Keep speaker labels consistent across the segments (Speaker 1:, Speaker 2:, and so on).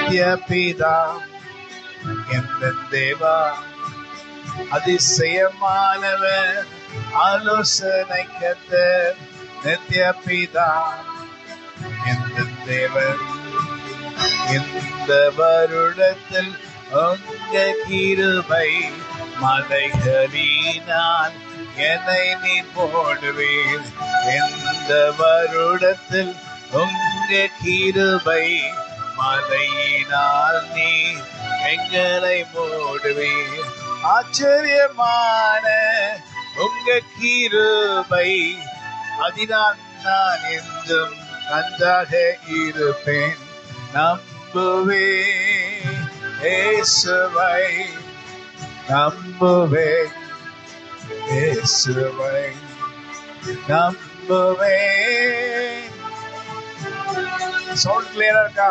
Speaker 1: நித்ய பிதா எந்த தேவா அதிசயமானவர் ஆலோசனை கர்த்தர் நித்ய பிதா எந்த தேவன் இந்த வருடத்தில் உங்க கிருபை மலைகளினால் என்னை நீ போடுவீர். இந்த வருடத்தில் உங்க கிருபை மலையினால் நீ எங்களை மூடுவீர். ஆச்சரியமான உங்க கிருபை அதினால் நான் என்றும் நன்றாக இருப்பேன். நம்புவேன் இயேசுவை, நம்புவேன் இயேசுவை, நம்புவேன். சவுண்ட் கிளியரா இருக்கா?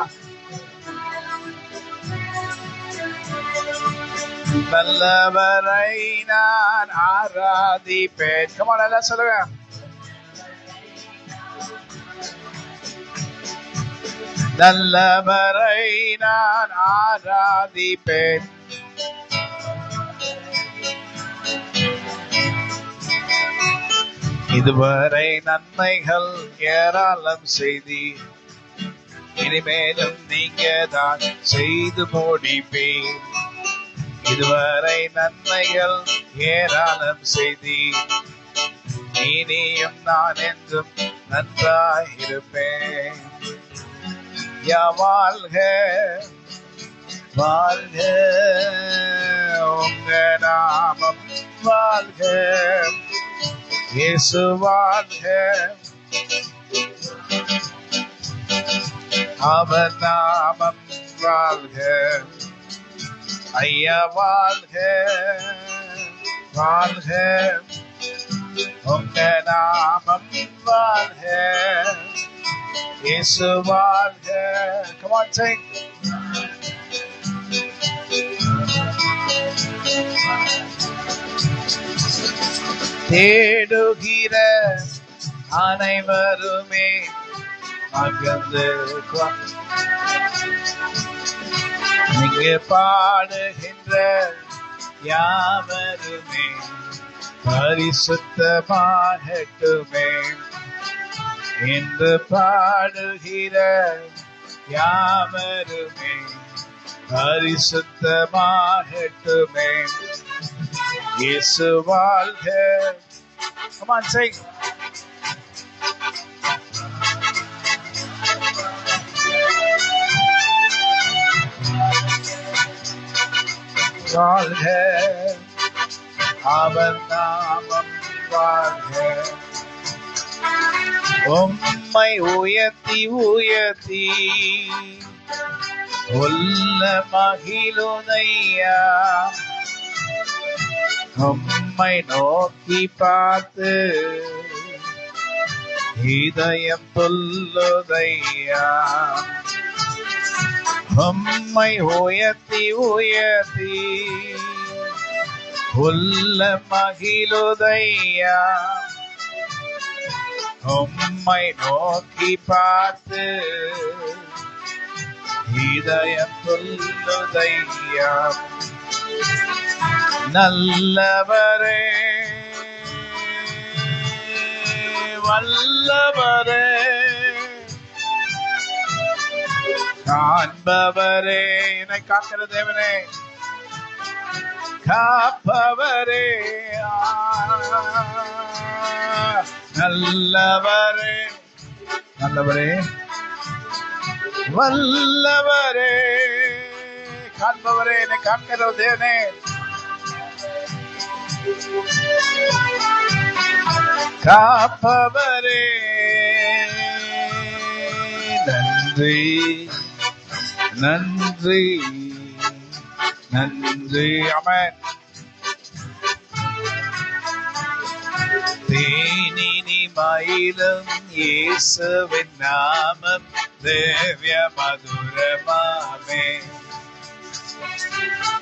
Speaker 1: நல்லவரை நான் ஆராதிப்பேன். Come on, எல்லாம் சொல்லுங்க. நல்லவரை நான் ஆராதிப்பேன். இதுவரை நன்மைகள் ஏராளம் செய்தீர், இனிமேலும் நீங்க தான் செய்து முடிப்பீர். இதுவரை நன்மைகள் ஏராளம் செய்தீர், இனியும் நான் என்றும் நன்றாய் இருப்பேன். யா வாழ்க வாழ்க உங்க நாமம் வாழ்க, இயேசு வாழ்க, அவர் நாமம் வாழ்க. ஐயா வாழ்க வாழ்க உங்க நாமம் வாழ்க, இயேசு வாழ்க. Come on, sing. தேடுகிற அனைவருமே மகிழ்ந்து இங்கு பாடுகின்ற யாவருமே பரிசுத்தமாகட்டுமே. என்று பாடுகிற யாவருமே பரிசுத்தமாகட்டுமே. இயேசு வாழ்க. Come on, sing. வாழ்க அவர் நாமம் வாழ்க. உம்மை உயர்த்தி உயர்த்தி உள்ள மகிழுதையா, உம்மை நோக்கி பார்த்து இதயம் துள்ளுதையா. உம்மை உயர்த்தி உயர்த்தி உள்ள மகிழுதையா, உம்மை நோக்கி பார்த்து இதயம் துள்ளுதையா. நல்லவரே வல்லவரே காண்பவரே, என்னை காக்கிற தேவனே, காப்பவரே, நல்லவரே நல்லவரே வல்லவரே காண்பவரே, என்னை காக்கிற தேவனே, காப்பவரே, நன்றி நன்றி நன்றி. ஆமென். தேனினி மயிலும் இயேசுவின் நாமம் திவ்ய மதுரமாமே.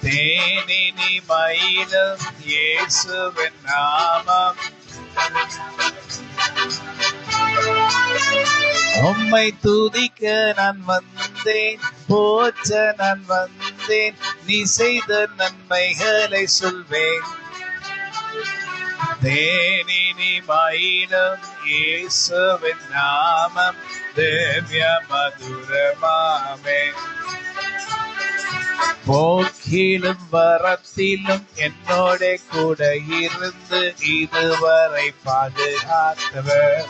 Speaker 1: தேனினி மயிலும் இயேசுவின் நாமம் உம்மை துதிக்க நான் வந்தேன். வந்தேன், போற்ற நான் வந்தேன், நீ செய்த நன்மைகளை சொல்வேன். தேனினி மயிலும் இயேசுவின் நாமம் திவ்ய மதுரமாமே. போக்கிலும் வரத்திலும் என்னோட கூட இருந்து இதுவரை பாதுகாத்தவர்.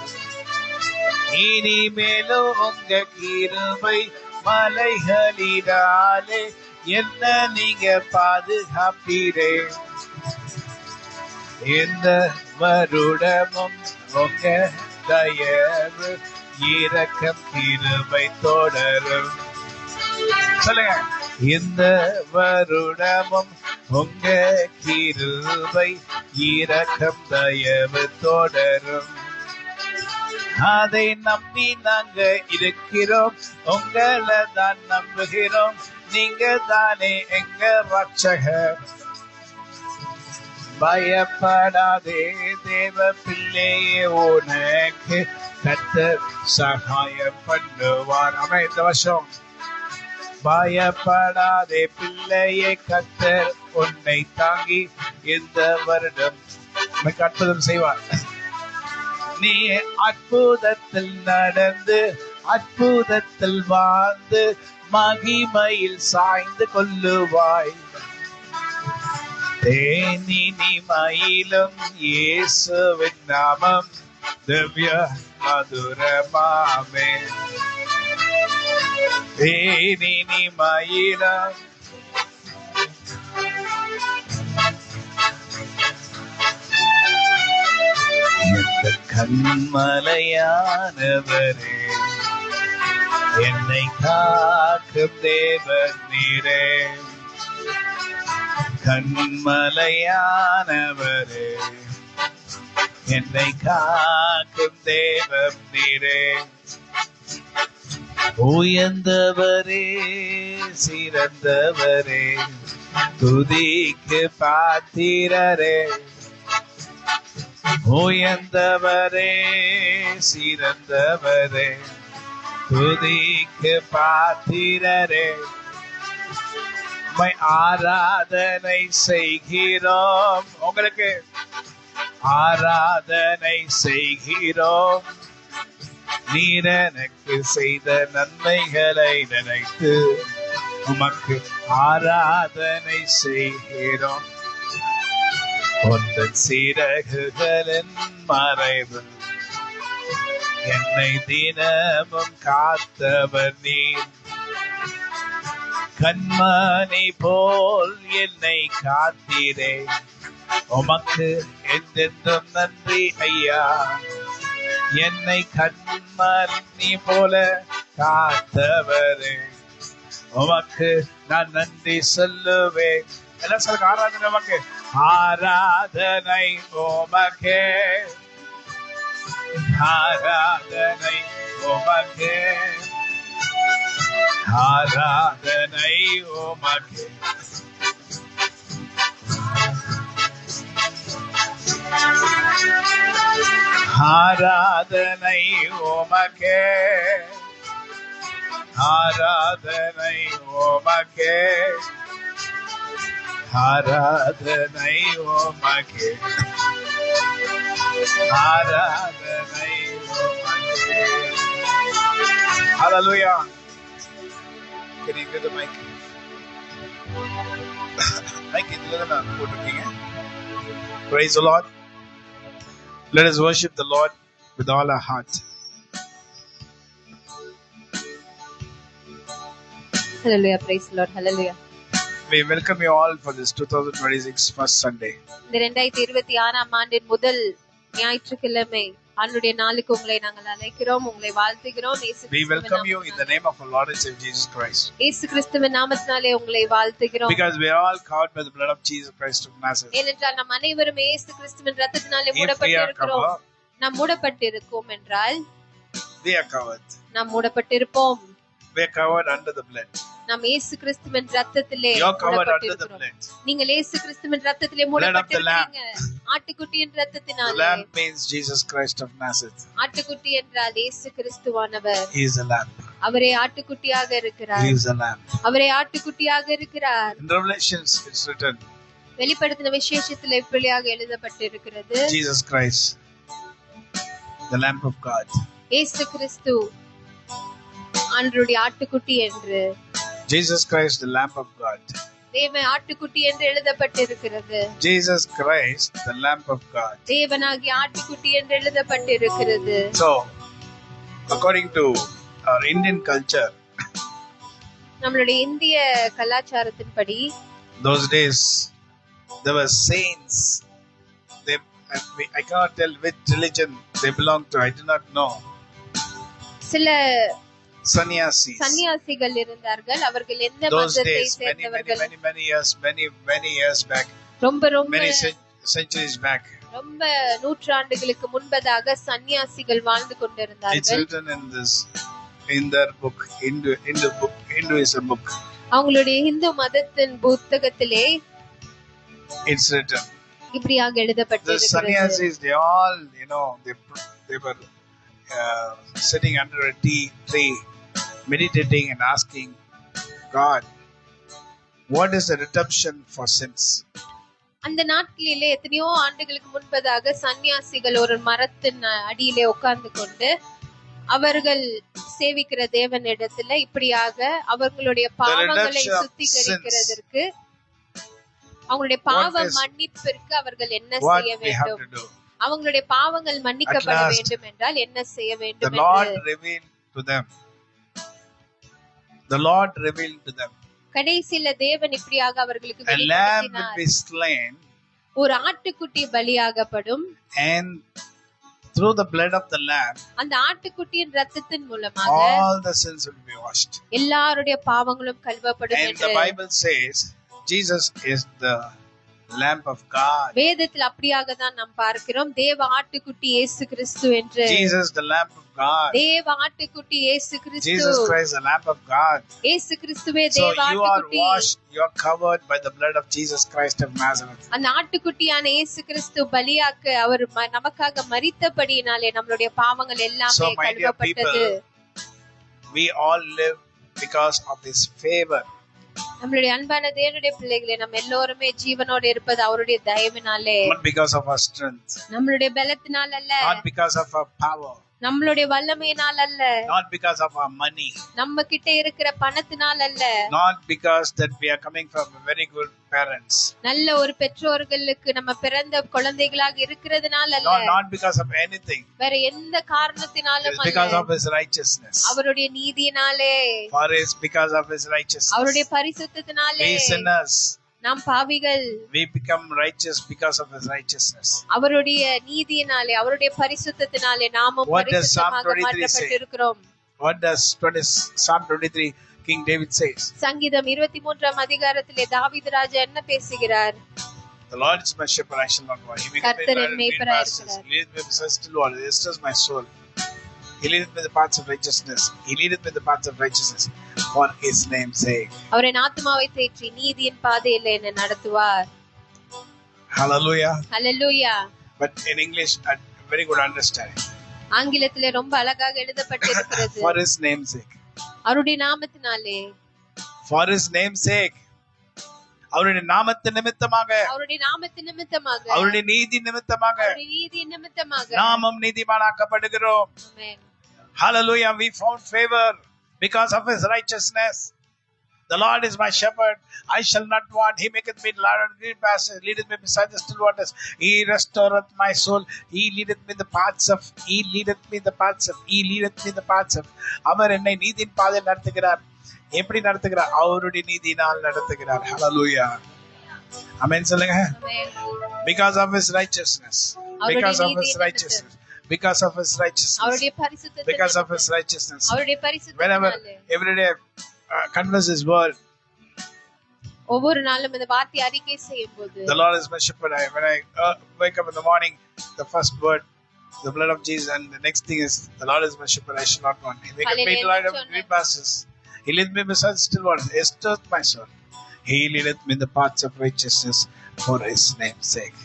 Speaker 1: இனிமேலும் உங்க கிருபை மலைகளினாலே என்ன நீங்க பாதுகாப்பீரே. இந்த வருடமும் உங்க தயவு இரக்கம் கிருபை தொடரும். சொல்லுங்க. இந்த வருடமும் உங்க கிருபை இரக்கம் தயவு தொடரும். அதை நம்பி நாங்க இருக்கிறோம், உங்களை தான் நம்புகிறோம், நீங்க தானே எங்க ரட்சகர். பயப்படாதே தேவ பிள்ளையே, உனக்கு கர்த்தர் சகாயம் பண்ணுவார். ஆனா இந்த வருஷம் பயப்படாதே பிள்ளையை, கர்த்தர் உன்னை தாங்கி இந்த வருடம் அற்புதம் செய்வார். நீ அற்புதத்தில் நடந்து அற்புதத்தில் வாழ்ந்து மகிமையில் சாய்ந்து கொள்ளுவாய். தேனினி மயிலும் இயேசுவின் நாமம் திவ்ய மதுரமாமே. தேனினி மயிலும் எந்த கண்மலையானவரே, என்னை காக்கும் தேவன் நீரே. கண்மலையானவரே, என்னை காக்கும் தேவன் நீரே. உயர்ந்தவரே சிறந்தவரே, துதிக்கு பாத்திரரே. உயர்ந்தவரே சிறந்தவரே, துதிக்கு பாத்திரரே. ஆராதனை செய்கிறோம், உங்களுக்கு ஆராதனை செய்கிறோம். நீர் எனக்கு செய்த நன்மைகளை நினைத்து உமக்கு ஆராதனை செய்கிறோம். உந்தன் சிறகுகளின் மறைவு என்னை தினமும் காத்தவர் நீர். கண்மணி போல் என்னை காத்தீரே, உமக்கு என்றென்றும் நன்றி ஐயா. என்னை கண்மணி போல காத்தவரே, உமக்கு நான் நன்றி சொல்லுவேன். எல்லாம் சொல்லுங்க. ஆராதனை உமக்கு, ஆராதனை உமக்கே, ஆராதனை உமக்கே, ஆராதனை உமக்கே. ஆராதனை உமக்கே, ஆராதனை உமக்கே, ஆராதனை உமக்கே, ஆராதனை உமக்கே. Hallelujah. Can you get the mic? Mic idhula potrukkinga. Praise the Lord. Let us worship the Lord with all our heart.
Speaker 2: Hallelujah. Praise the Lord. Hallelujah.
Speaker 1: We welcome you all for this 2026 first Sunday.
Speaker 2: இந்த 2026 ஆண்டின் முதல் ஞாயிற்றுக்கிழமை ஆண்டுடைய நாளுக்கு உங்களை நாங்கள் அழைக்கிறோம், உங்களை வாழ்த்துகிறோம்.
Speaker 1: We welcome you in the name of our Lord and Savior Jesus Christ.
Speaker 2: இயேசு கிறிஸ்துவின் நாமத்தினாலே உங்களை வாழ்த்துகிறோம்.
Speaker 1: Because we are all covered by the blood of Jesus Christ of Nazareth.
Speaker 2: ஏனென்றால் நாம் அனைவரும் இயேசு கிறிஸ்துவின் இரத்தத்தினாலே மூடப்பட்டிருக்கிறோம். நாம் மூடப்பட்டிருக்கோம் என்றால்
Speaker 1: we are covered.
Speaker 2: நாம் மூடப்பட்டிருப்போம்.
Speaker 1: We are covered under the blood.
Speaker 2: நாம் இயேசு கிறிஸ்துவின் இரத்தத்திலே
Speaker 1: மூடப்பட்டிருக்கிறோம்.
Speaker 2: நீங்கள் இயேசு கிறிஸ்துவின் இரத்தத்திலே மூடப்பட்டிருக்கீங்க. ஆட்டுக்குட்டியின் இரத்தத்தினாலே.
Speaker 1: The lamb means Jesus Christ of Nazareth.
Speaker 2: ஆட்டுக்குட்டி என்றால் இயேசு கிறிஸ்துவானவர்.
Speaker 1: He is a lamb.
Speaker 2: அவரே ஆட்டுக்குட்டியாக இருக்கிறார்.
Speaker 1: He is the lamb.
Speaker 2: அவரே ஆட்டுக்குட்டியாக இருக்கிறார்.
Speaker 1: In Revelations it's written,
Speaker 2: வெளிப்படுத்தின விசேஷத்தில் இப்படியாக எழுதப்பட்டிருக்கிறது,
Speaker 1: Jesus Christ, the Lamb of God.
Speaker 2: இயேசு கிறிஸ்து ஆண்டவருடைய ஆட்டுக்குட்டி என்று.
Speaker 1: Jesus Christ, the Lamb of God.
Speaker 2: தேவன் ஆட்டுக்குட்டி என்று எழுதப்பட்டிருக்கிறது.
Speaker 1: Jesus Christ, the Lamb of God.
Speaker 2: தேவனாகிய ஆட்டுக்குட்டி என்று எழுதப்பட்டிருக்கிறது.
Speaker 1: So, according to our Indian culture,
Speaker 2: நம்மளுடைய இந்திய கலாச்சாரத்தின்படி,
Speaker 1: those days there were saints. They, I cannot tell which religion they belong to. I do not know.
Speaker 2: சில
Speaker 1: Sannyasis.
Speaker 2: சன்னியாசிகள் இருந்தார்கள். அவர்கள் எந்த
Speaker 1: Those
Speaker 2: மதத்தை
Speaker 1: days,
Speaker 2: சேர்ந்தவர்கள்?
Speaker 1: many years back,
Speaker 2: ரொம்ப
Speaker 1: many centuries back.
Speaker 2: ரொம்ப நூற்றாண்டுகளுக்கு முன்பதாக சன்னியாசிகள் வாழ்ந்து
Speaker 1: It's
Speaker 2: கொண்டிருந்தார்கள்.
Speaker 1: written in their book, Hinduism book.
Speaker 2: அவங்களுடைய இந்து மதத்தின் புத்தகத்திலே
Speaker 1: It's written.
Speaker 2: இப்படியாக
Speaker 1: The
Speaker 2: எழுதப்பட்டிருக்கிறது.
Speaker 1: sannyasis, they all, they were sitting under a tree, meditating and asking God, what is the redemption for sins?
Speaker 2: அந்த நாட்களிலே எத்தனையோ ஆண்டுகளுக்கு முன்பதாக சன்னியாசிகள் ஒரு மரத்தின் அடியிலே உட்கார்ந்து கொண்டு அவர்கள் சேவிக்கிற தேவனிடத்துல இப்படியாக அவர்களுடைய பாவங்களை சுத்திகரிக்கிறதற்கு, அவங்களுடைய பாவ மன்னிப்பிற்கு அவர்கள் என்ன செய்ய வேண்டும், அவங்களுடைய பாவங்கள் மன்னிக்கப்பட வேண்டும் என்றால் என்ன செய்ய வேண்டும்
Speaker 1: The Lord revealed to them.
Speaker 2: கடைசில தேவன் இப்படியாக அவர்களுக்கு வெளிப்படுத்தினார். ஒரு ஆட்டுக்குட்டி பலியாகப்படும்,
Speaker 1: and through the blood of the lamb,
Speaker 2: அந்த ஆட்டுக்குட்டியின் இரத்தத்தின் மூலமாக
Speaker 1: all the sins will be washed.
Speaker 2: எல்லாருடைய பாவங்களும் கழுவப்படும்
Speaker 1: And
Speaker 2: என்று
Speaker 1: the Bible says Jesus is the Lamb of God.
Speaker 2: வேதத்தில் அப்படியாக தான் நாம் பார்க்கிறோம். தேவ ஆட்டுக்குட்டி இயேசு கிறிஸ்து என்று.
Speaker 1: Jesus the Lamb of God.
Speaker 2: தேவ ஆட்டுக்குட்டி இயேசு கிறிஸ்து.
Speaker 1: Jesus Christ the Lamb of God.
Speaker 2: இயேசு கிறிஸ்துவே தேவ ஆட்டுக்குட்டி.
Speaker 1: So you are washed, you are covered by the blood of Jesus Christ of Nazareth.
Speaker 2: அந்த ஆட்டுக்குட்டியான இயேசு கிறிஸ்து பலியாக்க அவர் நமக்காக மரித்தபடியினாலே நம்மளுடைய பாவங்கள் எல்லாமே கழுவப்பட்டது.
Speaker 1: We all live because of his favor.
Speaker 2: நம்மளுடைய அன்பான தேவனுடைய பிள்ளைகளே, நம்ம எல்லோருமே ஜீவனோடு இருப்பது அவருடைய தயவினாலே.
Speaker 1: Not because of our strength.
Speaker 2: நம்மளுடைய பலத்தினால் அல்ல.
Speaker 1: Not because of our power.
Speaker 2: நம்மளுடைய வல்லமையினால் அல்ல.
Speaker 1: Not because of our money.
Speaker 2: நம்ம கிட்ட இருக்கிற பணத்தினால் அல்ல.
Speaker 1: Not because that we are coming from very good parents.
Speaker 2: நல்ல ஒரு பெற்றோர்களுக்கு நம்ம பிறந்த குழந்தைகளாக இருக்கிறதுனால அல்ல.
Speaker 1: Not because of anything.
Speaker 2: வேற எந்த காரணத்தினாலும் அல்ல.
Speaker 1: Because of his righteousness.
Speaker 2: அவருடைய நீதியினாலே.
Speaker 1: For is because of his righteousness.
Speaker 2: அவருடைய பரிசுத்தத்தினாலே.
Speaker 1: We sinners.
Speaker 2: நாம் பாவிகள்.
Speaker 1: We become righteous because of his righteousness.
Speaker 2: அவருடைய நீதியினாலே, அவருடைய பரிசுத்தத்தினாலே நாமும் பரிசுத்தமாக மாற்றப்பட்டிருக்கிறோம்.
Speaker 1: What does Psalm 23 King David says?
Speaker 2: சங்கீதம் 23ஆம் அதிகாரத்திலே தாவீது ராஜா என்ன பேசுகிறார்?
Speaker 1: The Lord is my shepherd, I shall not want. He maketh me lie down in green pastures. He leadeth me beside still waters. He restores my soul. He leadeth me in the paths of righteousness. He leadeth me in the paths of righteousness for his name's sake.
Speaker 2: அவர் என் ஆத்துமாவை தேற்றி நீதியின் பாதையிலே என்னை நடத்துவார்.
Speaker 1: Hallelujah.
Speaker 2: Hallelujah.
Speaker 1: But in English, very good understanding.
Speaker 2: ஆங்கிலத்திலே ரொம்ப அழகாக எழுதப்பட்டிருக்கிறது.
Speaker 1: For his name's sake.
Speaker 2: அவருடைய நாமத்தினாலே.
Speaker 1: For his name's sake. அவருடைய நாமத்தின் நிமித்தமாக,
Speaker 2: அவருடைய நாமத்தின் நிமித்தமாக,
Speaker 1: அவருடைய நீதி நிமித்தமாக,
Speaker 2: அவருடைய நீதி நிமித்தமாக
Speaker 1: நாமும் நீதிமானாக்கப்படுகிறோம்.
Speaker 2: ஆமென்.
Speaker 1: Hallelujah. We found favor because of his righteousness. The Lord is my shepherd, I shall not want. He maketh me lie down in green pastures, leadeth me beside the still waters. He restoreth my soul. He leadeth me in the paths of. He leadeth me in the paths of. He leadeth me in the paths of. அவர் என்னை நீதியின் பாதையில் நடத்துகிறார். எப்படி நடத்துகிறார்? அவருடைய நீதியினால் நடத்துகிறார். Hallelujah. ஆமென் சொல்லுங்க. Because of his righteousness. Because of his righteousness. Because of his righteousness.
Speaker 2: அவருடைய பரிசுத்தத்தினாலே.
Speaker 1: Because of his righteousness.
Speaker 2: அவருடைய பரிசுத்தத்தினாலே.
Speaker 1: Whenever every day confess his word.
Speaker 2: ஒவ்வொரு நாளும் இந்த வார்த்தை அறிக்கை செய்யும்போது,
Speaker 1: the Lord is my shepherd. When I wake up in the morning, the first word, the blood of Jesus, and the next thing is, the Lord is my shepherd, I shall not want. He maketh me to lie down in green pastures. He leadeth me beside still waters. He restoreth my soul. He leadeth me in the paths of righteousness for his name's sake.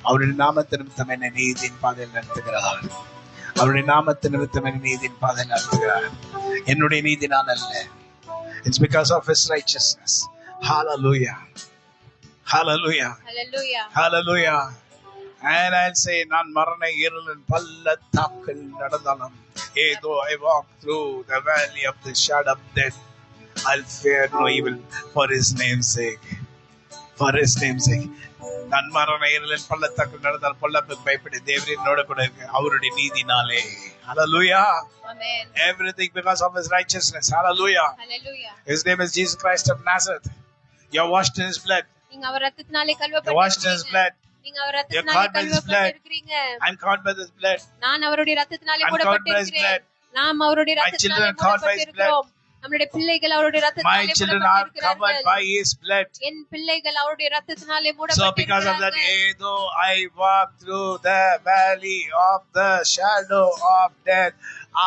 Speaker 1: அவருடைய நாமத்தின் நிமித்தம் என்னை நீதியின் பாதையில் நடத்துகிறார். அவருடைய நாமத்து நிமித்தம் என் நீதியின் பாதை நடத்துகிறார். என்னுடைய நீதினால் அல்ல. It's because of his righteousness. Hallelujah. Hallelujah.
Speaker 2: Hallelujah.
Speaker 1: Hallelujah. And I'll say, நான் மரண இருளின் பள்ளத்தாக்கில் நடந்தாலும், though I walk through the valley of the shadow of death, I'll fear no evil for his name's sake. For his name's sake. நான் மரண இருளின் பள்ளத்தாக்கில் நடந்தால் பொல்லாப்புக்கு பயப்பட தேவரே என்னோட கூட இருக்கு அவருடைய நீதினாலே. Hallelujah.
Speaker 2: Amen.
Speaker 1: Everything because of his righteousness. Hallelujah.
Speaker 2: Hallelujah.
Speaker 1: His name is Jesus Christ of Nazareth. You're washed in his blood.
Speaker 2: நீங்க அவர் ரத்தத்தினாலே
Speaker 1: You're washed in his
Speaker 2: கழுவப்பட்டிருக்கீங்க.
Speaker 1: blood.
Speaker 2: நீங்க அவர்
Speaker 1: You're
Speaker 2: ரத்தத்தினாலே
Speaker 1: caught by his blood.
Speaker 2: கழுவப்பட்டிருக்கீங்க.
Speaker 1: I'm caught by this blood.
Speaker 2: நான் அவருடைய ரத்தத்தினாலே
Speaker 1: I'm caught by his
Speaker 2: மூடப்பட்டிருக்கிறேன்.
Speaker 1: blood.
Speaker 2: நாம் அவருடைய
Speaker 1: My
Speaker 2: ரத்தத்தினாலே
Speaker 1: children are caught by his
Speaker 2: மூடப்பட்டிருக்கிறோம். நம்முடைய பிள்ளைகள் அவருடைய
Speaker 1: My
Speaker 2: ரத்தத்தினாலே
Speaker 1: children are covered
Speaker 2: மூடப்பட்டிருக்கிறார்கள்.
Speaker 1: by his blood.
Speaker 2: என் பிள்ளைகள் அவருடைய ரத்தத்தினாலே
Speaker 1: So because of that,
Speaker 2: மூடப்பட்டிருக்கிறார்கள்.
Speaker 1: though I walk through the valley of the shadow of death,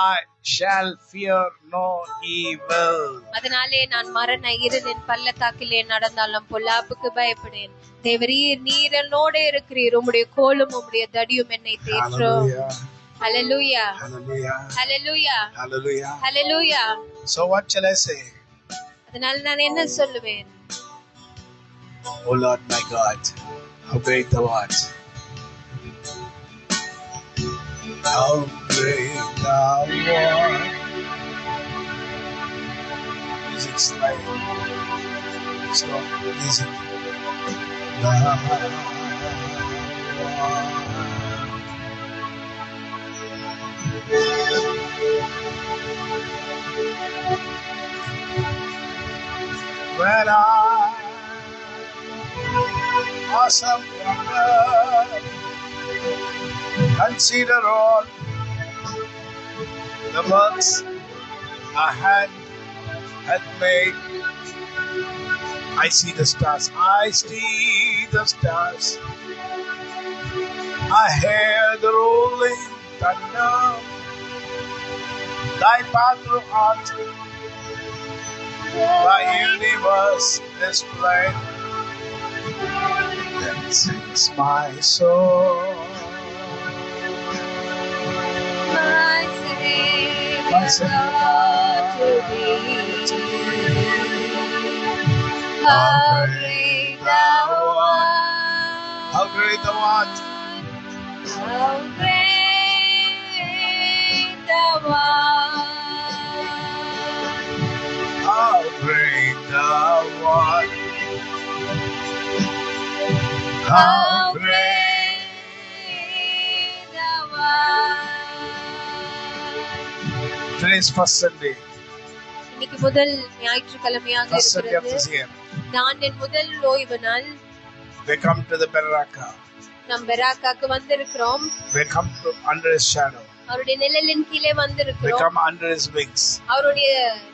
Speaker 1: I shall fear no evil.
Speaker 2: அதனாலே நான் மரண இருளின் பள்ளத்தாக்கிலே நடந்தாலும் பொல்லாப்புக்கு பயப்படேன். தேவரீர் நீர் என்னோட இருக்கிறீர். உம்முடைய கோலும் உம்முடைய தடியும் என்னை தேற்றும்.
Speaker 1: Hallelujah.
Speaker 2: Hallelujah.
Speaker 1: Hallelujah.
Speaker 2: Hallelujah.
Speaker 1: Hallelujah.
Speaker 2: Hallelujah.
Speaker 1: So what shall I say?
Speaker 2: அதனால நான் என்ன சொல்லுவேன்?
Speaker 1: Oh Lord my God, how great thou art. How great thou art. Music slide. It's not easy. Thou art. When I awesome wonder, consider all the works our hand hath made. I see the stars, I see the stars. I hear the rolling thunder. Thy path through art, thy universe displayed. Then sings my soul.
Speaker 2: My Savior to thee. How great thou art.
Speaker 1: How great thou art.
Speaker 2: How great thou art.
Speaker 1: How great thou art.
Speaker 2: How great thou art.
Speaker 1: Today's first Sunday.
Speaker 2: இன்னைக்கு முதல் ஞாயிற்றுக்கிழமையாக
Speaker 1: First Sunday of this
Speaker 2: இருக்கிறது.
Speaker 1: year.
Speaker 2: ஆண்டின் முதல் ஓய்வு நாள்.
Speaker 1: We come to the Beraka.
Speaker 2: நம் பெராக்காக்கு வந்திருக்கிறோம்.
Speaker 1: We come to under his shadow.
Speaker 2: அவருடைய நிழலின் கீழே
Speaker 1: We
Speaker 2: வந்திருக்கிறோம்.
Speaker 1: come under his wings.
Speaker 2: அவருடைய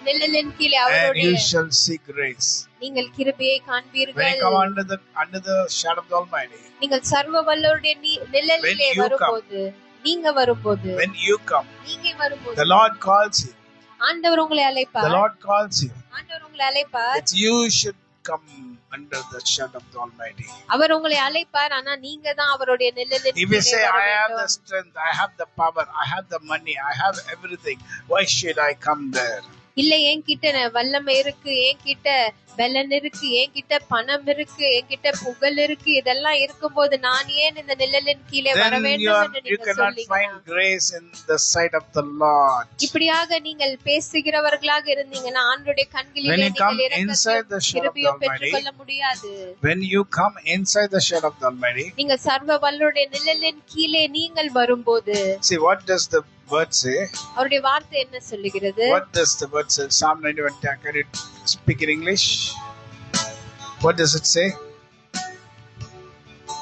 Speaker 2: நிழலின் கீழே
Speaker 1: And
Speaker 2: அவருடைய
Speaker 1: you shall see grace.
Speaker 2: நீங்கள் கிருபையை
Speaker 1: When
Speaker 2: காண்பீர்கள்.
Speaker 1: you come under the shadow of the Almighty.
Speaker 2: நீங்கள் சர்வ வல்லவருடைய நிழலிலே
Speaker 1: When you
Speaker 2: வரும்போது, நீங்க வரும்போது,
Speaker 1: When you come,
Speaker 2: நீங்க வரும்போது,
Speaker 1: the Lord calls you.
Speaker 2: ஆண்டவர் உங்களை
Speaker 1: The
Speaker 2: அழைப்பார்.
Speaker 1: Lord calls you.
Speaker 2: ஆண்டவர் உங்களை அழைப்பார்.
Speaker 1: It's you should come under the shadow of the Almighty.
Speaker 2: அவர் உங்களை அழைப்பார். ஆனா நீங்க தான் அவருடைய நிழலின்
Speaker 1: If you
Speaker 2: கீழே
Speaker 1: say,
Speaker 2: வர
Speaker 1: I have the
Speaker 2: வேண்டும்.
Speaker 1: strength, I have the power, I have the money, I have everything, why should I come there?
Speaker 2: இல்ல என்கிட்ட வல்லமை இருக்கு, என்கிட்ட பலன் இருக்கு, என்கிட்ட பணம் இருக்கு, என்கிட்ட புகழ் இருக்கு, இதெல்லாம் இருக்கும்போது நான் ஏன் இந்த நிழலின் கீழே வர
Speaker 1: Then
Speaker 2: வேண்டும் என்று
Speaker 1: you
Speaker 2: நீங்க
Speaker 1: cannot
Speaker 2: சொல்றீங்க.
Speaker 1: find grace in the sight of the Lord.
Speaker 2: இப்படியாக நீங்கள் பேசுகிறவர்களாக இருந்தீங்கன்னா ஆண்டவருடைய
Speaker 1: When
Speaker 2: கண்களிலே
Speaker 1: you come
Speaker 2: நீங்கள்
Speaker 1: inside the shadow of the
Speaker 2: கிருபையை
Speaker 1: Almighty,
Speaker 2: பெற்றுக்கொள்ள முடியாது.
Speaker 1: when you come inside the shadow of the Almighty,
Speaker 2: நீங்க சர்வ வல்லவருடைய நிழலின் கீழே நீங்கள் வரும்போது
Speaker 1: see what does the word say?
Speaker 2: அவருடைய வார்த்தை என்ன சொல்லுகிறது?
Speaker 1: What does the word say? Psalm 91, can you speak in English? What does it say?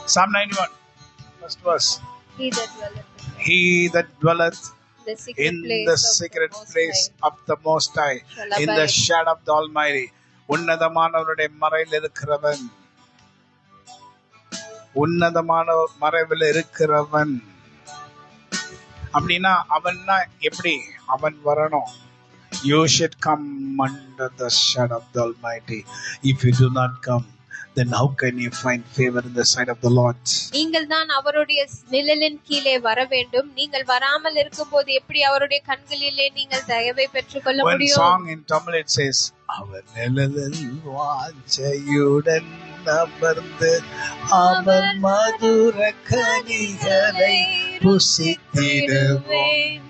Speaker 1: Psalm 91, first verse.
Speaker 2: He that dwelleth
Speaker 1: He that dwelleth
Speaker 2: in the secret
Speaker 1: in
Speaker 2: place
Speaker 1: the
Speaker 2: of the
Speaker 1: secret
Speaker 2: Most
Speaker 1: place
Speaker 2: High
Speaker 1: of the Most High,
Speaker 2: shall
Speaker 1: in the
Speaker 2: abide.
Speaker 1: shadow of the Almighty. உன்னதமானவருடைய மறைவில் இருக்கிறவன், உன்னதமான மறைவில் இருக்கிறவன் அப்படின்னா அவன்னா எப்படி அவன் வரணும்? You should come under the shadow of the Almighty. If you do not come, then how can you find favor in the sight of the Lord?
Speaker 2: நீங்கள் தான் அவருடைய நிழலின் கீழே வர வேண்டும். நீங்கள் வராமல் இருக்கும்போது எப்படி அவருடைய கண்களிலே நீங்கள் தயவை பெற்றுக்கொள்ள
Speaker 1: One
Speaker 2: முடியும்?
Speaker 1: song in Tamil it says, அவர் நிழலில் வாஞ்சையுடன் அமர்ந்து அவர் மதுர கனிகளை புசித்திடுவோம்.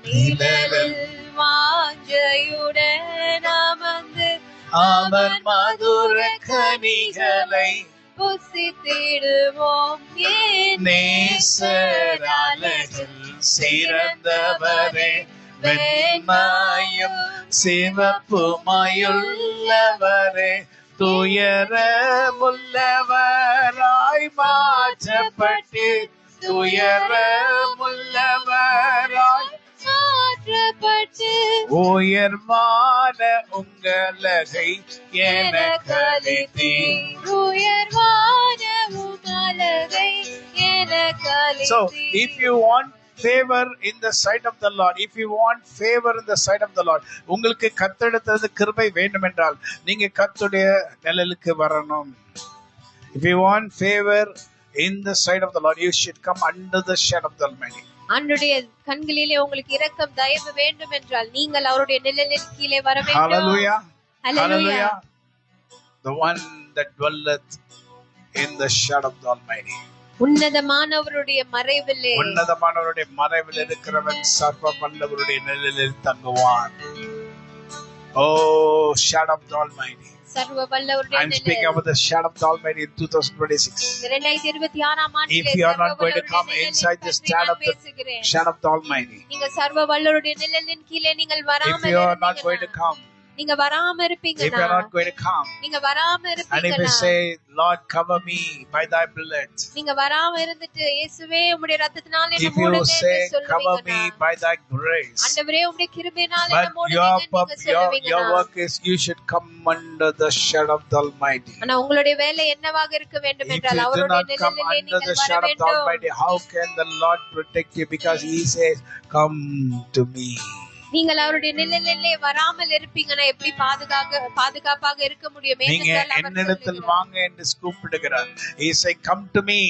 Speaker 2: நிழலில் வாஞ்சையுடன் அமர்ந்து
Speaker 1: அவர் மதுர கனிகளை
Speaker 2: புசித்திடுவோம்.
Speaker 1: நேசராலகில் சிறந்தவரே, வெண்மையும் சிவப்புமாயுள்ளவரே, துயரமுள்ளவராய் மாற்றப்பட்டு துயரமுள்ளவராய்
Speaker 2: மாற்றப்பட்டு
Speaker 1: உயர்வான உங்களகை எனக்கு அளித்தீர்.
Speaker 2: உயர்வான உமலகை எனக்கு
Speaker 1: So,
Speaker 2: அளித்தீர்.
Speaker 1: if you want favor in the sight of the Lord, if you want favor in the sight of the Lord, உங்களுக்கு கர்த்தரிடத்திலிருந்து கிருபை வேண்டும் என்றால் நீங்க கர்த்தருடைய நிழலுக்கு வரணும். If you want favor in the sight of the Lord, you should come under the shadow of the Almighty.
Speaker 2: ஆண்டவருடைய கண்களிலே உங்களுக்கு இரக்கம் தயவு வேண்டும் என்றால் நீங்கள் அவருடைய நிழலின் கீழே வர வேண்டும்.
Speaker 1: Hallelujah.
Speaker 2: Hallelujah.
Speaker 1: Hallelujah. The one that dwelleth in the shadow of the Almighty.
Speaker 2: உன்னதமானவருடைய மறைவிலே
Speaker 1: உன்னதமானவருடைய மறைவில் இருக்கிறவன் சர்வ வல்லவருடைய நிழலில் தங்குவான். Oh, shadow of the Almighty.
Speaker 2: சர்வ வல்லவருடைய
Speaker 1: I'm speaking about the shadow of the Almighty in 2026.
Speaker 2: 2026ஆம் ஆண்டிலே
Speaker 1: If you are not going to come inside the shadow of the Almighty,
Speaker 2: நீங்க சர்வ வல்லவருடைய நிழலின் கீழே நீங்கள்
Speaker 1: if
Speaker 2: வராமல்
Speaker 1: you are not going to come,
Speaker 2: நீங்க வராம
Speaker 1: if you
Speaker 2: இருப்பீங்கன்னா
Speaker 1: are not going to come,
Speaker 2: நீங்க வராம
Speaker 1: and if you
Speaker 2: இருப்பீங்கன்னா
Speaker 1: say, Lord, cover me by thy blood,
Speaker 2: நீங்க வராம இருந்துட்டு இயேசுவே உம்முடைய இரத்தத்தினால என்ன
Speaker 1: if you
Speaker 2: மூடுங்க
Speaker 1: say,
Speaker 2: என்று
Speaker 1: cover me
Speaker 2: சொல்லுவீங்கன்னா
Speaker 1: by thy grace,
Speaker 2: ஆண்டவரே உம்முடைய கிருபையினால என்ன
Speaker 1: but
Speaker 2: மூடுங்க என்று
Speaker 1: your
Speaker 2: சொல்லுவீங்கன்னா
Speaker 1: work is you should come under the shadow of the Almighty.
Speaker 2: ஆனா உங்களுடைய வேலை என்னவாக இருக்க வேண்டும்
Speaker 1: If
Speaker 2: என்றால்
Speaker 1: you do
Speaker 2: அவருடைய
Speaker 1: not come
Speaker 2: நிழலிலே
Speaker 1: under the
Speaker 2: நீங்கள் வர
Speaker 1: shadow of the
Speaker 2: வேண்டும்.
Speaker 1: Almighty, how can the Lord protect you? Because He says, come to me.
Speaker 2: நீங்கள் அவருடைய நிழலிலே வராமல் இருப்பீங்கன்னா எப்படி பாதுகாப்பாக இருக்க முடியும்?
Speaker 1: நீங்க
Speaker 2: ஏனென்றால் அவர்
Speaker 1: என்னிடத்தில்
Speaker 2: சொல்லுகிறார்.
Speaker 1: வாங்க என்று கூப்பிடுகிறார். He say, come to me.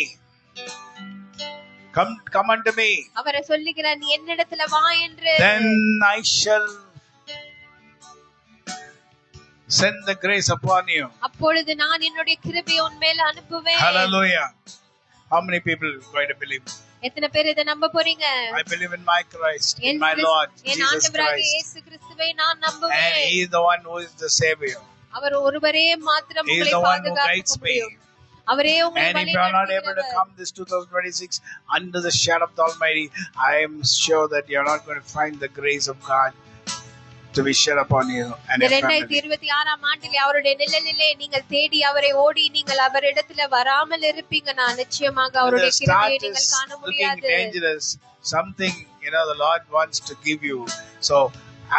Speaker 1: Come unto me.
Speaker 2: அவரை சொல்லுகிறார், நீ என்னிடத்துல வா என்று.
Speaker 1: Then I shall send the grace upon you.
Speaker 2: அப்பொழுது நான் என்னுடைய கிருபையை உன் மேல அனுப்புவேன்.
Speaker 1: Hallelujah. How many people going to believe?
Speaker 2: எத்தனை பேர் இதை நம்ப போறீங்க?
Speaker 1: I believe in my Christ, in my Lord
Speaker 2: N
Speaker 1: Jesus
Speaker 2: ஆண்டவராகிய
Speaker 1: Christ.
Speaker 2: இயேசு கிறிஸ்துவை நான்
Speaker 1: And
Speaker 2: நம்புவேன்.
Speaker 1: He is the one who is the Savior.
Speaker 2: அவர் ஒருவரே மாத்திரம்
Speaker 1: He is
Speaker 2: உங்களை
Speaker 1: the one who guides
Speaker 2: பாதுகாக்க
Speaker 1: me.
Speaker 2: முடியும். அவரே உங்களை
Speaker 1: And if you are not able to come this 2026 under the shadow of the Almighty, I am sure that you are not going to find the grace of God to be shed upon you and your family.
Speaker 2: 2026ஆம் ஆண்டிலே அவருடைய நிழலிலே நீங்கள் தேடி அவரை ஓடி நீங்கள் அவரிடத்துல வராமல் இருப்பீங்கன்னா நிச்சயமாக
Speaker 1: When
Speaker 2: அவருடைய
Speaker 1: the
Speaker 2: கிருபையை
Speaker 1: start
Speaker 2: நீங்கள்
Speaker 1: is
Speaker 2: காண
Speaker 1: looking
Speaker 2: முடியாது.
Speaker 1: dangerous, something the Lord wants to give you. So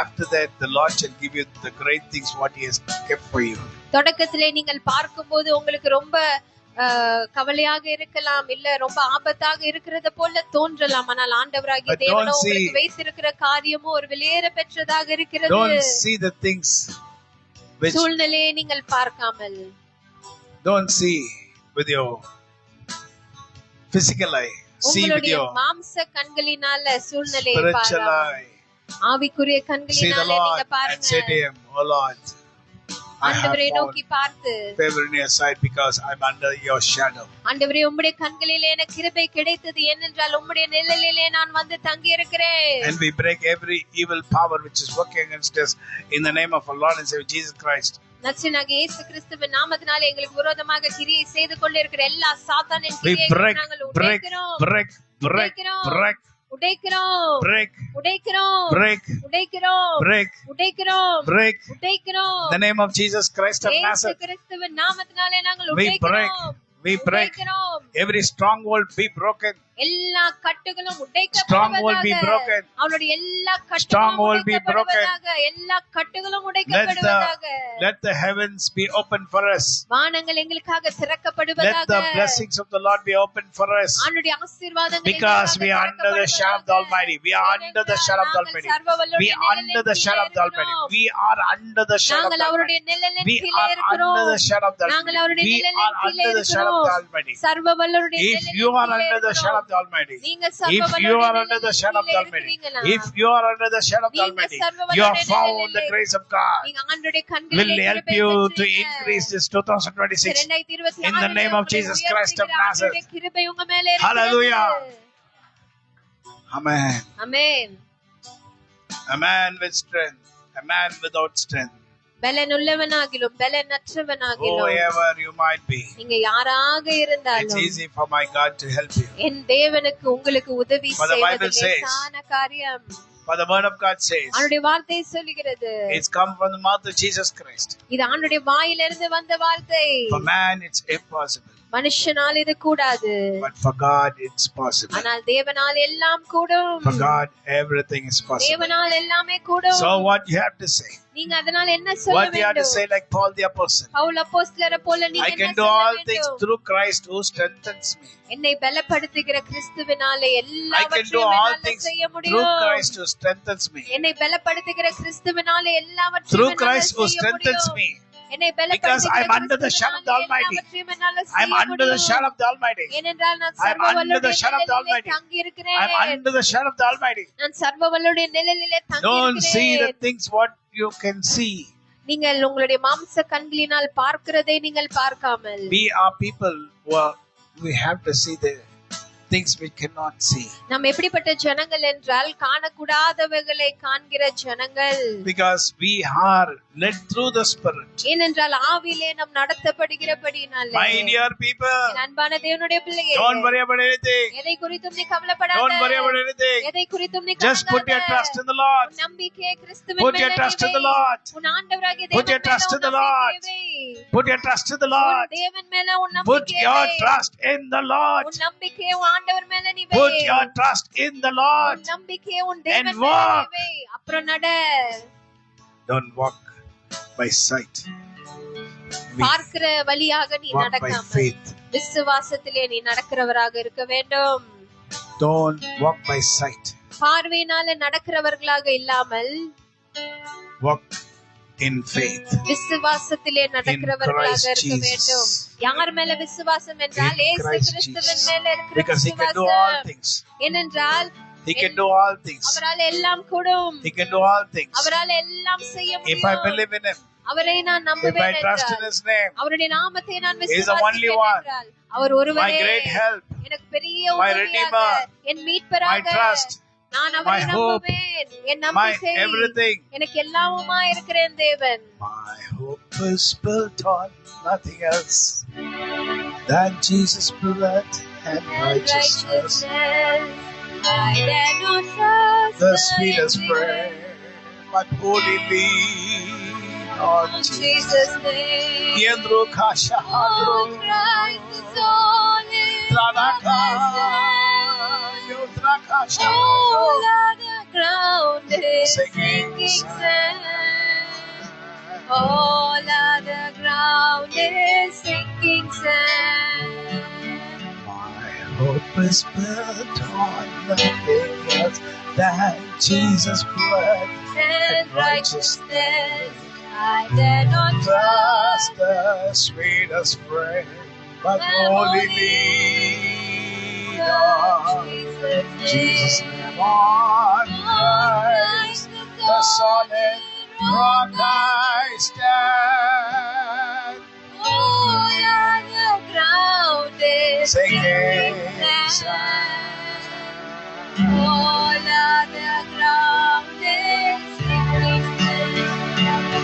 Speaker 1: after that, the Lord shall give you the great things what He has kept for you.
Speaker 2: தொடக்கத்திலே நீங்கள் பார்க்கும்போது உங்களுக்கு ரொம்ப கவலையாக இருக்கலாம், இல்ல ரொம்ப ஆபத்தாக இருக்கிறது போல தோன்றலாம். ஆனால் ஆண்டவராகிய தேவனோ உங்களுக்கு வைத்திருக்கிற காரியமோ ஒரு வெளியேற பெற்றதாக இருக்கிறது.
Speaker 1: Don't see the things which
Speaker 2: சூழ்நிலையை நீங்கள் பார்க்காமல்,
Speaker 1: don't see with your physical eye. See with
Speaker 2: உங்களுடைய
Speaker 1: your
Speaker 2: மாம்ச கண்களினால சூழ்நிலையை
Speaker 1: spiritual
Speaker 2: பாருங்க.
Speaker 1: eye.
Speaker 2: ஆவிக்குரிய
Speaker 1: See the
Speaker 2: கண்களினால
Speaker 1: Lord
Speaker 2: நீங்க
Speaker 1: and say
Speaker 2: பாருங்க.
Speaker 1: to Him, Oh Lord, I have
Speaker 2: ஆண்டவரை
Speaker 1: found
Speaker 2: நோக்கி பார்த்து,
Speaker 1: favor in your sight because I'm under your shadow.
Speaker 2: ஆண்டவரே உம்முடைய கண்களிலே எனக்கு கிருபை கிடைத்தது, ஏனென்றால் உம்முடைய நிழலிலே நான் வந்து தங்கி இருக்கிறேன்.
Speaker 1: And we break every evil power which is working against us in the name of our Lord and Savior Jesus Christ.
Speaker 2: நற்செய்தியாகிய இயேசு கிறிஸ்துவின் நாமத்தினாலே எங்களுக்கு விரோதமாக கிரியை செய்து கொண்டிருக்கிற எல்லா சாத்தானின்
Speaker 1: We
Speaker 2: கிரியைகளை
Speaker 1: break,
Speaker 2: நாங்கள்
Speaker 1: break,
Speaker 2: உடைக்கிறோம்.
Speaker 1: break, break, break,
Speaker 2: உடைக்கிறோம்.
Speaker 1: break,
Speaker 2: உடைக்கிறோம்.
Speaker 1: break,
Speaker 2: உடைக்கிறோம்.
Speaker 1: break,
Speaker 2: உடைக்கிறோம்.
Speaker 1: break.
Speaker 2: உடைக்கிறோம்.
Speaker 1: In the name of Jesus Christ of
Speaker 2: இயேசு
Speaker 1: Nazareth,
Speaker 2: கிறிஸ்துவின் நாமத்தினாலே நாங்கள்
Speaker 1: we break,
Speaker 2: உடைக்கிறோம்.
Speaker 1: we break.
Speaker 2: உடைக்கிறோம்.
Speaker 1: Every stronghold be broken.
Speaker 2: எல்லா கட்டுகளும்
Speaker 1: Stronghold be
Speaker 2: உடைக்கப்படுவதாக.
Speaker 1: broken.
Speaker 2: அவனுடைய எல்லா கட்டுகளும்
Speaker 1: Stronghold be broken.
Speaker 2: உடைக்கப்படுவதாக. எல்லா கட்டுகளும்
Speaker 1: Let
Speaker 2: உடைக்கப்படுவதாக.
Speaker 1: the heavens be open for us.
Speaker 2: வானங்கள் எங்களுக்காக
Speaker 1: Let
Speaker 2: திறக்கப்படுவதாக.
Speaker 1: the blessings of the Lord be open for us.
Speaker 2: அவனுடைய ஆசீர்வாதங்கள்
Speaker 1: Because we are
Speaker 2: எங்களுக்காக
Speaker 1: under the shadow of the
Speaker 2: திறக்கப்படுவதாக.
Speaker 1: Almighty. We are under the shadow of the Almighty. We are under the shadow of the Almighty. We are under the shadow of
Speaker 2: நாங்கள்
Speaker 1: the
Speaker 2: அவருடைய
Speaker 1: Almighty.
Speaker 2: நிழலின்
Speaker 1: We
Speaker 2: கீழே
Speaker 1: are
Speaker 2: இருக்கிறோம்.
Speaker 1: under the shadow of the
Speaker 2: நாங்கள்
Speaker 1: Almighty.
Speaker 2: அவருடைய
Speaker 1: We
Speaker 2: நிழலின்
Speaker 1: are
Speaker 2: கீழே
Speaker 1: under the shadow of the
Speaker 2: இருக்கிறோம்.
Speaker 1: Almighty.
Speaker 2: சர்வ வல்லவருடைய
Speaker 1: If
Speaker 2: நிழலின்
Speaker 1: you are
Speaker 2: கீழே
Speaker 1: under the shadow of
Speaker 2: இருக்கிறோம்.
Speaker 1: the Almighty,
Speaker 2: நீங்க சர்வ
Speaker 1: if you
Speaker 2: வல்லவருடைய
Speaker 1: are under the
Speaker 2: நிழலின்
Speaker 1: shadow of the
Speaker 2: கீழே
Speaker 1: Almighty,
Speaker 2: இருக்கிறீங்களா?
Speaker 1: if you are under the shadow of the
Speaker 2: நீங்க
Speaker 1: Almighty,
Speaker 2: சர்வ
Speaker 1: you have
Speaker 2: வல்லவருடைய
Speaker 1: found the
Speaker 2: நிழலிலே
Speaker 1: grace of God.
Speaker 2: நீங்க ஆண்டவருடைய
Speaker 1: Will
Speaker 2: கண்களிலே
Speaker 1: help
Speaker 2: கிருபை
Speaker 1: you to
Speaker 2: பெற்றீங்க.
Speaker 1: increase this 2026
Speaker 2: 2026
Speaker 1: in the name of Jesus Christ of Nazareth.
Speaker 2: ஆண்டவருடைய கிருபை உங்க மேல இருக்கிறது.
Speaker 1: Hallelujah. Amen.
Speaker 2: Amen.
Speaker 1: A man with strength, a man without strength,
Speaker 2: பலனுள்ளவனாகிலும் பலனற்றவனாகிலும்
Speaker 1: whoever you might be,
Speaker 2: நீங்க யாராக
Speaker 1: it's
Speaker 2: இருந்தாலும்
Speaker 1: easy for my God to help you.
Speaker 2: என் தேவனுக்கு உங்களுக்கு உதவி
Speaker 1: For the Bible
Speaker 2: செய்வது
Speaker 1: says,
Speaker 2: லேசான காரியம்.
Speaker 1: For the word of God says,
Speaker 2: அவருடைய வார்த்தை சொல்லுகிறது,
Speaker 1: it's come from the mouth of Jesus Christ.
Speaker 2: இது ஆண்டவருடைய வாயிலிருந்து வந்த வார்த்தை.
Speaker 1: For man it's impossible,
Speaker 2: மனுஷனால் இது கூடாது,
Speaker 1: but for God it's possible.
Speaker 2: ஆனால் தேவனால் எல்லாம் கூடும்.
Speaker 1: For God everything is possible.
Speaker 2: தேவனால் எல்லாமே கூடும்.
Speaker 1: So what you have to say?
Speaker 2: நீங்க அதனால என்ன சொல்ல
Speaker 1: What you have to
Speaker 2: வேண்டும்?
Speaker 1: say, like Paul the apostle,
Speaker 2: Pavul அப்போஸ்தலரை போல நீங்க
Speaker 1: I
Speaker 2: என்ன
Speaker 1: can do
Speaker 2: சொல்ல
Speaker 1: all things
Speaker 2: வேண்டும்?
Speaker 1: through Christ who strengthens me.
Speaker 2: என்னை பலப்படுத்துகிற கிறிஸ்துவினாலே
Speaker 1: I can do
Speaker 2: எல்லாவற்றையும்
Speaker 1: all
Speaker 2: என்னால
Speaker 1: things
Speaker 2: செய்ய
Speaker 1: through
Speaker 2: முடியும்.
Speaker 1: Christ who strengthens me.
Speaker 2: என்னை பலப்படுத்துகிற கிறிஸ்துவினாலே எல்லாவற்றையும்
Speaker 1: Through
Speaker 2: என்னால
Speaker 1: Christ who
Speaker 2: செய்ய
Speaker 1: strengthens
Speaker 2: முடியும்.
Speaker 1: me.
Speaker 2: என்னை
Speaker 1: Because I am
Speaker 2: பலப்படுத்துகிற
Speaker 1: under the shadow of the
Speaker 2: கிறிஸ்துவினாலே
Speaker 1: Almighty.
Speaker 2: எல்லாவற்றையும் என்னால
Speaker 1: I am
Speaker 2: செய்ய
Speaker 1: under the shadow
Speaker 2: முடியும்.
Speaker 1: of the Almighty.
Speaker 2: ஏனென்றால் நான்
Speaker 1: I am
Speaker 2: சர்வ
Speaker 1: under the
Speaker 2: வல்லவருடைய
Speaker 1: shadow of the
Speaker 2: நிழலிலே
Speaker 1: Almighty.
Speaker 2: தங்கி
Speaker 1: I am
Speaker 2: இருக்கிறேன்.
Speaker 1: under the shadow of the Almighty.
Speaker 2: நான் சர்வ வல்லவருடைய நிழலிலே தங்கி
Speaker 1: Don't see the
Speaker 2: இருக்கிறேன்.
Speaker 1: things what you can see.
Speaker 2: நீங்கள் உங்களுடைய மாம்ச கண்களினால் பார்க்கிறதை நீங்கள் பார்க்காமல்,
Speaker 1: We are people who are, we have to see the things we cannot see.
Speaker 2: நாம் எப்படிப்பட்ட ஜனங்கள் என்றால் காணக்கூடாதவைகளை காண்கிற ஜனங்கள்.
Speaker 1: Because we are led through the Spirit.
Speaker 2: ஏனென்றால் ஆவியிலே நாம் நடத்தப்படுகிறபடியினாலே.
Speaker 1: My dear people,
Speaker 2: என் அன்பான தேவனுடைய பிள்ளையே,
Speaker 1: don't worry about anything.
Speaker 2: எதை குறித்தும் நீ கவலைப்படாத.
Speaker 1: Don't worry about anything.
Speaker 2: எதை குறித்தும் நீ
Speaker 1: Just put your
Speaker 2: கலங்காத.
Speaker 1: trust in the Lord.
Speaker 2: உன் நம்பிக்கையை கிறிஸ்துவின்
Speaker 1: Put
Speaker 2: மேல்
Speaker 1: your trust in the
Speaker 2: why.
Speaker 1: Lord.
Speaker 2: உன் ஆண்டவராகிய
Speaker 1: Put your
Speaker 2: தேவன்
Speaker 1: trust
Speaker 2: மேல
Speaker 1: in the
Speaker 2: உன்
Speaker 1: Lord.
Speaker 2: நம்பிக்கையை வை.
Speaker 1: Put your trust in the
Speaker 2: உன்
Speaker 1: Lord.
Speaker 2: தேவன் மேல உன்
Speaker 1: Put
Speaker 2: நம்பிக்கையை
Speaker 1: your
Speaker 2: why.
Speaker 1: trust in the Lord.
Speaker 2: உன் நம்பிக்கையை உன் ஆண்டவர் மேல நீ வை.
Speaker 1: Put your trust in the Lord.
Speaker 2: உன் நம்பிக்கையை உன் தேவன்
Speaker 1: And
Speaker 2: மேல நீ
Speaker 1: walk.
Speaker 2: வை. அப்புறம் நட.
Speaker 1: Don't walk by sight.
Speaker 2: பார்க்கிற வழியாக நீ
Speaker 1: Walk by
Speaker 2: நடக்காமல்
Speaker 1: faith.
Speaker 2: விசுவாசத்திலே நீ நடக்கிறவராக இருக்க வேண்டும்.
Speaker 1: Don't walk by sight.
Speaker 2: பார்வையினால நடக்கிறவர்களாக இல்லாமல்
Speaker 1: Walk in faith.
Speaker 2: விசுவாசத்திலே நடக்கிறவர்களாக
Speaker 1: Christ
Speaker 2: இருக்க
Speaker 1: Jesus.
Speaker 2: வேண்டும். யார் மேல விசுவாசம் என்றால்
Speaker 1: In
Speaker 2: இயேசு
Speaker 1: Christ
Speaker 2: கிறிஸ்துவின்
Speaker 1: Jesus.
Speaker 2: மேல இருக்கிற
Speaker 1: Because he can do all
Speaker 2: விசுவாசம்.
Speaker 1: things.
Speaker 2: ஏனென்றால்
Speaker 1: He can do all things.
Speaker 2: அவரால் எல்லாம் கூடும்.
Speaker 1: He can do all things.
Speaker 2: அவரால் எல்லாம் செய்ய
Speaker 1: If I
Speaker 2: முடியும்.
Speaker 1: believe in him,
Speaker 2: அவரை நான்
Speaker 1: if I
Speaker 2: நம்புவேன்
Speaker 1: trust in
Speaker 2: என்றால்,
Speaker 1: his name,
Speaker 2: அவருடைய நாமத்தை நான்
Speaker 1: He is the only
Speaker 2: விசுவாசிப்பேன்
Speaker 1: one.
Speaker 2: என்றால், அவர்
Speaker 1: my
Speaker 2: ஒருவரே
Speaker 1: great help,
Speaker 2: எனக்கு பெரிய
Speaker 1: my
Speaker 2: உதவியாக,
Speaker 1: redeemer,
Speaker 2: என்
Speaker 1: my
Speaker 2: மீட்பராக
Speaker 1: trust,
Speaker 2: நான் அவரை
Speaker 1: my hope,
Speaker 2: நம்புவேன். என்
Speaker 1: my
Speaker 2: நம்பிக்கை
Speaker 1: everything.
Speaker 2: எனக்கு எல்லாமுமா இருக்கிறேன் தேவன்.
Speaker 1: My hope is built on nothing else than Jesus' blood and righteousness.
Speaker 2: I dare not trust
Speaker 1: The sweetest prayer, but wholly lean on Jesus.
Speaker 2: Jesus' name.
Speaker 1: Yendro kasha
Speaker 2: Oh,
Speaker 1: hadro,
Speaker 2: Christ is all in
Speaker 1: Tranaka,
Speaker 2: my
Speaker 1: Yotraka
Speaker 2: All
Speaker 1: shadro,
Speaker 2: of the ground is
Speaker 1: Sinking
Speaker 2: sinking sand. All of the ground is sinking sand.
Speaker 1: My hope is built on nothing else than Jesus' blood
Speaker 2: And righteousness, I dare not
Speaker 1: trust
Speaker 2: trust
Speaker 1: the sweetest friend, but wholly lean on Jesus' name. On Christ, the solid rock I stand.
Speaker 2: All of the ground is
Speaker 1: Sinking
Speaker 2: sand. All of the ground is sinking sand.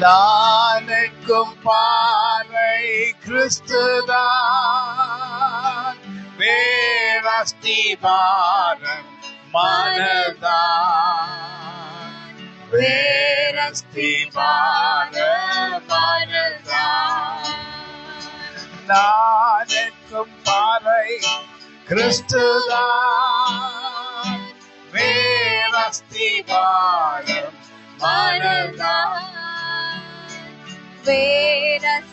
Speaker 1: நானுக்கும் பாறை கிறிஸ்துதான் வேரஸ்திபாரம் மனதான் வேரஸ்திபாரம் மனதான் நானுக்கும் பாறை கிறிஸ்துதான் வேரஸ்திபாரம் மனதான்
Speaker 2: வேரஸ்திபாரம்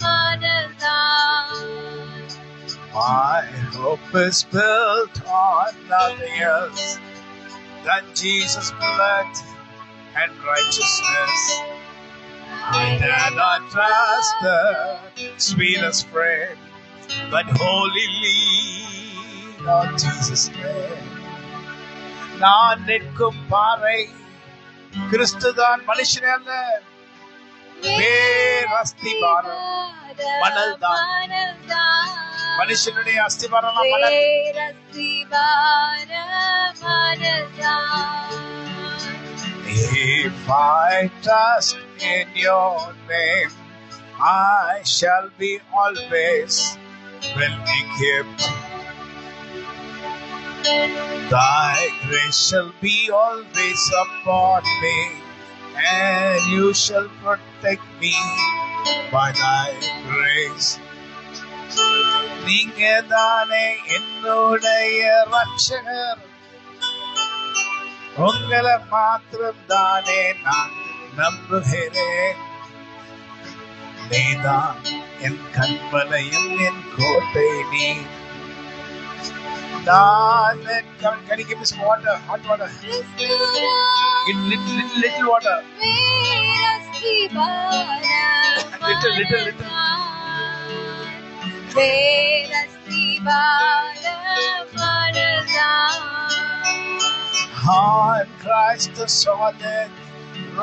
Speaker 2: மனதான்.
Speaker 1: My hope is built on nothing else than Jesus' blood and righteousness. I dare not trust the sweetest friend, but wholly lean on Jesus' name. நான் நிற்கும் பாறை கிறிஸ்துதான், மனுஷனே அல்ல. வேர் அஸ்திபாரம் மணல்தான். மனுஷனுடைய அஸ்திபாரம் மணல். If I trust in your name, I shall be always well equipped. Thy grace shall be always upon me, and you shall protect me by thy grace. நீங்க தானே என்னுடைய ரட்சகர், உங்களை மாத்திரம் தானே நான் நம்புகிறேன். நீதான் என் கண்மலையும் என் கோட்டை நீ. Can you give me some water? Hot water. Little water. Little. On Christ the solid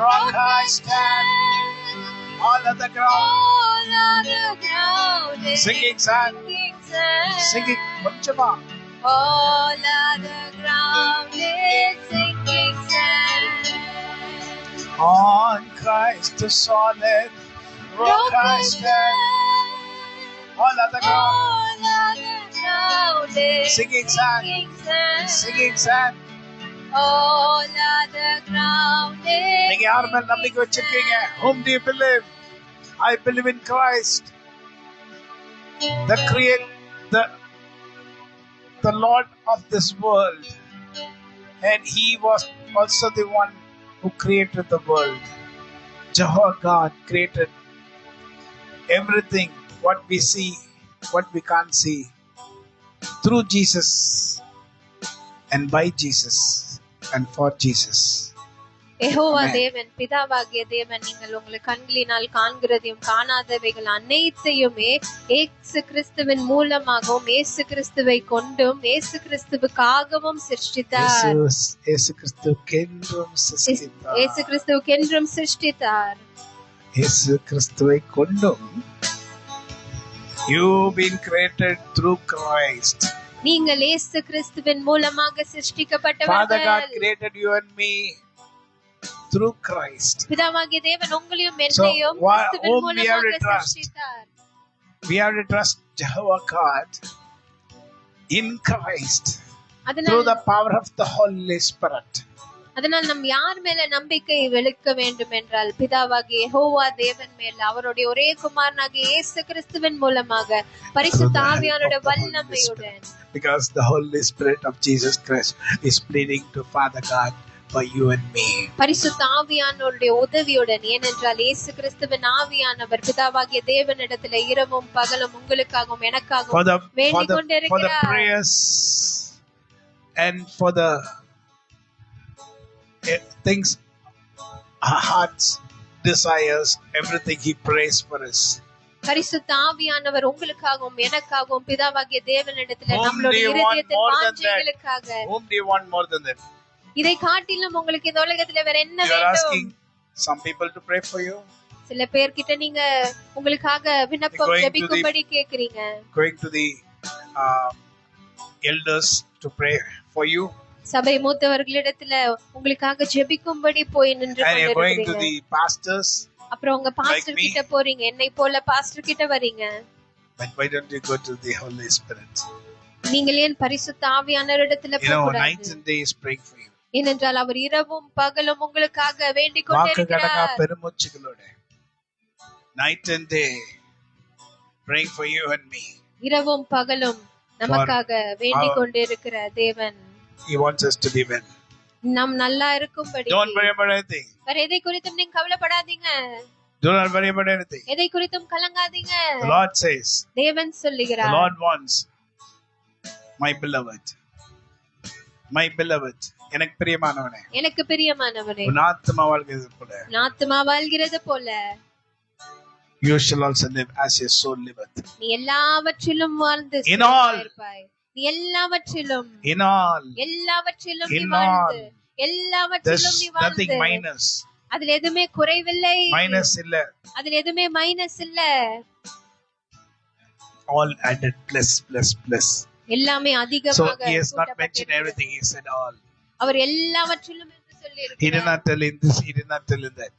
Speaker 1: rock I stand. All of the ground. Singing sand. Singing Panchama.
Speaker 2: All of the ground is sinking sand.
Speaker 1: On Christ the solid rock I stand. All of the ground
Speaker 2: is
Speaker 1: sinking sand. Singing sand.
Speaker 2: All of the ground is.
Speaker 1: நீங்க யார் மேல் நம்பிக்கை வச்சிருக்கீங்க? Whom do you believe? I believe in Christ, the Lord of this world, and He was also the one who created the world. Jehovah God created everything, what we see, what we can't see, through Jesus and by Jesus and for Jesus.
Speaker 2: Jehovah தேவன், பிதாவாகிய தேவன், நீங்கள் உங்கள் கண்களினால் காண்கிறதையும் காணாதவைகள் அனைத்தையுமே இயேசு கிறிஸ்துவின் மூலமாகவும் இயேசு கிறிஸ்துவை கொண்டும் இயேசு கிறிஸ்துவுக்காகவும் சிருஷ்டித்தார்.
Speaker 1: இயேசு கிறிஸ்துவுக்கென்றும் சிருஷ்டித்தார்.
Speaker 2: இயேசு கிறிஸ்துவுக்கென்றும் சிருஷ்டித்தார்.
Speaker 1: இயேசு கிறிஸ்துவை கொண்டும். You've been created through Christ.
Speaker 2: நீங்கள் இயேசு கிறிஸ்துவின் மூலமாக சிருஷ்டிக்கப்பட்டவர்கள்.
Speaker 1: Father God created you and me through Christ.
Speaker 2: பிதாவாகிய தேவன் உங்களையும் என்னையும் கிறிஸ்துவின் மூலமாக சிருஷ்டித்தார்.
Speaker 1: We have to trust Jehovah God in Christ through the power of the Holy Spirit.
Speaker 2: அதனால் நாம் யார் மேல நம்பிக்கை வைக்க வேண்டும் என்றால் பிதாவாகிய யெகோவா தேவன் மேல், அவருடைய ஒரே குமாரனாகிய இயேசு கிறிஸ்துவின் மூலமாக பரிசுத்த ஆவியானவருடைய வல்லமையுடன்.
Speaker 1: Because the Holy Spirit of Jesus Christ is pleading to Father God for you and me.
Speaker 2: பரிசுத்த ஆவியானவருடைய உதவியுடன். ஏனென்றால் இயேசு கிறிஸ்துவின் ஆவியானவர் பிதாவாகிய தேவனிடத்தில் இரவும் பகலும் உங்களுக்காகவும் எனக்காகவும் வேண்டிக் கொண்டிருக்கிறார்.
Speaker 1: For the prayers and for the things, our hearts, desires, everything He prays for us.
Speaker 2: பரிசுத்த ஆவியானவர் உங்களுக்காகவும் எனக்காகவும் பிதாவாகிய தேவனிடத்தில் நம்மளுடைய இதயத்தின் வாஞ்சைகளுக்காக.
Speaker 1: Whom do you want more than that?
Speaker 2: இதை காட்டிலும் உங்களுக்கு இந்த உலகத்துல வேற என்ன
Speaker 1: வேண்டும்? You are asking
Speaker 2: some people to pray for you. சில பேர் கிட்ட நீங்க உங்களுக்காக விண்ணப்பம் ஜெபிக்கும்படி கேக்குறீங்க.
Speaker 1: Going to the elders to pray for you.
Speaker 2: சபை மூத்தவர்களிடத்துல உங்களுக்காக ஜெபிக்கும்படி போய் நின்று கொண்டிருக்கீங்க.
Speaker 1: Going to the pastors.
Speaker 2: அப்புறம் உங்க பாஸ்டர் கிட்ட போறீங்க. என்னை போல பாஸ்டர் கிட்ட வரீங்க.
Speaker 1: But why don't you go to the Holy Spirit?
Speaker 2: நீங்கள் ஏன் பரிசுத்த ஆவியானவரிடத்துல போக கூடாது?
Speaker 1: Night and day is praying for you.
Speaker 2: ஏனென்றால் அவர் இரவும் பகலும் உங்களுக்காக வேண்டிக் கொண்டிருக்கிறார்.
Speaker 1: பெருமூச்சுகளோட night and day praying for you and me.
Speaker 2: இரவும் பகலும் நமக்காக வேண்டிக் கொண்டிருக்கிற தேவன்.
Speaker 1: He wants us to be well.
Speaker 2: நாம் நல்லா இருக்கும்படி.
Speaker 1: Don't worry about anything.
Speaker 2: வேற எதை குறித்தும் நீங்க கவலைப்படாதீங்க.
Speaker 1: Do not worry about anything.
Speaker 2: எதை குறித்தும் கலங்காதீங்க.
Speaker 1: The Lord says.
Speaker 2: தேவன் சொல்லுகிறார்.
Speaker 1: The Lord wants my beloved. My beloved. எனக்கு பிரியமானவனே.
Speaker 2: எனக்கு பிரியமானவனே.
Speaker 1: உன் ஆத்துமா வாழ்கிறது போல.
Speaker 2: உன் ஆத்துமா வாழ்கிறது போல.
Speaker 1: You shall also live as your soul liveth.
Speaker 2: நீ எல்லாவற்றிலும் வாழ்ந்து இருப்பாய். நீ எல்லாவற்றிலும்.
Speaker 1: In all.
Speaker 2: எல்லாவற்றிலும் நீ வாழ்ந்து. எல்லாவற்றிலும் நீ வாழ்ந்து.
Speaker 1: Nothing minus.
Speaker 2: அதில் எதுமே குறைவில்லை.
Speaker 1: Minus இல்ல.
Speaker 2: அதில் எதுமே மைனஸ் இல்ல.
Speaker 1: All added plus plus plus.
Speaker 2: எல்லாமே அதிகமாக.
Speaker 1: So he has not mentioned everything. He said all.
Speaker 2: அவர் எல்லாவற்றிலும் என்று சொல்லி இருக்கிறார்.
Speaker 1: He did not tell in this. He did not tell in that.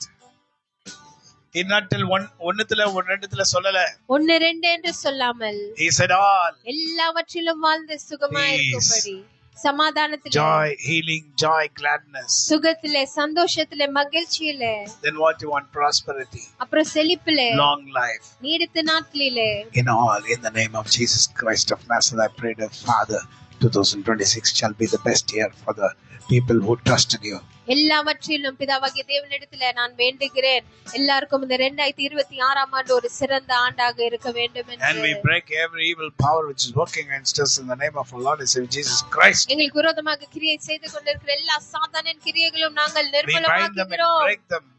Speaker 1: He did not tell ஒண்ணுத்துல ரெண்டுத்துல சொல்லல. ஒன்னு ரெண்டு என்று சொல்லாமல். He said all.
Speaker 2: எல்லாவற்றிலும் வாழ்ந்து சுகமாய் இருக்கும்படி. சமாதானத்திலே.
Speaker 1: Joy, healing, joy, gladness.
Speaker 2: சுகத்திலே, சந்தோஷத்திலே, மகிழ்ச்சியிலே.
Speaker 1: Then what you want? Prosperity.
Speaker 2: அப்புறம் செழிப்பிலே.
Speaker 1: Long life.
Speaker 2: நீடித்த நாட்களிலே.
Speaker 1: In all, in the name of Jesus Christ of Nazareth, I pray that Father, 2026 shall be the best year for the people who trusted you.
Speaker 2: எல்லாவற்றிலும் பிதாவாகிய தேவனிடத்தில் நான் வேண்டுகிறேன். எல்லாருக்கும் இந்த 2026ஆம் ஆண்டு ஒரு சிறந்த ஆண்டாக இருக்க வேண்டும் என்று.
Speaker 1: And we break every evil power which is working against us in the name of our Lord and Savior Jesus Christ.
Speaker 2: எங்களுக்கு விரோதமாக கிரியை செய்து கொண்டிருக்கிற எல்லா சாத்தானின் கிரியைகளும் நாங்கள் நிர்மூலமாக்குகிறோம்.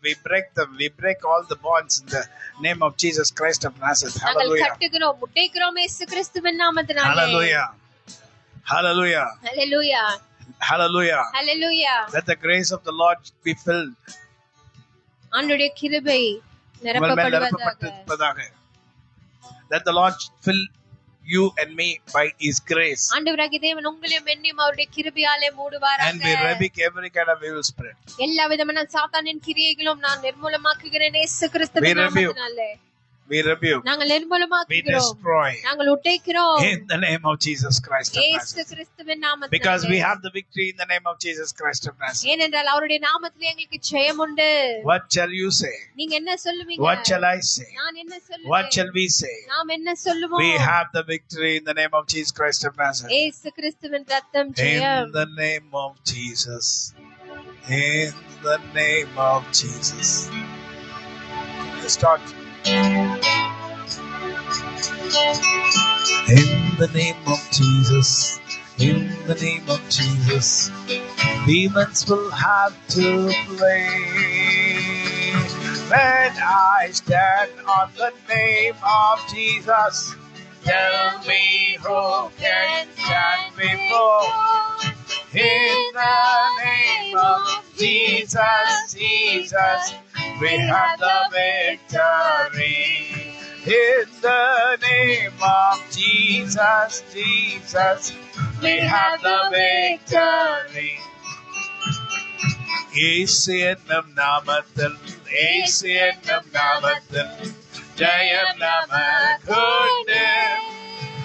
Speaker 1: We break them. We break all the bonds in the name of Jesus Christ of Nazareth.
Speaker 2: நாங்கள் கட்டுகிறோம், முட்டைக்கிறோம் இயேசு கிறிஸ்துவின் நாமத்தினாலே.
Speaker 1: Hallelujah. Hallelujah.
Speaker 2: Hallelujah.
Speaker 1: Hallelujah.
Speaker 2: Hallelujah.
Speaker 1: Let the grace of the Lord be filled.
Speaker 2: ஆண்டவருடைய கிருபை நிரப்பப்படுவதாக.
Speaker 1: Let the Lord fill you and me by his grace.
Speaker 2: ஆண்டவராகிய தேவன் உங்களையும் என்னையும் அவருடைய கிருபையாலே மூடுவாராக.
Speaker 1: And we rebuke every kind of evil spirit.
Speaker 2: எல்லா விதமான சாத்தானின் கிரியைகளும் நான் நிர்மூலமாக்குகிறேன் இயேசு கிறிஸ்துவின் நாமத்தினாலே.
Speaker 1: We rebuke.
Speaker 2: நாங்கள் நிர்மூலமாக்குகிறோம்.
Speaker 1: We destroy.
Speaker 2: நாங்கள் உடைக்கிறோம்.
Speaker 1: In the name of Jesus Christ of Nazareth.
Speaker 2: இயேசு கிறிஸ்துவின் நாமத்தினாலே.
Speaker 1: Because we have the victory in the name of Jesus Christ of Nazareth.
Speaker 2: ஏனென்றால் அவருடைய நாமத்திலே எங்களுக்கு ஜெயம் உண்டு.
Speaker 1: What shall you say?
Speaker 2: நீங்க என்ன சொல்லுவீங்க?
Speaker 1: What shall I say?
Speaker 2: நான் என்ன சொல்லுவேன்?
Speaker 1: What shall we say?
Speaker 2: நாம் என்ன சொல்லுவோம்?
Speaker 1: We have the victory in the name of Jesus Christ of Nazareth.
Speaker 2: இயேசு கிறிஸ்துவின் ரத்தம் ஜெயம்.
Speaker 1: In the name of Jesus. In the name of Jesus. Let's start. In the name of Jesus, in the name of Jesus, demons will have to play. When I stand on the name of Jesus, tell me who can stand before. In the name of Jesus, Jesus, we have the victory. In the name of Jesus, Jesus, we have the victory. Yesu என்னும் நாமத்தில், Yesu என்னும் நாமத்தில், ஜெயம் நமக்குண்டு.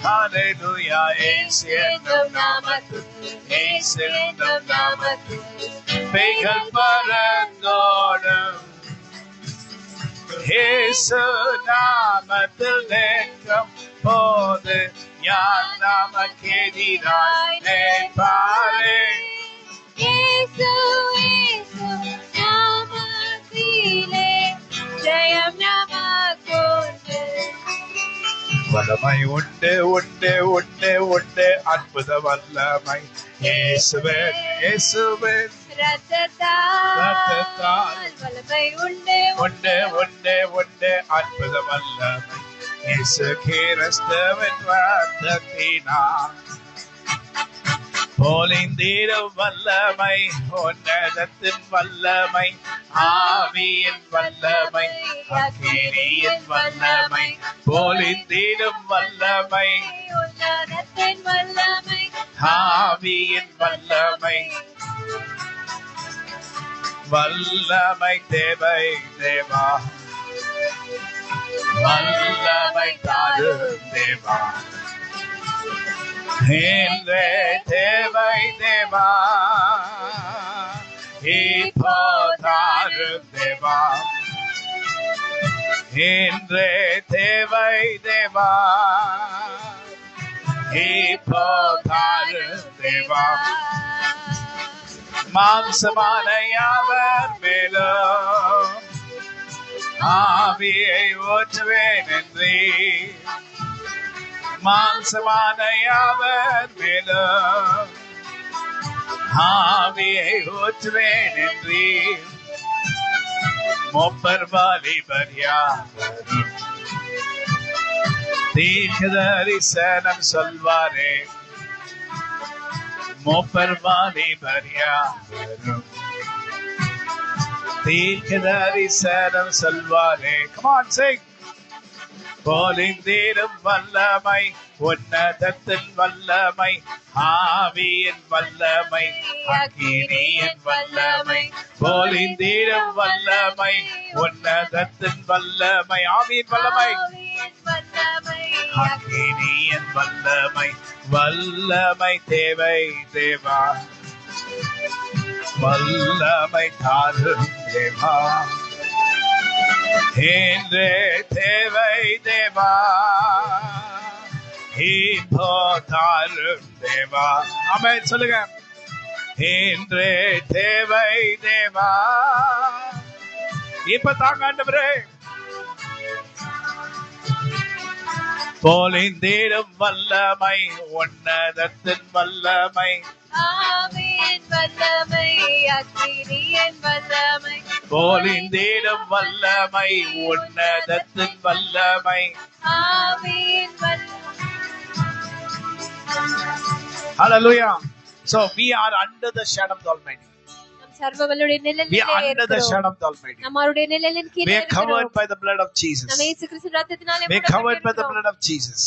Speaker 1: Hallelujah. Yesu என்னும் நாமத்தில், Yesu என்னும் நாமத்தில், பேய்கள் பறந்தோடும். இயேசு நாமத்தில் நிற்கும் போது யார் நமக்கெதிராய் நிற்பாரே?
Speaker 2: இயேசு இயேசு நாமத்திலே ஜெயம் நமக்குண்டு.
Speaker 1: வல்லமை உண்டு உண்டு உண்டு உண்டு அற்புத வல்லமை இயேசுவின் இயேசுவின் ரத்தத்தால்
Speaker 2: வல்லமை உண்டு
Speaker 1: உண்டு உண்டு உண்டு அற்புத வல்லமை இயேசு கிறிஸ்துவின் ரத்தத்தினால் பொழிந்திடும் வல்லமை உன்னதத்தின் வல்லமை ஆவியின் வல்லமை அக்கினியின் வல்லமை பொழிந்திடும் வல்லமை
Speaker 2: உன்னதத்தின் வல்லமை
Speaker 1: ஆவியின் வல்லமை வல்லமை தேவை தேவா வல்லமை தாரும் தேவா இன்றே தேவை தேவா இப்போ தாரும் தேவா இன்றே தேவை தேவா இப்போதாரும் தேவா மாம்சமான யாவர் மேலும் ஆவியை ஊற்றுவேன் என்றே மாம்சமான யாவர் மேலும் ஆவியை ஊற்றுவேன் என்றே மூப்பர் வாலிபர் யாவரும் தீர்க்கதரிசனம் சொல்வாரே மூப்பர் வாலிபர் யாவரும் தீர்க்கதரிசனம் சொல்வாரே. Come on, sing. பொழிந்தீரும் வல்லமை உன்னதத்தின் வல்லமை ஆவியின் வல்லமை அக்கினியின் வல்லமை பொழிந்தீரும் வல்லமை உன்னதத்தின் வல்லமை ஆவியின் வல்லமை அக்கினியின் வல்லமை வல்லமை தேவை தேவா வல்லமை தாரும் தேவா இன்றே தேவை தேவா இப்போ தாரும் தேவா. ஆமென் சொல்லுங்க. இன்றே தேவை தேவா இப்ப தாங்க ஆண்டவரே. பொழிந்தீரும் வல்லமை உன்னதத்தின் வல்லமை
Speaker 2: ஆவியின் வல்லமை அக்கினியின் வல்லமை
Speaker 1: பொழிந்தீரும் வல்லமை உன்னதத்தின் வல்லமை
Speaker 2: ஆவியின் வல்லமை.
Speaker 1: Hallelujah. So we are under the shadow of the Almighty.
Speaker 2: சர்வவல்லுடைய
Speaker 1: We
Speaker 2: நிழலிலே
Speaker 1: are under the shadow
Speaker 2: இருக்கிறோம்.
Speaker 1: of the Almighty.
Speaker 2: நாம் அவருடைய நிழலின்
Speaker 1: We
Speaker 2: கீழே
Speaker 1: are covered
Speaker 2: இருக்கிறோம்.
Speaker 1: by the blood of Jesus.
Speaker 2: நாம் இயேசு கிறிஸ்துவின் இரத்தத்தினாலே
Speaker 1: We are covered by the
Speaker 2: மூடப்பட்டிருக்கிறோம்.
Speaker 1: blood of Jesus.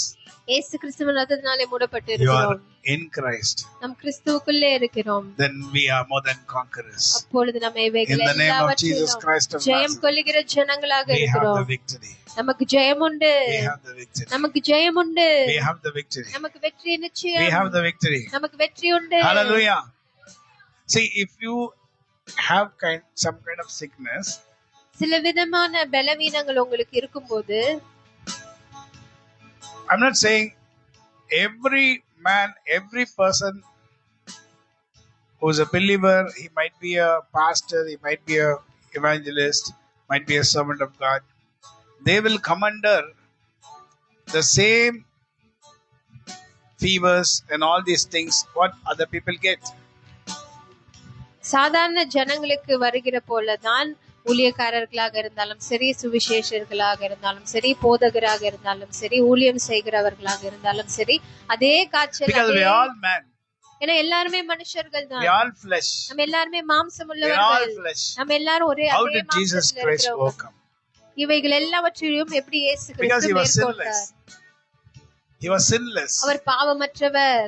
Speaker 2: இயேசு கிறிஸ்துவின் இரத்தத்தினாலே
Speaker 1: You are
Speaker 2: மூடப்பட்டிருக்கிறோம்.
Speaker 1: in Christ.
Speaker 2: நாம் கிறிஸ்துவுக்குள்ளே இருக்கிறோம்.
Speaker 1: Then we are more than conquerors.
Speaker 2: அப்பொழுது நம்ம
Speaker 1: In
Speaker 2: இவைகள்
Speaker 1: the name of Jesus
Speaker 2: எல்லாவற்றிலும்
Speaker 1: Christ of
Speaker 2: ஜெயம்
Speaker 1: Nazareth,
Speaker 2: கொள்ளுகிற ஜனங்களாக
Speaker 1: we have the
Speaker 2: இருக்கிறோம்.
Speaker 1: victory.
Speaker 2: நமக்கு ஜெயம் உண்டு.
Speaker 1: We have the victory.
Speaker 2: நமக்கு ஜெயம் உண்டு.
Speaker 1: We have the victory.
Speaker 2: நமக்கு வெற்றி
Speaker 1: We
Speaker 2: நிச்சயம்.
Speaker 1: have the victory.
Speaker 2: நமக்கு வெற்றி உண்டு.
Speaker 1: Hallelujah. See, if you have some kind of sickness,
Speaker 2: சில விதமான பலவீனங்கள் உங்களுக்கு இருக்கும்போது,
Speaker 1: I'm not saying every man, every person who's a believer, he might be a pastor, he might be a evangelist, might be a servant of God, they will come under the same fevers and all these things what other people get.
Speaker 2: சாதாரண ஜனங்களுக்கு வருகிற போலதான் ஊழியக்காரர்களாக இருந்தாலும் சரி, சுவிசேஷர்களாக இருந்தாலும் சரி, போதகராக இருந்தாலும் சரி, ஊழியம் செய்கிறவர்களாக இருந்தாலும் சரி, அதே காய்ச்சல்.
Speaker 1: Because we are all men.
Speaker 2: ஏன்னா எல்லாருமே மனுஷர்கள் தான்.
Speaker 1: We are all flesh.
Speaker 2: நம்ம எல்லாருமே மாம்சம்
Speaker 1: We are all
Speaker 2: உள்ளவர்கள்.
Speaker 1: flesh.
Speaker 2: நம்ம எல்லாரும் ஒரே
Speaker 1: How
Speaker 2: அதே
Speaker 1: did Jesus
Speaker 2: மாம்சத்துல
Speaker 1: Christ
Speaker 2: இருக்கிறவங்க.
Speaker 1: overcome?
Speaker 2: இவைகள் எல்லாவற்றையும் எப்படி இயேசு
Speaker 1: Because he
Speaker 2: கிறிஸ்து
Speaker 1: was
Speaker 2: மேற்கொண்டார்?
Speaker 1: sinless. He was sinless.
Speaker 2: Our பாவமற்றவர்.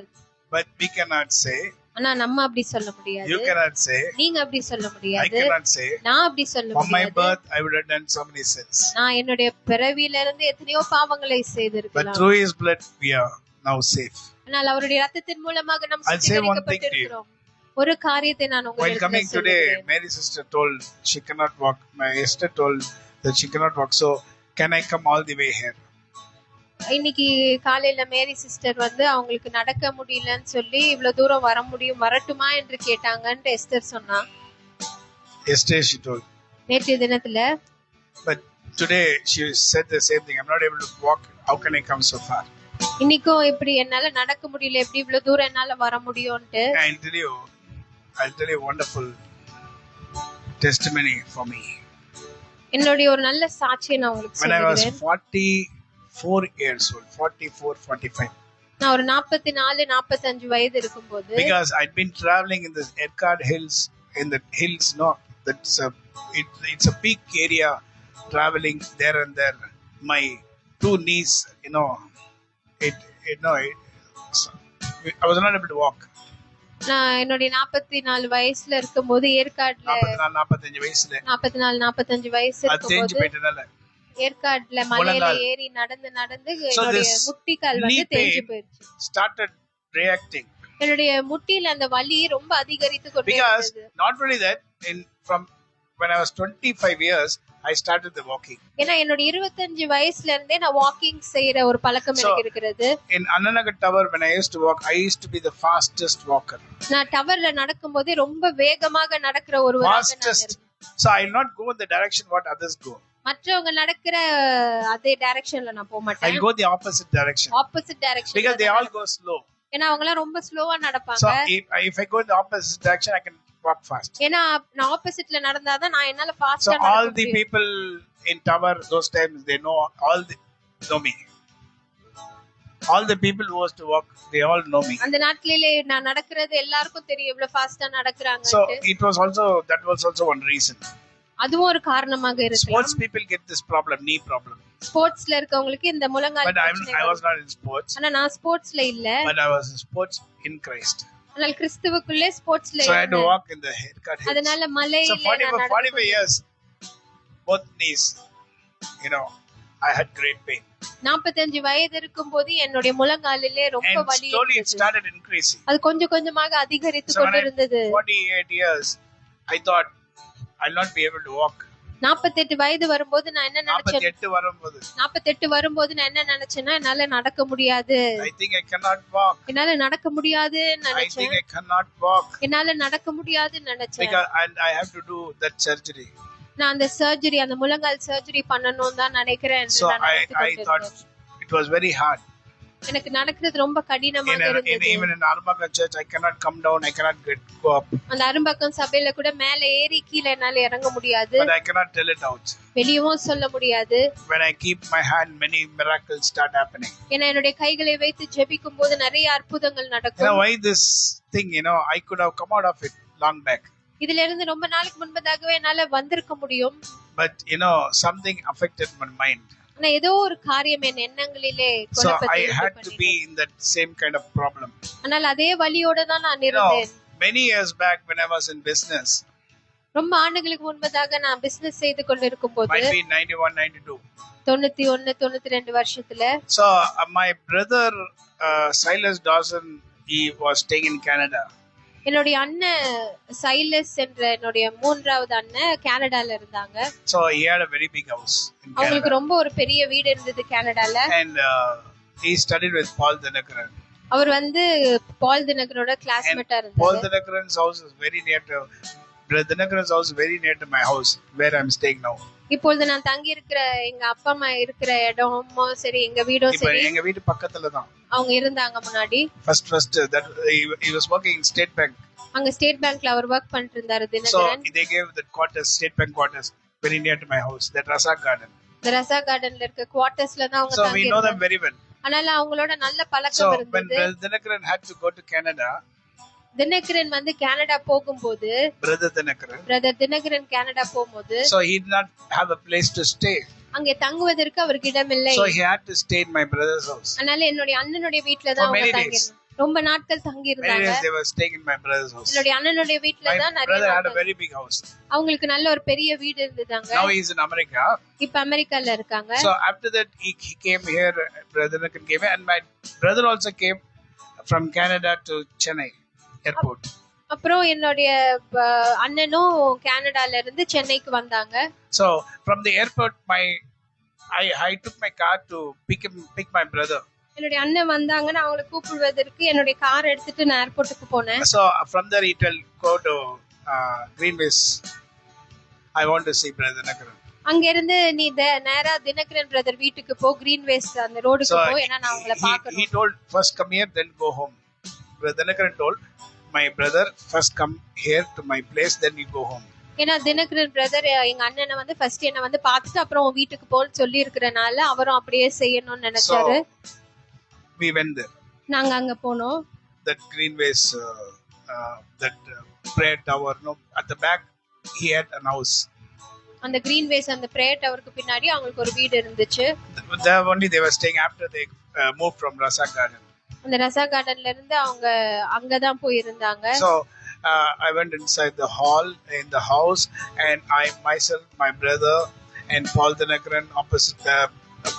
Speaker 1: But we cannot say,
Speaker 2: ஆனா நம்ம அப்படி சொல்ல முடியாது.
Speaker 1: you cannot say,
Speaker 2: நீங்க அப்படி சொல்ல
Speaker 1: I
Speaker 2: முடியாது.
Speaker 1: cannot say,
Speaker 2: நான் அப்படி சொல்ல
Speaker 1: from my
Speaker 2: முடியாது.
Speaker 1: birth I would have done so many sins.
Speaker 2: நான் என்னுடைய பிறவியில இருந்து எத்தனையோ பாவங்களை
Speaker 1: But
Speaker 2: செய்திருக்கலாம்.
Speaker 1: through his blood we are now safe.
Speaker 2: ஆனால் அவருடைய ரத்தத்தின் மூலமாக நாம்
Speaker 1: I'll say one thing to you.
Speaker 2: சுத்திகரிக்கப்பட்டிருக்கிறோம். ஒரு காரியத்தை நான்
Speaker 1: While coming
Speaker 2: உங்களுக்கு
Speaker 1: today,
Speaker 2: சொல்லுகிறேன்.
Speaker 1: Mary's sister told she cannot walk. My sister told that she cannot walk. So can I come all the way here?
Speaker 2: இன்னைக்கு காலையில மேரி சிஸ்டர் வந்து அவங்களுக்கு நடக்க முடியலன்னு சொல்லி இவ்வளவு தூரம் வர முடியும் வரட்டுமா என்று கேட்டாங்கன்னு எஸ்தர் சொன்னா.
Speaker 1: Yesterday she told.
Speaker 2: நேற்றைய தினத்துல.
Speaker 1: But today she said the same thing. I'm not able to walk. How can I come so far?
Speaker 2: இன்னைக்கும் இப்படி என்னால நடக்க முடியல, எப்படி இவ்வளவு தூரம் என்னால வர முடியும்ட்டு.
Speaker 1: I'll tell you a wonderful testimony for me.
Speaker 2: என்னுடைய ஒரு நல்ல சாட்சியை நான் உங்களுக்கு
Speaker 1: When I was
Speaker 2: சொல்லுகிறேன்.
Speaker 1: 44 years old, 44, 45.
Speaker 2: நான் ஒரு 44, 45 வயது இருக்கும்போது,
Speaker 1: Because I'd been traveling in the Edcard Hills, in the hills, no, it's a peak area, traveling there and there. My two knees, I was not able to walk.
Speaker 2: நான் என்னுடைய 44 வயசுல இருக்கும்போது ஏற்காடுல
Speaker 1: 45 வயசுல
Speaker 2: 44, 45 வயசு
Speaker 1: அது தேஞ்சு
Speaker 2: இருக்கும்போது
Speaker 1: போயிட்டனால
Speaker 2: ஏற்காடுல மலையில ஏறி நடந்து என்னுடைய முட்டிக்கால் வந்து தேஞ்சு போயிடுச்சு.
Speaker 1: started reacting.
Speaker 2: என்னுடைய முட்டியில அந்த வலி ரொம்ப அதிகரித்து கொண்டே
Speaker 1: Because
Speaker 2: இருந்தது.
Speaker 1: not only that, from when I was 25 years, I started the walking.
Speaker 2: ஏன்னா என்னோட 25 வயசுல இருந்தே நான் வாக்கிங் செய்யற ஒரு பழக்கம் எனக்கு இருக்கிறது.
Speaker 1: In Annanagar Tower, when I used to walk, I used to be the fastest walker.
Speaker 2: நான் டவர்ல நடக்கும்போது ரொம்ப வேகமாக நடக்கிற ஒருவராக நான்
Speaker 1: Fastest.
Speaker 2: இருந்தேன்.
Speaker 1: So I'll not go in the direction what others go.
Speaker 2: மற்றவங்க நடக்கிற அதே டைரக்ஷன்ல நான் போக
Speaker 1: I'll
Speaker 2: மாட்டேன்.
Speaker 1: go the opposite direction.
Speaker 2: Opposite direction.
Speaker 1: Because they all go slow.
Speaker 2: ஏன்னா அவங்க எல்லாம் ரொம்ப ஸ்லோவா நடப்பாங்க.
Speaker 1: So if I go in the opposite direction, I can walk fast.
Speaker 2: ஏன்னா நான் ஆப்போசிட்ல நடந்தாதான் நான் என்னால
Speaker 1: So
Speaker 2: ஃபாஸ்டா
Speaker 1: all
Speaker 2: நடக்க
Speaker 1: the
Speaker 2: முடியும்.
Speaker 1: people in tower those times, they know know me. All the people who was to walk, they all know me.
Speaker 2: அந்த நாட்களிலே நான் நடக்கிறது எல்லாருக்கும் தெரியும் எவ்வளவு ஃபாஸ்டா நடக்கறாங்க.
Speaker 1: So it was also one reason.
Speaker 2: அதுவும் ஒரு காரணமாக இருக்கலாம்.
Speaker 1: Sports people get this problem, knee problem.
Speaker 2: ஸ்போர்ட்ஸ்ல இருக்கவங்களுக்கு இந்த முழங்கால்
Speaker 1: But I was not in sports.
Speaker 2: ஆனா நான் ஸ்போர்ட்ஸ்ல இல்ல.
Speaker 1: But I was in sports in Christ.
Speaker 2: ஆனால் கிறிஸ்துவுக்குள்ளே ஸ்போர்ட்ஸ்ல
Speaker 1: So I had to walk in the haircut hills.
Speaker 2: அதனால மலையில
Speaker 1: So 45 years, both knees, I had great pain.
Speaker 2: 45 வயது இருக்கும்போது என்னுடைய முழங்காலிலே ரொம்ப
Speaker 1: And
Speaker 2: வலி
Speaker 1: slowly it
Speaker 2: இருந்தது.
Speaker 1: started increasing.
Speaker 2: அது கொஞ்சம் கொஞ்சமாக அதிகரித்து
Speaker 1: So when
Speaker 2: கொண்டிருந்தது.
Speaker 1: 48 years, I thought I'll not be able to walk.
Speaker 2: 48 வயது வரும்போது நான் என்ன நினைச்சேன்?
Speaker 1: 48 வரும்போது
Speaker 2: 48 வரும்போது நான் என்ன நினைச்சேன்னா என்னால நடக்க முடியாது.
Speaker 1: I think I cannot walk.
Speaker 2: என்னால நடக்க முடியாதுன்னு
Speaker 1: I
Speaker 2: நினைச்சேன்.
Speaker 1: think I cannot walk.
Speaker 2: என்னால நடக்க முடியாதுன்னு நினைச்சேன்.
Speaker 1: Because I have to do that surgery.
Speaker 2: நான் அந்த சர்ஜரி அந்த முழங்கால் சர்ஜரி பண்ணனும் தான் நினைக்கிறேன் என்று
Speaker 1: So
Speaker 2: நான்
Speaker 1: I thought
Speaker 2: நினைத்தேன்.
Speaker 1: it was very hard.
Speaker 2: எனக்கு நடக்கிறது ரொம்ப கடினமாக இருந்தது.
Speaker 1: Even in Armaga church, I cannot come down, I cannot go up.
Speaker 2: அந்த அரும்பக்கம் சபையில கூட மேல ஏறி கீழே என்னால இறங்க முடியாது.
Speaker 1: But I cannot tell it out.
Speaker 2: வெளியவும் சொல்ல முடியாது.
Speaker 1: When I keep my hand, many miracles start happening.
Speaker 2: ஏன்னா என்னுடைய கைகளை வைத்து ஜெபிக்கும் போது நிறைய அற்புதங்கள் நடக்கும்.
Speaker 1: Why this thing, I could have come out of it long back.
Speaker 2: இதுல இருந்து ரொம்ப நாளுக்கு முன்பதாகவே என்னால வந்திருக்க முடியும்.
Speaker 1: But something affected my mind.
Speaker 2: ஆனா ஏதோ ஒரு காரியம் என் எண்ணங்களிலே
Speaker 1: So
Speaker 2: குழப்பத்தை
Speaker 1: I had
Speaker 2: உண்டு
Speaker 1: to
Speaker 2: பண்ணினது.
Speaker 1: be in that same kind of problem.
Speaker 2: ஆனால் அதே வலியோட தான் நான் இருந்தேன்.
Speaker 1: Many years back when I was in business,
Speaker 2: ரொம்ப ஆண்டுகளுக்கு முன்பதாக நான் பிசினஸ் செய்து கொண்டிருக்கும் போது
Speaker 1: might be 91, 92.
Speaker 2: 91 92 வருஷத்துல
Speaker 1: So my brother Silas Dawson, he was staying in Canada.
Speaker 2: என்னுடைய அண்ணன் சைலஸ் என்ற என்னுடைய மூன்றாவது அண்ணன் கனடால இருந்தாங்க.
Speaker 1: So he had a very big house in
Speaker 2: அவங்களுக்கு
Speaker 1: Canada.
Speaker 2: ரொம்ப ஒரு பெரிய வீடு இருந்தது கனடால.
Speaker 1: And he studied with Paul Dinakaran.
Speaker 2: Our ball தினகரோட கிளாஸ்மேட்டா
Speaker 1: Paul
Speaker 2: இருந்தாரு.
Speaker 1: Dinakaran's house is very near to Brother Dinakaran's house is very near to my house where I'm staying now.
Speaker 2: இப்பொழுது நான் தங்கி இருக்கிற எங்க அப்பா அம்மா இருக்கிற இடமும் சரி எங்க வீடும்
Speaker 1: இப்ப
Speaker 2: சரி
Speaker 1: எங்க வீட்டு பக்கத்துல தான்.
Speaker 2: அவங்க இருந்தாங்க முன்னாடி.
Speaker 1: First that he was working in State Bank.
Speaker 2: அங்க ஸ்டேட் பேங்க்ல அவர் வர்க் பண்ணிட்டு இருந்தாரு
Speaker 1: So
Speaker 2: Dinakaran.
Speaker 1: they gave the quarters, State Bank quarters, very near to my house, that Razak Garden.
Speaker 2: இந்த ரசா கார்டன்ல இருக்க குவார்ட்டர்ஸ்ல தான் அவங்க
Speaker 1: So we
Speaker 2: தங்கி
Speaker 1: know them
Speaker 2: இருந்தாங்க.
Speaker 1: very well.
Speaker 2: அதனால அவங்களோட நல்ல
Speaker 1: So
Speaker 2: பழக்கம்
Speaker 1: when
Speaker 2: இருந்தது.
Speaker 1: Dinakaran had to go to Canada,
Speaker 2: Dinakaran Canada போகும்போது
Speaker 1: Brother Dinakaran,
Speaker 2: brother Dinakaran Canada போகும்போது
Speaker 1: so he did not have a place to stay.
Speaker 2: அங்கே தங்குவதற்கு அவருக்கு இடமில்லை.
Speaker 1: So he had to stay in my brother's house.
Speaker 2: அதனால என்னுடைய அண்ணனுடைய வீட்ல தான்
Speaker 1: For many
Speaker 2: அவங்க தங்கி
Speaker 1: days.
Speaker 2: ரொம்ப நாட்கள் தங்கி
Speaker 1: Many
Speaker 2: இருந்தாங்க.
Speaker 1: days they were staying in my brother's house.
Speaker 2: என்னுடைய அண்ணனுடைய வீட்ல
Speaker 1: My
Speaker 2: தான் நிறைய
Speaker 1: brother had a
Speaker 2: நாட்கள்.
Speaker 1: very big house.
Speaker 2: அவங்களுக்கு நல்ல ஒரு பெரிய வீடு இருந்ததாங்க.
Speaker 1: Now he's in America.
Speaker 2: இப்ப அமெரிக்கால இருக்காங்க.
Speaker 1: So after that he came here, Brother Dinakaran came here, and my brother also came from Canada to Chennai airport.
Speaker 2: அப்புறம் என்னுடைய அண்ணனும் கனடால இருந்து சென்னைக்கு வந்தாங்க.
Speaker 1: So from the airport I took my car to pick my brother.
Speaker 2: என்னுடைய அண்ணன் வந்தாங்கன்னா அவங்களை கூப்பிடுவதற்கு என்னுடைய கார் எடுத்துட்டு நான் ஏர்போர்ட்டுக்கு போனேன்.
Speaker 1: So from there he told go to Greenways. I want to see Brother Dinakaran.
Speaker 2: அங்க இருந்து நீ நேரா தினகரன் பிரதர் வீட்டுக்கு போ, கிரீன்வேஸ் அந்த ரோடுக்கு
Speaker 1: So
Speaker 2: போ, ஏன்னா நான் அவங்களை
Speaker 1: he
Speaker 2: பார்க்கணும்.
Speaker 1: told first come here then go home. Brother Dinakaran told my brother first come here to my place then you go home.
Speaker 2: ஏன்னா தினகரன் பிரதர் எங்க அண்ணனை ஃபர்ஸ்ட் என்ன பார்த்துட்டு அப்புறம் உன் வீட்டுக்கு போன்னு சொல்லி இருக்கறனால அவரும் அப்படியே செய்யணும்னு நினைச்சாரு.
Speaker 1: We went there.
Speaker 2: நாங்க அங்க போனோம்.
Speaker 1: That Greenways that prayer tower, no, at the back he had a house.
Speaker 2: அந்த கிரீன்வேஸ் அந்த பிரேயர் டவருக்கு பின்னாடி அவங்களுக்கு ஒரு வீடு இருந்துச்சு.
Speaker 1: There only they were staying after they moved from Razak Garden.
Speaker 2: அந்த ரசா கார்டன்ல இருந்து அவங்க அங்கதான் போய் இருந்தாங்க.
Speaker 1: So I went inside the hall in the house, and I myself, my brother, and Paul Dinakaran opposite.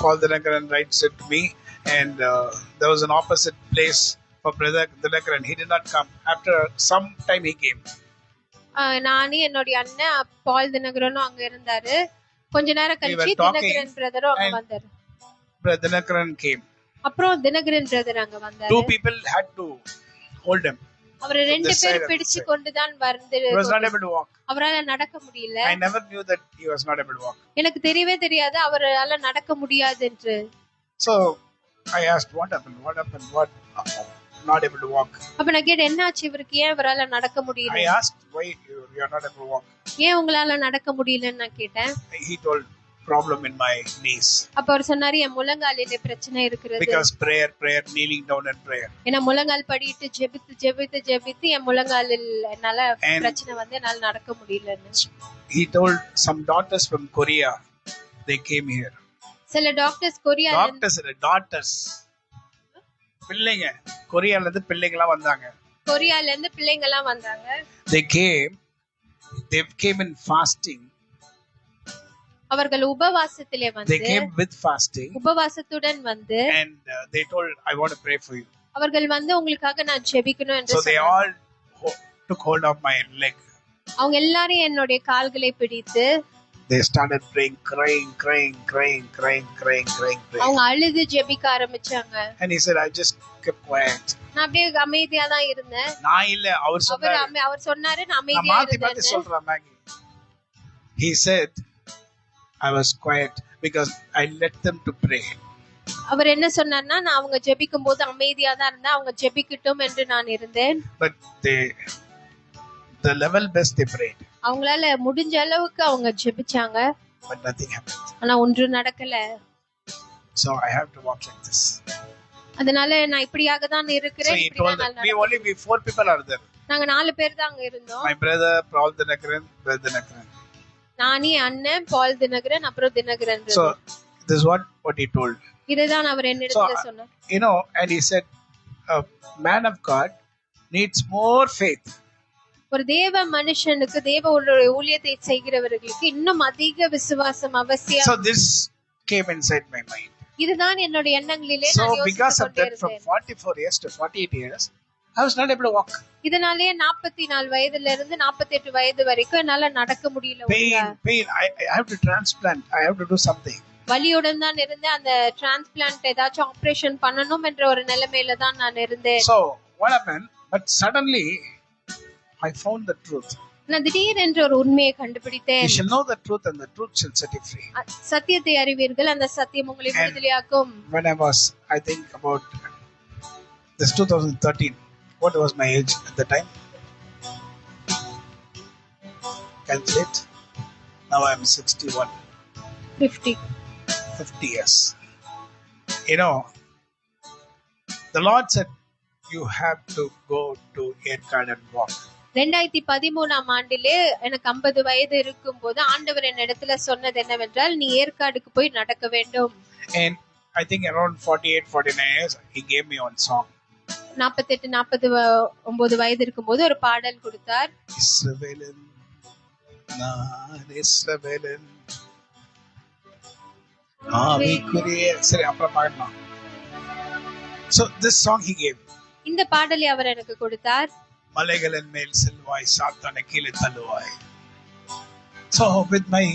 Speaker 1: Paul Dinakaran right said to me, and there was an opposite place for Brother Dinakaran. He did not come. After some time he came.
Speaker 2: நானும் என்னுடைய அண்ணன் பால் தினகரனும் அங்க இருந்தாரு. கொஞ்ச நேரம்
Speaker 1: We
Speaker 2: கழிச்சு
Speaker 1: were talking
Speaker 2: Dinakaran பிரதரும் அங்க
Speaker 1: and
Speaker 2: வந்தாரு.
Speaker 1: Brother Dinakaran came.
Speaker 2: அப்புறம் தினகரன் பிரதர் அங்க வந்தாரு.
Speaker 1: 2 people had to hold him.
Speaker 2: அவரை 2 பேர் பிடிச்சு கொண்டுதான் வந்து
Speaker 1: He was not able to walk.
Speaker 2: அவரால நடக்க முடியல.
Speaker 1: I never knew that he was not able to walk.
Speaker 2: எனக்கு தெரியவே தெரியாது அவரால நடக்க முடியாது என்று.
Speaker 1: So I asked, what happened? What? Not able to walk.
Speaker 2: அப்ப நான் கேட்டேன், என்னாச்சு இவருக்கு, ஏன் இவரால நடக்க முடியல?
Speaker 1: I asked, why you are not able to walk?
Speaker 2: ஏன் உங்களால நடக்க முடியலன்னு நான் கேட்டேன்.
Speaker 1: He told, problem in my knees.
Speaker 2: அப்ப அவர் சொன்னாரு, என் முழங்காலிலே பிரச்சனை இருக்கிறது.
Speaker 1: Because prayer, kneeling down and prayer.
Speaker 2: ஏன்னா முழங்கால் படிட்டு ஜெபித்து என் முழங்காலில் என்னால பிரச்சனை வந்து என்னால நடக்க முடியலன்னு.
Speaker 1: He told some doctors from Korea, they came here.
Speaker 2: சில டாக்டர்ஸ்
Speaker 1: daughters பிள்ளைங்க கொரியால இருந்து பிள்ளைங்கலாம் வந்தாங்க.
Speaker 2: கொரியால இருந்து பிள்ளைங்க எல்லாம் வந்தாங்க. They
Speaker 1: came in fasting.
Speaker 2: அவர்கள் உபவாசத்திலே வந்து
Speaker 1: They came with fasting.
Speaker 2: உபவாசத்துடன் வந்து
Speaker 1: and they told, I want to pray for you.
Speaker 2: அவர்கள் வந்து உங்களுக்காக நான் ஜெபிக்கணும் என்று
Speaker 1: சொன்னாங்க. So they all took hold of my leg.
Speaker 2: அவங்க எல்லாரும் என்னுடைய கால்களை பிடித்து
Speaker 1: they started praying, crying.
Speaker 2: அவங்க அழுது ஜெபிக்க ஆரம்பிச்சாங்க.
Speaker 1: And he said, I just kept quiet.
Speaker 2: நான் அப்படியே அமைதியா தான் இருந்தேன்.
Speaker 1: நான் இல்ல, அவர்
Speaker 2: சொன்னாரு நான் அமைதியா இருந்தேன்.
Speaker 1: சொல்றேன் Maggi. He said, I was quiet because I let them to pray.
Speaker 2: அவர் என்ன சொன்னார்னா, நான் அவங்க ஜெபிக்கும் போது அமைதியா தான் இருந்தேன், அவங்க ஜெபிக்கட்டும் என்று நான் இருந்தேன்.
Speaker 1: But the level best they prayed.
Speaker 2: அவங்களால முடிஞ்ச அளவுக்கு அவங்க ஜெபிச்சாங்க.
Speaker 1: But nothing happened.
Speaker 2: ஆனா ஒன்றும் நடக்கல.
Speaker 1: So I have to walk like this.
Speaker 2: அதனால நான் இப்படியாக தான் இருக்கிறேன்.
Speaker 1: We 4 people are there.
Speaker 2: நாங்க 4 பேர் தான் அங்க இருந்தோம்.
Speaker 1: My brother Paul Dinakaran, brother Dinakaran.
Speaker 2: நானி அண்ணன் பால் தினகரன் அப்புறம் Dinakaran.
Speaker 1: So this is what he told.
Speaker 2: இதுதான் அவர் என்னிடத்துல சொன்னார்.
Speaker 1: You know, and he said, a man of God needs more faith.
Speaker 2: ஒரு தேவ மனுஷனுக்கு, தேவ ஊழியத்தை செய்கிறவர்களுக்கு இன்னும் அதிக விசுவாசம் அவசியம்.
Speaker 1: So this came inside my mind.
Speaker 2: இதுதான் என்னோட எண்ணங்களிலே நான் யோசித்துக்
Speaker 1: because of that,
Speaker 2: கொண்டிருந்தேன்.
Speaker 1: from 44 years to 48 years, I was not able to walk.
Speaker 2: இதனாலே 44 வயதுல இருந்து 48 வயது வரைக்கும் என்னால நடக்க முடியல.
Speaker 1: Pain. I have to transplant. I have to do something.
Speaker 2: வலியுடன் தான் இருந்தேன். அந்த டிரான்ஸ்பிளான்ட் ஏதாச்சும் ஆபரேஷன் பண்ணணும் என்ற ஒரு நிலைமையில தான் நான் இருந்தேன்.
Speaker 1: So what happened? But suddenly I found the truth.
Speaker 2: நான் திடீரென்று ஒரு உண்மையை கண்டுபிடித்தேன்.
Speaker 1: You shall know the truth and the truth shall set you free.
Speaker 2: சத்தியத்தை அறிவீர்கள், அந்த சத்தியம் உங்களை விடுதலையாக்கும்.
Speaker 1: When I was, I think about this 2013, what was my age at the time? Calculate. Now I am 61. 50 years. You know, the Lord said, you have to go to Erkard and walk.
Speaker 2: 2013 ஆண்டிலே எனக்கு 50 வயது இருக்கும் போது ஆண்டவர் என்னிடத்துல சொன்னது என்னவென்றால், நீ ஏற்காடுக்கு போய் நடக்க வேண்டும்.
Speaker 1: And I think around 48-49 years he gave me one song.
Speaker 2: 48-49 வயது இருக்கும்போது ஒரு பாடல் கொடுத்தார்.
Speaker 1: இஸ்ரவேலன் நான் இஸ்ரவேலன் ஆவிக்குரிய, சரி அப்புறம் பாடலாம். So this song he gave.
Speaker 2: இந்த பாடலை அவர் எனக்கு கொடுத்தார்.
Speaker 1: மலைகளின் மேல் செல்வாய், சாத்தானை கீழே தள்ளுவாய். So with my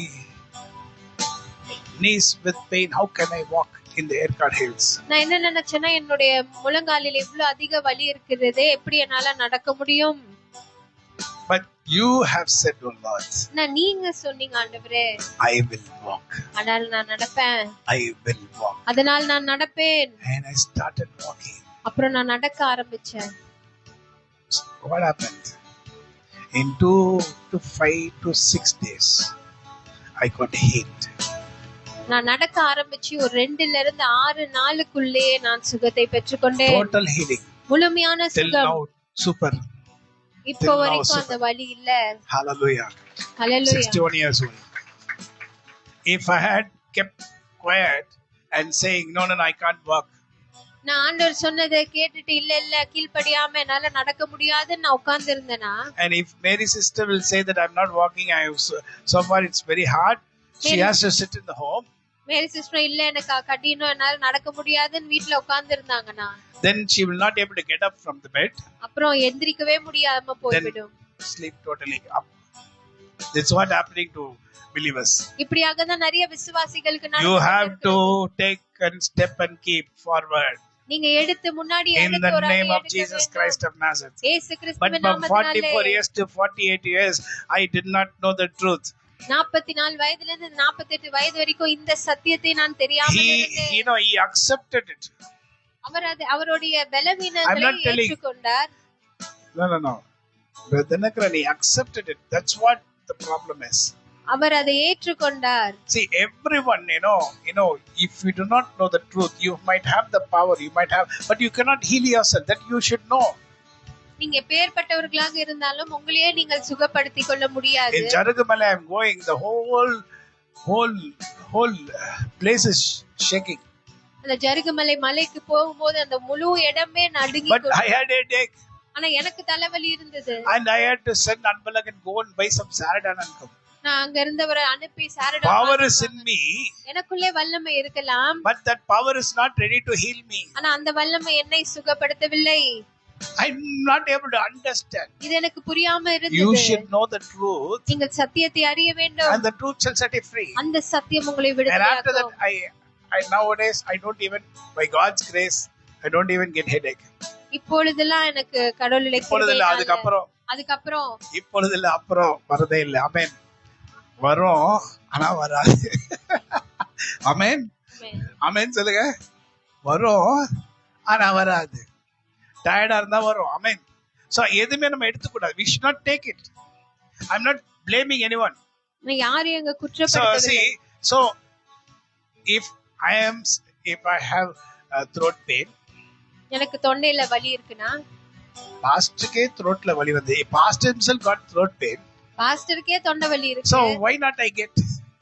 Speaker 1: knees with pain, how can I walk in the Erkard hills?
Speaker 2: நான் என்ன நினைச்சேன்னா, என்னுடைய முழங்காலில் இவ்வளவு அதிக வலி இருக்கிறதே, எப்படி என்னால நடக்க முடியும்?
Speaker 1: But you have said, O Lord,
Speaker 2: நீங்க சொன்னீங்க ஆண்டவரே,
Speaker 1: I will walk.
Speaker 2: அதனால நான் நடப்பேன்.
Speaker 1: I will walk.
Speaker 2: அதனால நான் நடப்பேன்.
Speaker 1: And I started walking.
Speaker 2: அப்புறம் நான் நடக்க ஆரம்பிச்சேன்.
Speaker 1: What happened? In 2 to 5 to 6 days, I got healed.
Speaker 2: நான் நடக்க ஆரம்பிச்சு ஒரு 2 இருந்து 6 நாளுக்குள்ளே நான் சுகத்தை பெற்றுக்கொண்டேன்.
Speaker 1: Total healing.
Speaker 2: முழுமையான சுகம்.
Speaker 1: Till now, super.
Speaker 2: இப்போ வரைக்கும் அந்த வலி இல்ல.
Speaker 1: Hallelujah.
Speaker 2: Hallelujah.
Speaker 1: 61 years old. If I had kept quiet and saying, no, I can't walk.
Speaker 2: நான் ஆண்டவர் சொன்னதை கேட்டுட்டு இல்ல கீழ்ப்படியாம என்னால நடக்க முடியாதுன்னு நான் உட்கார்ந்து இருந்தேனா.
Speaker 1: And if Mary sister will say that I'm not walking, so far it's very hard, she has to sit in the home.
Speaker 2: Mary sister இல்ல எனக்கு கடினம், என்னால நடக்க முடியாதுன்னு வீட்ல உட்கார்ந்து இருந்தாங்கனா,
Speaker 1: then she will not able to get up from the bed.
Speaker 2: அப்புறம் எந்திரிக்கவே முடியாம போய்விடும்.
Speaker 1: Sleep totally up. That's what happening to believers.
Speaker 2: இப்படியாக தான் நிறைய விசுவாசிகளுக்கு
Speaker 1: You
Speaker 2: நடந்து
Speaker 1: have to
Speaker 2: கொண்டிருக்கிறது.
Speaker 1: take and step and keep forward
Speaker 2: நீங்க எடுத்து முன்னாடி
Speaker 1: in
Speaker 2: எடுத்து
Speaker 1: the
Speaker 2: ஒரு அடி
Speaker 1: name of
Speaker 2: எடுக்க
Speaker 1: Jesus
Speaker 2: வேண்டும்.
Speaker 1: Christ of Nazareth.
Speaker 2: இயேசு
Speaker 1: But
Speaker 2: கிறிஸ்துவின்
Speaker 1: from
Speaker 2: நாமத்தினாலே
Speaker 1: 44 years to 48 years, I did not know the truth.
Speaker 2: 44 வயதுல இருந்து 48 வயது வரைக்கும் இந்த சத்தியத்தை நான் தெரியாமல் இருந்தேன்.
Speaker 1: He accepted it.
Speaker 2: அவர் அவருடைய
Speaker 1: I'm
Speaker 2: பலவீனங்களை
Speaker 1: not telling-
Speaker 2: ஏற்றுக்கொண்டார்.
Speaker 1: No. Brother Dinakaran, he accepted it. That's what the problem is.
Speaker 2: அவர் அதை ஏற்றுக்கொண்டார்.
Speaker 1: See, everyone, if you do not know the truth, you might have the power, but you cannot heal yourself. That you should know.
Speaker 2: நீங்க பேர்பட்டவர்களாக இருந்தாலும் உங்களையே நீங்கள் சுகப்படுத்திக் கொள்ள முடியாது.
Speaker 1: In Jarugamala, I'm going. The whole place is shaking.
Speaker 2: அந்த ஜருகுமலை மலைக்கு போகும்போது அந்த முழு இடமே நடுங்கி
Speaker 1: But I had a headache,
Speaker 2: ஆனா எனக்கு தலைவலி இருந்தது.
Speaker 1: and I had to send Anbalak and go and buy some Saradan and come.
Speaker 2: நான் அங்க இருந்தவரை அனுப்பி சாரடா
Speaker 1: Power is in me,
Speaker 2: எனக்குள்ளே வல்லமை இருக்கலாம்,
Speaker 1: but that power is not ready to heal me.
Speaker 2: ஆனா அந்த வல்லமை என்னை சுகப்படுத்தவில்லை.
Speaker 1: I'm not able to understand.
Speaker 2: இது எனக்கு புரியாம
Speaker 1: You
Speaker 2: இருந்தது.
Speaker 1: should know the truth,
Speaker 2: நீங்கள் சத்தியத்தை அறிய வேண்டும்.
Speaker 1: and the truth shall set you free.
Speaker 2: அந்த சத்தியம் உங்களை
Speaker 1: And after that,
Speaker 2: விடுதலையாக்கும்.
Speaker 1: I nowadays I don't even, by God's grace, I don't even get headache.
Speaker 2: இப்பொழுதெல்லாம் எனக்கு கடவுளுடைய
Speaker 1: இப்பொழுதில்ல,
Speaker 2: கிருபையினால
Speaker 1: அதுக்கப்புறம்
Speaker 2: அதுக்கப்புறம்
Speaker 1: அப்புறம் வரதே இல்லை. ஆமென். வரும், ஆனா வராது. ஆமென். ஆமென் சொல்லுங்க. வரும், ஆனா வராது. டயர்டா இருந்தா வரும். ஆமென். சோ எதுவுமே நம்ம எடுத்துக்கூடாது. We should not take it. I'm not blaming anyone.
Speaker 2: நான் யாரையும் அங்க
Speaker 1: So
Speaker 2: குற்றப்படுத்தவில்லை.
Speaker 1: so if I have throat pain,
Speaker 2: எனக்கு தொண்டையில வலி இருக்குன்னா,
Speaker 1: பாஸ்டருக்கே throatல வலி வந்து, pastor himself got throat pain.
Speaker 2: பாஸ்டருக்கே தொண்டை வலி இருக்கு.
Speaker 1: So why not I get?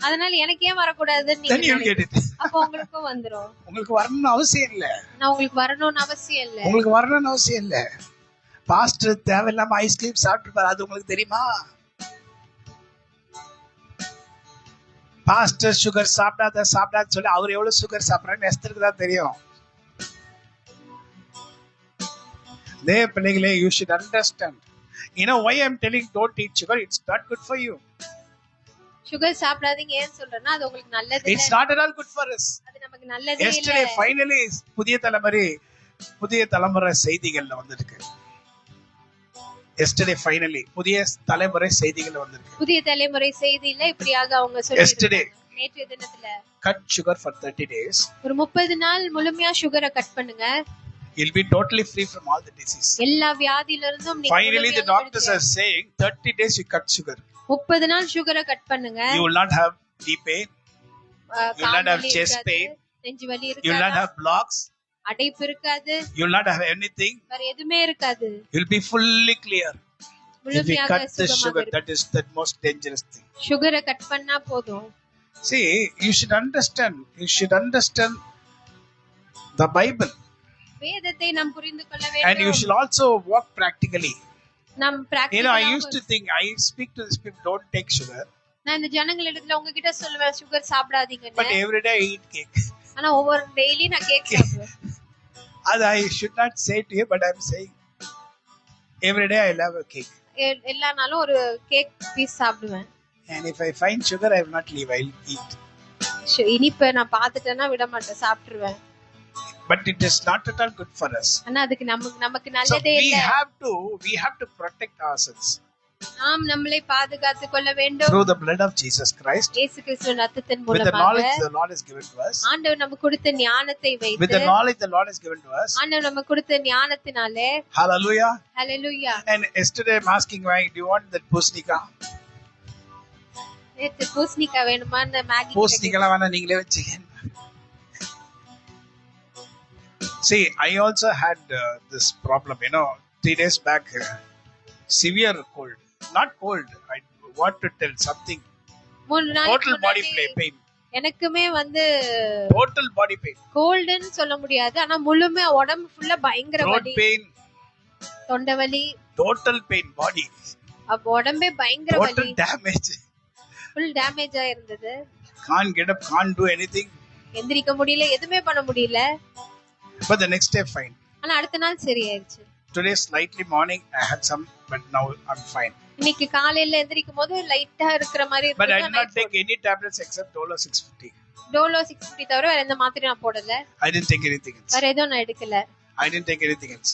Speaker 2: அதனால எனக்கு ஏன் வரக்கூடாதுன்னு
Speaker 1: Then
Speaker 2: நீங்க
Speaker 1: you'll get it.
Speaker 2: அப்ப உங்களுக்கும் வந்துரும்.
Speaker 1: உங்களுக்கு வரணும்னு அவசியம் இல்ல.
Speaker 2: நான் உங்களுக்கு வரணும்னு அவசியம் இல்ல.
Speaker 1: உங்களுக்கு வரணும்னு அவசியம் இல்ல. பாஸ்டர் தேவையில்லாம ஐஸ்கிரீம் சாப்பிட்டுப்பாரு, அது உங்களுக்கு தெரியுமா? பாஸ்டர் சுகர் சாப்பிடாத சொல்லி அவர் எவ்வளவு சுகர் சாப்பிடறான்னு எஸ்தருக்கு தான் தெரியும். பிள்ளைகளே, you should understand. Why I'm telling don't eat sugar? It's not good for you.
Speaker 2: Sugar சாப்பிடாதீங்க ஏன் சொல்றேன்னா அது உங்களுக்கு நல்லது இல்ல.
Speaker 1: It's not at all good for us.
Speaker 2: அது நமக்கு நல்லதே இல்ல.
Speaker 1: Yesterday finally புதிய தலைமுறை செய்திகள்ல வந்திருக்கு. Yesterday finally புதிய தலைமுறை செய்திகள்ல வந்திருக்கு.
Speaker 2: புதிய தலைமுறை செய்தியில இப்படியாக அவங்க சொல்லிருக்காங்க. நேற்றைய தினத்துல
Speaker 1: cut sugar for 30 days.
Speaker 2: ஒரு 30 நாள் முழுமையா சுகரை கட் பண்ணுங்க.
Speaker 1: You'll be totally free from all the disease.
Speaker 2: எல்லா வியாதியில இருந்தும் நீங்க
Speaker 1: Finally the doctors are saying 30 days you cut sugar.
Speaker 2: 30 நாள் சுகரை கட் பண்ணுங்க.
Speaker 1: You will not have knee pain. You will not have chest pain.
Speaker 2: நெஞ்சு வலி இருக்காது.
Speaker 1: You will not have blocks.
Speaker 2: அடைப்பு இருக்காது.
Speaker 1: You will not have anything.
Speaker 2: வேற எதுமே இருக்காது.
Speaker 1: You'll be fully clear. If you cut the sugar, that is the most dangerous thing.
Speaker 2: சுகரை cut பண்ணா போதும்.
Speaker 1: See, you should understand the Bible.
Speaker 2: வேதத்தை நாம் புரிந்து கொள்ள
Speaker 1: And you
Speaker 2: வேண்டும்.
Speaker 1: should also walk practically.
Speaker 2: நாம்
Speaker 1: I
Speaker 2: பிராக்டிகலா
Speaker 1: used to think, I speak to these people, don't take sugar.
Speaker 2: நான் இந்த ஜனங்களிடத்துல உங்ககிட்ட சொல்லுவேன் sugar சாப்பிடாதீங்கன்னு.
Speaker 1: But every day I eat cake.
Speaker 2: ஆனா ஒவ்வொரு டெய்லி நான் கேக் சாப்பிடுவேன்.
Speaker 1: As I should not say to you, but I'm saying every day I love a cake.
Speaker 2: எல்லா நாளும் ஒரு கேக் பீஸ் சாப்பிடுவேன்.
Speaker 1: And if I find sugar, I will not leave. I'll eat.
Speaker 2: இனிப்பை நான் பார்த்துட்டேன்னா விட மாட்டேன், சாப்பிட்டுருவேன்.
Speaker 1: But it is not at all good for us.
Speaker 2: ஆனா அதுக்கு நமக்கு
Speaker 1: So
Speaker 2: நல்லதே
Speaker 1: we
Speaker 2: இல்ல.
Speaker 1: have to protect ourselves
Speaker 2: நாம் நம்மளை பாதுகாத்துக் கொள்ள வேண்டும்.
Speaker 1: through the blood of Jesus Christ.
Speaker 2: இயேசு கிறிஸ்துவின் ரத்தத்தின்
Speaker 1: With the
Speaker 2: மூலமாக
Speaker 1: knowledge the Lord has given to us.
Speaker 2: ஆண்டவர் நமக்கு கொடுத்த ஞானத்தை
Speaker 1: With
Speaker 2: வைத்து
Speaker 1: the knowledge the Lord has given to us.
Speaker 2: ஆண்டவர் நமக்கு கொடுத்த ஞானத்தினாலே
Speaker 1: Hallelujah.
Speaker 2: Hallelujah.
Speaker 1: And yesterday I'm asking, why do you want that pusnika?
Speaker 2: நேத்து பூசணிக்காய் வேணுமா? அந்த மேகி
Speaker 1: பூசணிக்காய் வேணா நீங்களே வச்சுக்கங்க. See, I also had this problem, 3 days back, severe cold. Not cold, I want to tell something.
Speaker 2: 3 நாளைக்கு
Speaker 1: Total body pain.
Speaker 2: எனக்குமே
Speaker 1: Total body pain.
Speaker 2: கோல்டுன்னு சொல்ல முடியாது, ஆனா முழுமே உடம்பு ஃபுல்லா பயங்கர
Speaker 1: Throat
Speaker 2: வலி,
Speaker 1: pain.
Speaker 2: தொண்டை வலி,
Speaker 1: Total pain, body.
Speaker 2: அப்ப உடம்பே பயங்கர வலி,
Speaker 1: Total damage.
Speaker 2: ஃபுல் டேமேஜ் ஆயிருந்தது.
Speaker 1: Can't get up, can't do anything.
Speaker 2: எந்திரிக்க முடியல, எதுவுமே பண்ண முடியல.
Speaker 1: But the next day fine.
Speaker 2: ஆனா அடுத்த நாள் சரியாயிருச்சு.
Speaker 1: Today slightly morning I had some, but now I'm fine.
Speaker 2: இன்னைக்கு காலையில எந்திரிக்கும் போது லைட்டா இருக்கிற மாதிரி
Speaker 1: But I
Speaker 2: இருக்கு.
Speaker 1: did not take any tablets except Dolo 650.
Speaker 2: Dolo 650 தவிர வேற எந்த மாத்திரை நான் போடல.
Speaker 1: I didn't take anything else.
Speaker 2: வேற எதுவும் நான் எடுக்கல.
Speaker 1: I didn't take anything else.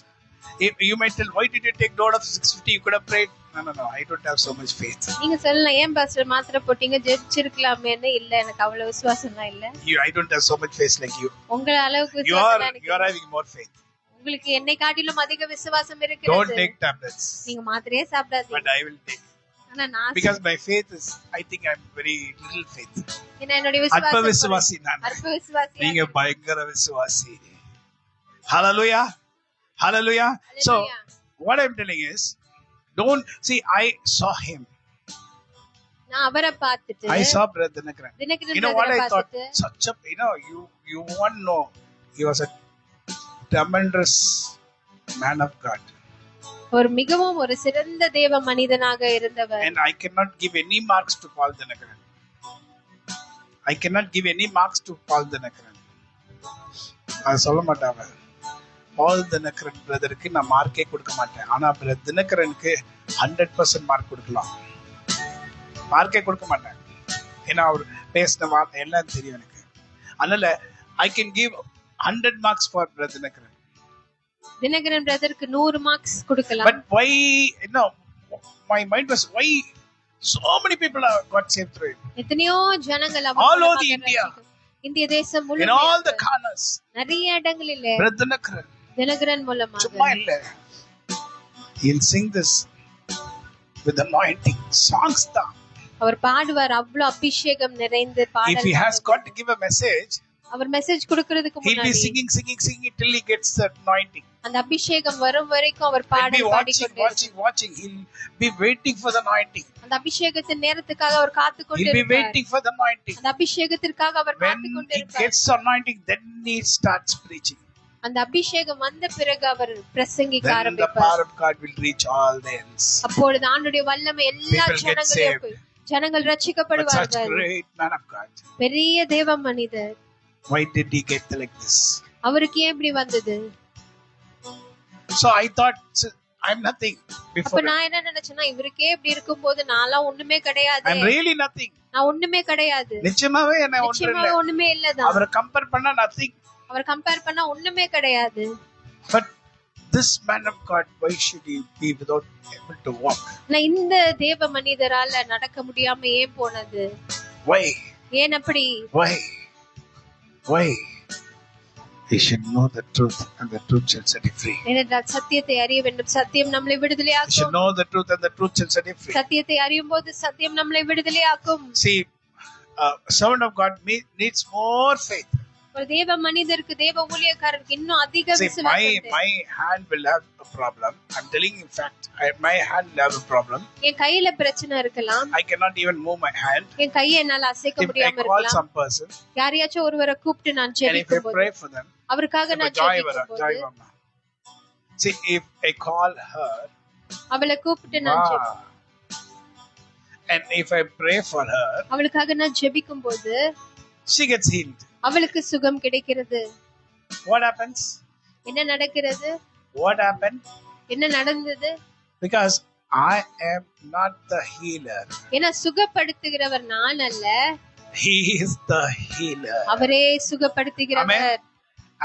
Speaker 1: You might tell, why did you take Dolo 650? You could have prayed. No. I don't have so much faith.
Speaker 2: நீங்க சொல்லலாம் ஏன் பாஸ்டர் மாத்திரை போட்டீங்க ஜெபிச்சிருக்கலாமேன்னு. இல்ல எனக்கு அவ்வளவு விசுவாசம்லாம் இல்ல.
Speaker 1: I don't have so much faith like you.
Speaker 2: உங்கள அளவுக்கு
Speaker 1: You
Speaker 2: விசுவாசம் எனக்கு
Speaker 1: are having more faith.
Speaker 2: உங்களுக்கு என்னை காட்டிலும் அதிக விசுவாசம்
Speaker 1: Don't
Speaker 2: இருக்கிறது.
Speaker 1: take tablets.
Speaker 2: நீங்க மாத்திரையே சாப்பிடாதீங்க.
Speaker 1: But I will take.
Speaker 2: ஆனா நான்
Speaker 1: Because my faith is, I think I'm very little faith.
Speaker 2: என்னுடைய
Speaker 1: அற்ப
Speaker 2: விசுவாசம்
Speaker 1: விசுவாசி நான்.
Speaker 2: அற்ப விசுவாசி.
Speaker 1: நீங்க பயங்கர விசுவாசி. Hallelujah. Hallelujah. So what I'm telling is, don't see. I saw him.
Speaker 2: நான் அவரை பார்த்துட்டு
Speaker 1: I saw Brother Dinakaran. You know what I thought? Such a, you won't know. He was a tremendous man of God.
Speaker 2: ஒரு மிகவும் ஒரு சிறந்த தேவ மனிதனாக இருந்தவர்.
Speaker 1: And I cannot give any marks to Paul Dinakaran. I cannot give any marks to Paul Dinakaran. அது சொல்ல மாட்டாங்க. Paul Dinakaran பிரதருக்கு நான் மார்க்கே கொடுக்க மாட்டேன். ஆனா தினகரனுக்கு 100% மார்க் கொடுக்கலாம். மார்க்கே கொடுக்க மாட்டேன். ஏன்னா அவர் பேசின வார்த்தை எல்லாம் தெரியும் எனக்கு. அதனால I can give 100 marks for Brother Dinakaran.
Speaker 2: Dinakaran பிரதருக்கு 100 மார்க்ஸ் கொடுக்கலாம்.
Speaker 1: But why, my mind was, why so many people got saved through him?
Speaker 2: எத்தனையோ ஜனங்கள்
Speaker 1: all over the India,
Speaker 2: இந்திய தேசம்
Speaker 1: in
Speaker 2: முழுவதும்
Speaker 1: all the corners,
Speaker 2: நிறைய இடங்களிலே
Speaker 1: Brother Dinakaran
Speaker 2: தினகரன் மூலமாக
Speaker 1: சும்மா இல்ல, he'll sing this with anointing songs தான்.
Speaker 2: அவர் பாடுவார், அவ்வளவு அபிஷேகம் நிறைந்து
Speaker 1: If he
Speaker 2: பாடல்.
Speaker 1: has got to give a message,
Speaker 2: அவர் மெசேஜ் கொடுக்கிறதுக்கு
Speaker 1: he'll be
Speaker 2: முன்னாடி
Speaker 1: singing till he gets that anointing.
Speaker 2: அந்த அபிஷேகம் வரும் வரைக்கும் அவர்
Speaker 1: He'll be
Speaker 2: பாடல் பாடிக்கொண்டே
Speaker 1: watching. He'll be waiting for the anointing.
Speaker 2: அந்த அபிஷேகத்தின் நேரத்துக்காக அவர் காத்து
Speaker 1: He'll be
Speaker 2: கொண்டிருப்பார்.
Speaker 1: waiting for the anointing.
Speaker 2: அந்த அபிஷேகத்திற்காக அவர்
Speaker 1: When
Speaker 2: காத்து
Speaker 1: he
Speaker 2: கொண்டிருப்பார்.
Speaker 1: gets the anointing, then he starts preaching.
Speaker 2: அந்த அபிஷேகம் வந்த பிறகு அவர் பிரசங்கிக்க
Speaker 1: Then the
Speaker 2: ஆரம்பிப்பார்.
Speaker 1: power of God will reach all the ends.
Speaker 2: அப்பொழுது ஆண்டவருடைய வல்லமை எல்லா
Speaker 1: People get
Speaker 2: ஜனங்களையும்
Speaker 1: saved.
Speaker 2: ஜனங்கள்
Speaker 1: But such
Speaker 2: ரட்சிக்கப்படுவார்கள்.
Speaker 1: great man of God.
Speaker 2: பெரிய தேவ மனிதர்.
Speaker 1: Why did he get like this?
Speaker 2: அவருக்கு ஏன் இப்படி வந்தது?
Speaker 1: So I thought, I'm nothing
Speaker 2: அப்ப
Speaker 1: before.
Speaker 2: நான் என்ன நினைச்சேன்னா, இவருக்கே இப்படி இருக்கும்போது நான்லாம் ஒண்ணுமே கிடையாது.
Speaker 1: I'm really nothing.
Speaker 2: நான் ஒண்ணுமே கிடையாது.
Speaker 1: நிச்சயமாவே என்ன ஒன்று
Speaker 2: நிச்சயமாவே
Speaker 1: இல்ல.
Speaker 2: ஒண்ணுமே இல்லதான்.
Speaker 1: அவரை கம்பேர் பண்ணா nothing.
Speaker 2: அவர் கம்பேர் பண்ணா ஒண்ணுமே கிடையாது.
Speaker 1: But this man of God, why should he be without able to walk?
Speaker 2: நான் இந்த தேவ மனிதரால நடக்க முடியாம ஏன் போனது?
Speaker 1: Why?
Speaker 2: ஏன் அப்படி?
Speaker 1: Why? He should know the truth, and the truth shall set him free.
Speaker 2: ஏனென்றால் சத்தியத்தை அறிய வேண்டும், சத்தியம் நம்மளை
Speaker 1: He should
Speaker 2: விடுதலையாக்கும்.
Speaker 1: know the truth, and the truth shall set him free.
Speaker 2: சத்தியத்தை அறியும் போது சத்தியம் நம்மளை விடுதலையாக்கும்.
Speaker 1: See, servant of God needs more faith.
Speaker 2: ஒரு தேவ மனிதருக்கு, தேவ ஊழியக்காரருக்கு இன்னும் அதிக
Speaker 1: See,
Speaker 2: விசுவாசம் தேவை.
Speaker 1: my hand will have a problem. I'm telling you, in fact, my hand will have a problem.
Speaker 2: என் கையில பிரச்சனை இருக்கலாம்.
Speaker 1: I cannot even move my hand.
Speaker 2: என் கையை என்னால அசைக்க
Speaker 1: If I
Speaker 2: முடியாம
Speaker 1: call
Speaker 2: இருக்கலாம்.
Speaker 1: some person,
Speaker 2: யாரையாச்சும் ஒருவரை கூப்பிட்டு நான்
Speaker 1: and if I
Speaker 2: ஜெபிக்கும் போது,
Speaker 1: pray for them,
Speaker 2: அவருக்காக நான்
Speaker 1: joy
Speaker 2: ஜெபிக்கும் போது,
Speaker 1: mama. See, if I call her,
Speaker 2: அவளை கூப்பிட்டு நான்
Speaker 1: and if I pray for her,
Speaker 2: அவளுக்காக நான் ஜெபிக்கும் போது
Speaker 1: she gets healed.
Speaker 2: அவளுக்கு சுகம் கிடைக்கிறது.
Speaker 1: What happens?
Speaker 2: என்ன நடக்கிறது?
Speaker 1: What happened?
Speaker 2: என்ன நடந்தது?
Speaker 1: Because I am not the healer.
Speaker 2: ஏன்னா சுகப்படுத்துகிறவர் நான் அல்ல,
Speaker 1: He is the healer.
Speaker 2: அவரே சுகப்படுத்துகிறவர்.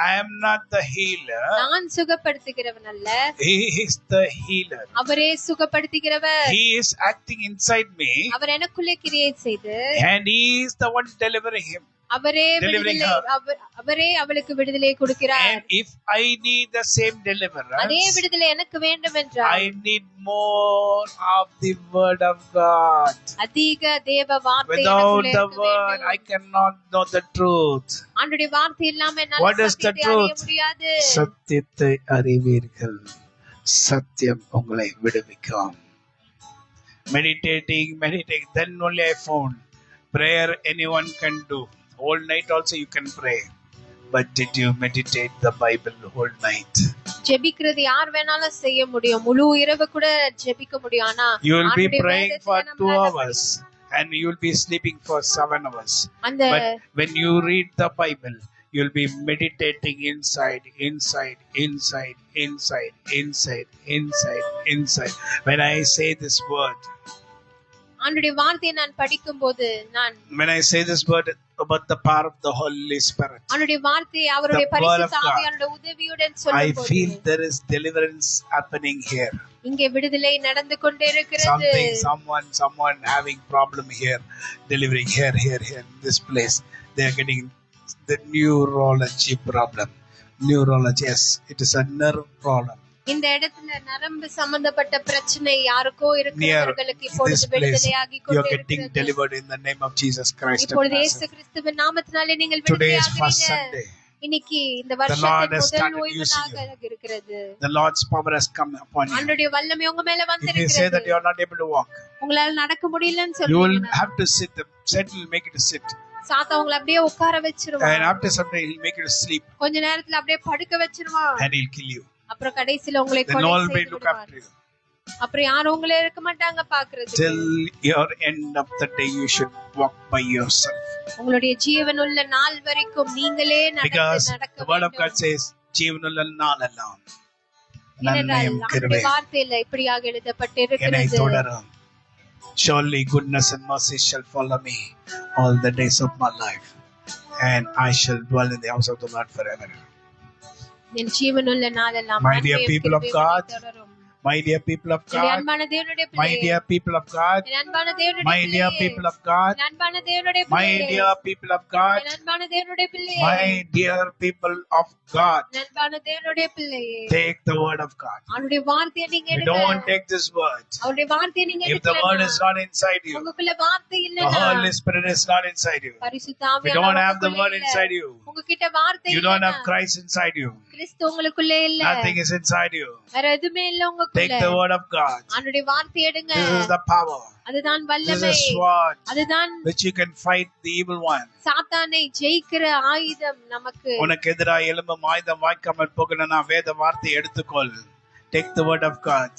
Speaker 1: I am not the healer.
Speaker 2: நான் சுகப்படுத்துகிறவன் அல்ல,
Speaker 1: He is the healer.
Speaker 2: அவரே சுகப்படுத்துகிறவர்.
Speaker 1: He is acting inside me,
Speaker 2: அவர் எனக்குள்ளே கிரியை செய்து
Speaker 1: and He is the one delivering him.
Speaker 2: அவரே
Speaker 1: Delivering
Speaker 2: விடுதலை, அவரே அவளுக்கு விடுதலை கொடுக்கிறார்.
Speaker 1: And if I need the same deliverance,
Speaker 2: அதே விடுதலை எனக்கு வேண்டும் என்றால்
Speaker 1: I need more of the word of God.
Speaker 2: அதிக தேவ வார்த்தை
Speaker 1: Without
Speaker 2: எனக்குள்ளே
Speaker 1: the
Speaker 2: இருக்க
Speaker 1: word,
Speaker 2: வேண்டும்.
Speaker 1: I cannot know the truth.
Speaker 2: ஆண்டவருடைய வார்த்தை இல்லாம என்னால
Speaker 1: What is the
Speaker 2: சத்தியத்தை அறிய
Speaker 1: truth?
Speaker 2: முடியாது.
Speaker 1: சத்தியத்தை அறிவீர்கள், சத்தியம் உங்களை விடுவிக்கும். Meditating, then only I found prayer anyone can do. Whole night also you can pray. But did you meditate the Bible whole night?
Speaker 2: ஜெபிக்கிறது யார் வேணாலும் செய்ய முடியும், முழு இரவு கூட ஜெபிக்க முடியும். ஆனா
Speaker 1: You will be
Speaker 2: ஆண்டவருடைய
Speaker 1: praying
Speaker 2: வேதத்தை
Speaker 1: for
Speaker 2: நம்மளால
Speaker 1: 2 hours and you will be sleeping for 7 hours.
Speaker 2: அந்த
Speaker 1: But when you read the Bible, You'll be meditating inside, inside, inside, inside, inside, inside, inside. When I say this word,
Speaker 2: ஆண்டுடைய வார்த்தையை நான் படிக்கும்போது நான்
Speaker 1: when I say this word about the power of the Holy Spirit,
Speaker 2: அவருடைய வார்த்தையை அவருடைய
Speaker 1: The word of
Speaker 2: பரிசுத்த
Speaker 1: God.
Speaker 2: ஆவியானவருடைய உதவியுடன்
Speaker 1: I
Speaker 2: சொல்லும்போது
Speaker 1: feel there is deliverance happening here.
Speaker 2: இங்கே விடுதலை நடந்து கொண்டே இருக்கிறது.
Speaker 1: Someone having problem here, delivering here, in this place. They are getting the neurology problem. Neurology, yes, it is a nerve problem.
Speaker 2: இந்த இடத்துல நரம்பு சம்பந்தப்பட்ட பிரச்சனை யாருக்கோ
Speaker 1: Near
Speaker 2: இருக்கிறவர்களுக்கு
Speaker 1: this
Speaker 2: இப்பொழுது
Speaker 1: place,
Speaker 2: விடுதலையாகி
Speaker 1: you are
Speaker 2: கொண்டே
Speaker 1: getting
Speaker 2: இருக்கிறது.
Speaker 1: delivered in the name of Jesus Christ. of
Speaker 2: இப்பொழுது
Speaker 1: Nazareth.
Speaker 2: இயேசு கிறிஸ்துவின் நாமத்தினாலே நீங்கள்
Speaker 1: Today is first
Speaker 2: விடுதலையாகிறீங்க.
Speaker 1: Sunday.
Speaker 2: இன்னைக்கு இந்த
Speaker 1: Lord
Speaker 2: வருஷத்தின்
Speaker 1: has
Speaker 2: முதல்
Speaker 1: started
Speaker 2: ஓய்வு
Speaker 1: using
Speaker 2: நாளாக இருக்கிறது.
Speaker 1: The Lord's power has come upon you.
Speaker 2: ஆண்டவருடைய வல்லமை உங்க மேல
Speaker 1: If you say that
Speaker 2: வந்திருக்கிறது.
Speaker 1: you are not able to walk,
Speaker 2: உங்களால நடக்க முடியலன்னு
Speaker 1: you will
Speaker 2: சொல்லுவீங்க.
Speaker 1: have to sit. Satan will make you to sit.
Speaker 2: சாத்தா உங்களை அப்படியே உட்கார வச்சிருவான்.
Speaker 1: And after some time, he'll make you to sleep
Speaker 2: கொஞ்ச நேரத்துல அப்படியே படுக்க வச்சிருவான்.
Speaker 1: and he'll kill you.
Speaker 2: அப்புறம் கடைசில உங்களை
Speaker 1: Then
Speaker 2: கொலை
Speaker 1: nobody
Speaker 2: செய்து
Speaker 1: look
Speaker 2: விடுவார்.
Speaker 1: after you.
Speaker 2: அப்புறம் யாரும் உங்களே இருக்க மாட்டாங்க பாக்குறது.
Speaker 1: Till your end of the day, you should walk by yourself.
Speaker 2: உங்களுடைய ஜீவனுள்ள நாள் வரைக்கும் நீங்களே
Speaker 1: Because
Speaker 2: நடக்க
Speaker 1: the word of God
Speaker 2: வேண்டும்.
Speaker 1: says, "ஜீவனுள்ள நாளெல்லாம்
Speaker 2: ஏனென்றால்
Speaker 1: நன்மையும்
Speaker 2: நம்முடைய
Speaker 1: கிருபையும்
Speaker 2: வார்த்தையில இப்படியாக
Speaker 1: என்னை
Speaker 2: எழுதப்பட்டிருக்கிறது.
Speaker 1: தொடரும். Surely goodness and mercy shall follow me all the days of my life, and I shall dwell in the house of the Lord forever."
Speaker 2: என் ஜீவனுள்ள நாளெல்லாம்
Speaker 1: My dear
Speaker 2: நன்மையும்
Speaker 1: people of
Speaker 2: கிருபையும்
Speaker 1: God,
Speaker 2: என்னை தொடரும்.
Speaker 1: My dear people of
Speaker 2: என்னுடைய
Speaker 1: God,
Speaker 2: அன்பான தேவனுடைய
Speaker 1: my
Speaker 2: பிள்ளையே,
Speaker 1: dear people of God,
Speaker 2: என் அன்பான தேவனுடைய
Speaker 1: my dear
Speaker 2: பிள்ளையே,
Speaker 1: people of God,
Speaker 2: என் அன்பான தேவனுடைய
Speaker 1: my
Speaker 2: பிள்ளையே,
Speaker 1: dear people of God,
Speaker 2: என் அன்பான தேவனுடைய பிள்ளையே,
Speaker 1: my dear people of God,
Speaker 2: என் அன்பான தேவனுடைய பிள்ளையே,
Speaker 1: take the word of God.
Speaker 2: அவருடைய வார்த்தையை நீங்க
Speaker 1: You
Speaker 2: எடுங்க.
Speaker 1: don't take this word.
Speaker 2: அவருடைய வார்த்தையை நீங்க
Speaker 1: If the word is
Speaker 2: எடுக்கலன்னா,
Speaker 1: not inside you,
Speaker 2: உங்களுக்குள்ள வார்த்தை
Speaker 1: the
Speaker 2: இல்லைன்னா,
Speaker 1: Holy Spirit is not inside you.
Speaker 2: பரிசுத்த
Speaker 1: If you
Speaker 2: ஆவியானவர்
Speaker 1: don't have the
Speaker 2: உங்களுக்குள்ள
Speaker 1: word
Speaker 2: இல்ல.
Speaker 1: inside you,
Speaker 2: உங்ககிட்ட வார்த்தை
Speaker 1: you don't
Speaker 2: இல்லைன்னா,
Speaker 1: have Christ inside you,
Speaker 2: கிறிஸ்து உங்களுக்குள்ளே இல்ல.
Speaker 1: nothing is inside you.
Speaker 2: வேற எதுவுமே இல்ல
Speaker 1: Take
Speaker 2: உங்களுக்குள்ள.
Speaker 1: the word of God.
Speaker 2: அவருடைய வார்த்தை எடுங்க.
Speaker 1: This is the power.
Speaker 2: அதுதான்
Speaker 1: This is
Speaker 2: வல்லமை.
Speaker 1: a sword
Speaker 2: அதுதான்
Speaker 1: which you can fight the evil one.
Speaker 2: சாத்தானை ஜெயிக்கிற ஆயுதம் நமக்கு.
Speaker 1: உனக்கு எதிராக எழும்பும் ஆயுதம் வாய்க்காமல் போகணும்னா வேத வார்த்தையை எடுத்துக்கொள். Take the word of God.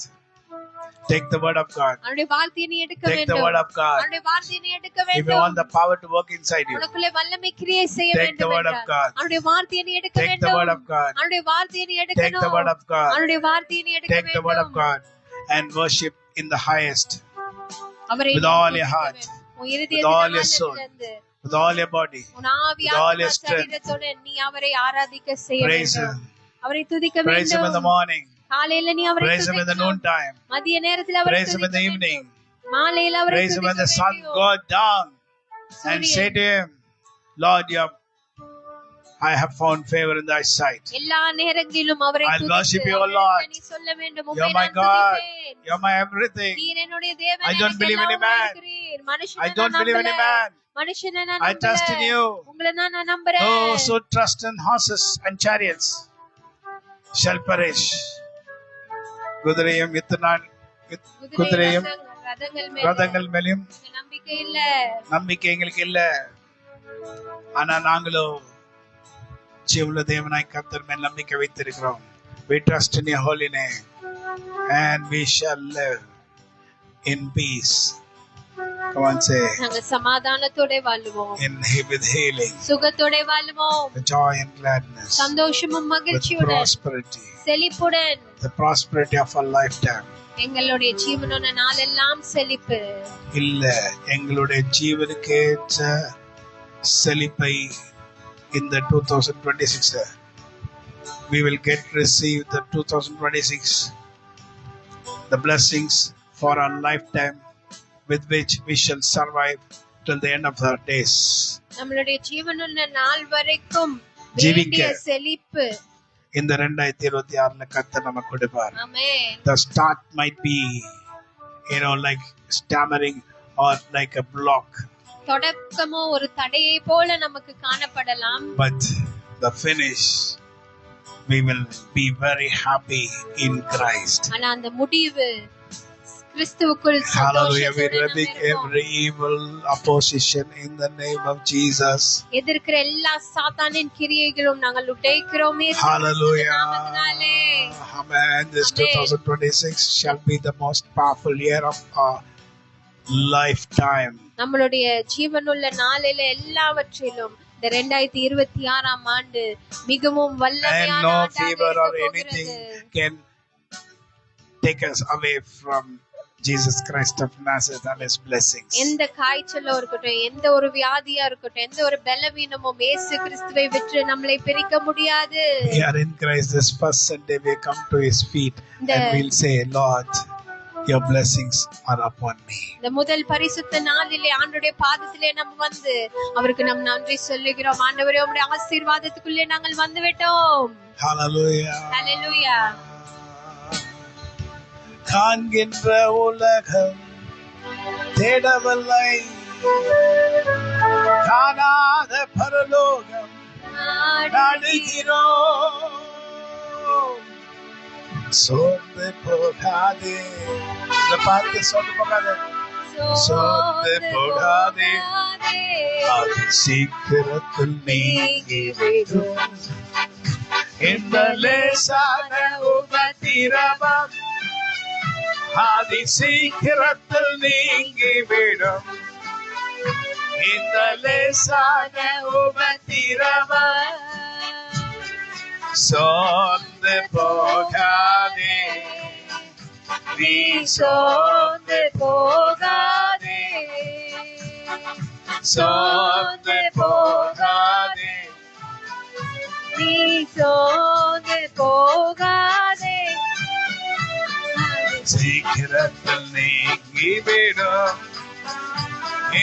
Speaker 1: Take the word of God.
Speaker 2: அவருடைய வார்த்தையை நீ எடுக்க
Speaker 1: Take the
Speaker 2: வேண்டும்.
Speaker 1: word of God.
Speaker 2: அவருடைய வார்த்தையை நீ எடுக்க
Speaker 1: If you
Speaker 2: வேண்டும்.
Speaker 1: want the power to work inside you,
Speaker 2: உனக்குள்ளே வல்லமை கிரியை செய்ய
Speaker 1: Take the
Speaker 2: வேண்டும்
Speaker 1: word of
Speaker 2: என்றால்,
Speaker 1: God.
Speaker 2: அவருடைய வார்த்தையை நீ எடுக்க
Speaker 1: Take the
Speaker 2: வேண்டும்.
Speaker 1: word of God.
Speaker 2: அவருடைய வார்த்தையை நீ
Speaker 1: Take the
Speaker 2: எடுக்கணும்.
Speaker 1: word of God.
Speaker 2: அவருடைய வார்த்தையை நீ எடுக்க
Speaker 1: Take the word of
Speaker 2: வேண்டும்.
Speaker 1: God and worship in the highest
Speaker 2: அவரை
Speaker 1: with
Speaker 2: நீ
Speaker 1: all
Speaker 2: துதிக்க
Speaker 1: your heart,
Speaker 2: வேண்டும். உன் இருதயத்தின்
Speaker 1: with all your soul,
Speaker 2: ஆழத்திலிருந்து,
Speaker 1: with all your body.
Speaker 2: உன் ஆவி,
Speaker 1: with all
Speaker 2: ஆத்மா,
Speaker 1: your strength.
Speaker 2: சரீரத்தோடு நீ அவரை ஆராதிக்க செய்ய
Speaker 1: Praise
Speaker 2: வேண்டும்.
Speaker 1: Him.
Speaker 2: அவரை துதிக்க
Speaker 1: Praise Him in the
Speaker 2: வேண்டும்.
Speaker 1: morning.
Speaker 2: காலையில நீ அவரை
Speaker 1: Praise Him in the
Speaker 2: துதிக்கணும்.
Speaker 1: noontime.
Speaker 2: மதிய நேரத்துல அவரை
Speaker 1: Praise Him in the
Speaker 2: துதிக்க
Speaker 1: evening.
Speaker 2: வேண்டும். மாலையில அவரை
Speaker 1: Praise Him when the
Speaker 2: துதிக்க
Speaker 1: sun
Speaker 2: வேண்டும்.
Speaker 1: goes down and
Speaker 2: சூரியன்
Speaker 1: say to Him, "Lord, I have found favor in Thy sight.
Speaker 2: எல்லா நேரங்களிலும் அவரை
Speaker 1: I'll
Speaker 2: துதித்து
Speaker 1: worship you, O
Speaker 2: அவரிடத்தில்
Speaker 1: Lord.
Speaker 2: நீ சொல்ல வேண்டும்,
Speaker 1: You're
Speaker 2: உம்மை
Speaker 1: my
Speaker 2: நான்
Speaker 1: God.
Speaker 2: துதிப்பேன்.
Speaker 1: You're my everything.
Speaker 2: நீர் என்னுடைய தேவன்,
Speaker 1: I don't
Speaker 2: எனக்கு
Speaker 1: believe any
Speaker 2: எல்லாமா
Speaker 1: man.
Speaker 2: இருக்கிறீர். மனுஷனை
Speaker 1: I don't
Speaker 2: நான்
Speaker 1: believe any
Speaker 2: நம்பல.
Speaker 1: man.
Speaker 2: மனுஷனை நான்
Speaker 1: I trust in
Speaker 2: நம்பல.
Speaker 1: you.
Speaker 2: உங்களை தான் நான் நம்புறேன்.
Speaker 1: Those who trust in horses and chariots shall perish." குதிரையும் குதிரையும் ரதங்கள் மேலும்
Speaker 2: நம்பிக்கை இல்ல.
Speaker 1: நம்பிக்கை எங்களுக்கு இல்ல. ஆனா நாங்களோ ஜீவனுள்ள தேவனாய் கர்த்தர் மேல் நம்பிக்கை வைத்திருக்கிறோம். We trust in your holy name and we shall live in peace. Come on, say.
Speaker 2: நாங்க சமாதானத்தோட வாழுவோம்.
Speaker 1: With healing,
Speaker 2: சுகத்தோட வாழுவோம்.
Speaker 1: with joy and gladness,
Speaker 2: சந்தோஷமும்
Speaker 1: with
Speaker 2: மகிழ்ச்சியுடன்,
Speaker 1: prosperity,
Speaker 2: செழிப்புடன்.
Speaker 1: the prosperity of our lifetime.
Speaker 2: எங்களுடைய ஜீவனோட நாளெல்லாம் செழிப்பு.
Speaker 1: இல்ல, எங்களுடைய ஜீவனுக்கேற்ற செழிப்பை இந்த 2026 we will receive the 2026 the blessings for our lifetime with which we shall survive till the end of our days.
Speaker 2: நம்மளுடைய ஜீவனுள்ள நாள் வரைக்கும்
Speaker 1: ஜீவிக்க
Speaker 2: வேண்டிய செழிப்பு
Speaker 1: இந்த 2026 கர்த்தர் நமக்கு கொடுப்பார்.
Speaker 2: ஆமென்.
Speaker 1: The start might be like stammering or like a block,
Speaker 2: தொடக்கமோ ஒரு தடையை போல நமக்கு காணப்படலாம்.
Speaker 1: but the finish we will be very happy in Christ.
Speaker 2: ஆனா அந்த முடிவு கிறிஸ்துவுக்குள்
Speaker 1: Hallelujah. We
Speaker 2: சந்தோஷத்தோட
Speaker 1: rebuke
Speaker 2: நம்ம இருப்போம்.
Speaker 1: every evil opposition in the name of Jesus.
Speaker 2: எதிர்க்கிற எல்லா சாத்தானின் கிரியைகளும் நாங்கள் உடைக்கிறோம் இயேசு
Speaker 1: Hallelujah.
Speaker 2: கிறிஸ்துவின் நாமத்தினாலே.
Speaker 1: Amen. This
Speaker 2: Amen.
Speaker 1: 2026 shall be the most powerful year of our lifetime.
Speaker 2: நம்மளுடைய ஜீவனுள்ள நாளில எல்லாவற்றிலும் இந்த 2026ஆம் ஆண்டு மிகவும்
Speaker 1: And
Speaker 2: வல்லமையான
Speaker 1: no
Speaker 2: ஆண்டாக
Speaker 1: fever or
Speaker 2: இருக்க
Speaker 1: anything
Speaker 2: போகிறது.
Speaker 1: can take us away from Jesus Christ of Nazareth and his blessings.
Speaker 2: எந்த காய்ச்சலோ இருக்கட்டும், எந்த ஒரு வியாதியா இருக்கட்டும், எந்த ஒரு பலவீனமும் இயேசு கிறிஸ்துவை விட்டு நம்மளை பிரிக்க முடியாது.
Speaker 1: We are in Christ. This first Sunday we come to his feet and we'll say, Lord, your blessings are upon me.
Speaker 2: இந்த முதல் பரிசுத்த நாளிலே ஆண்டவருடைய பாதத்திலே நம்ம வந்து அவருக்கு நாம் நன்றி சொல்லுகிறோம். ஆண்டவரே, உம்முடைய ஆசீர்வாதத்துக்குள்ளே நாங்கள் வந்து விட்டோம்.
Speaker 1: Hallelujah.
Speaker 2: ஹல்லேலூயா.
Speaker 1: காண்கின்ற உலகம் தேடவில்லை, காணாத பரலோகம் நாடுகிறோம். சோர்ந்து போகாதே, இதை பார்த்து சோர்ந்து போகாதே, சோர்ந்து போகாதே, அது சீக்கிரத்தில் நீங்கிவிடும். இந்த லேசான உபத்திரவம் அது சீக்கிரத்தில் நீங்கிவிடும். இந்த லேசான உபத்திரவம் சோர்ந்து போகாதே, நீ சோர்ந்து போகாதே, சோர்ந்து போகாதே,
Speaker 2: நீ சோர்ந்து போகாதே,
Speaker 1: சீக்கிரத்தில் நீங்கிவிடும்.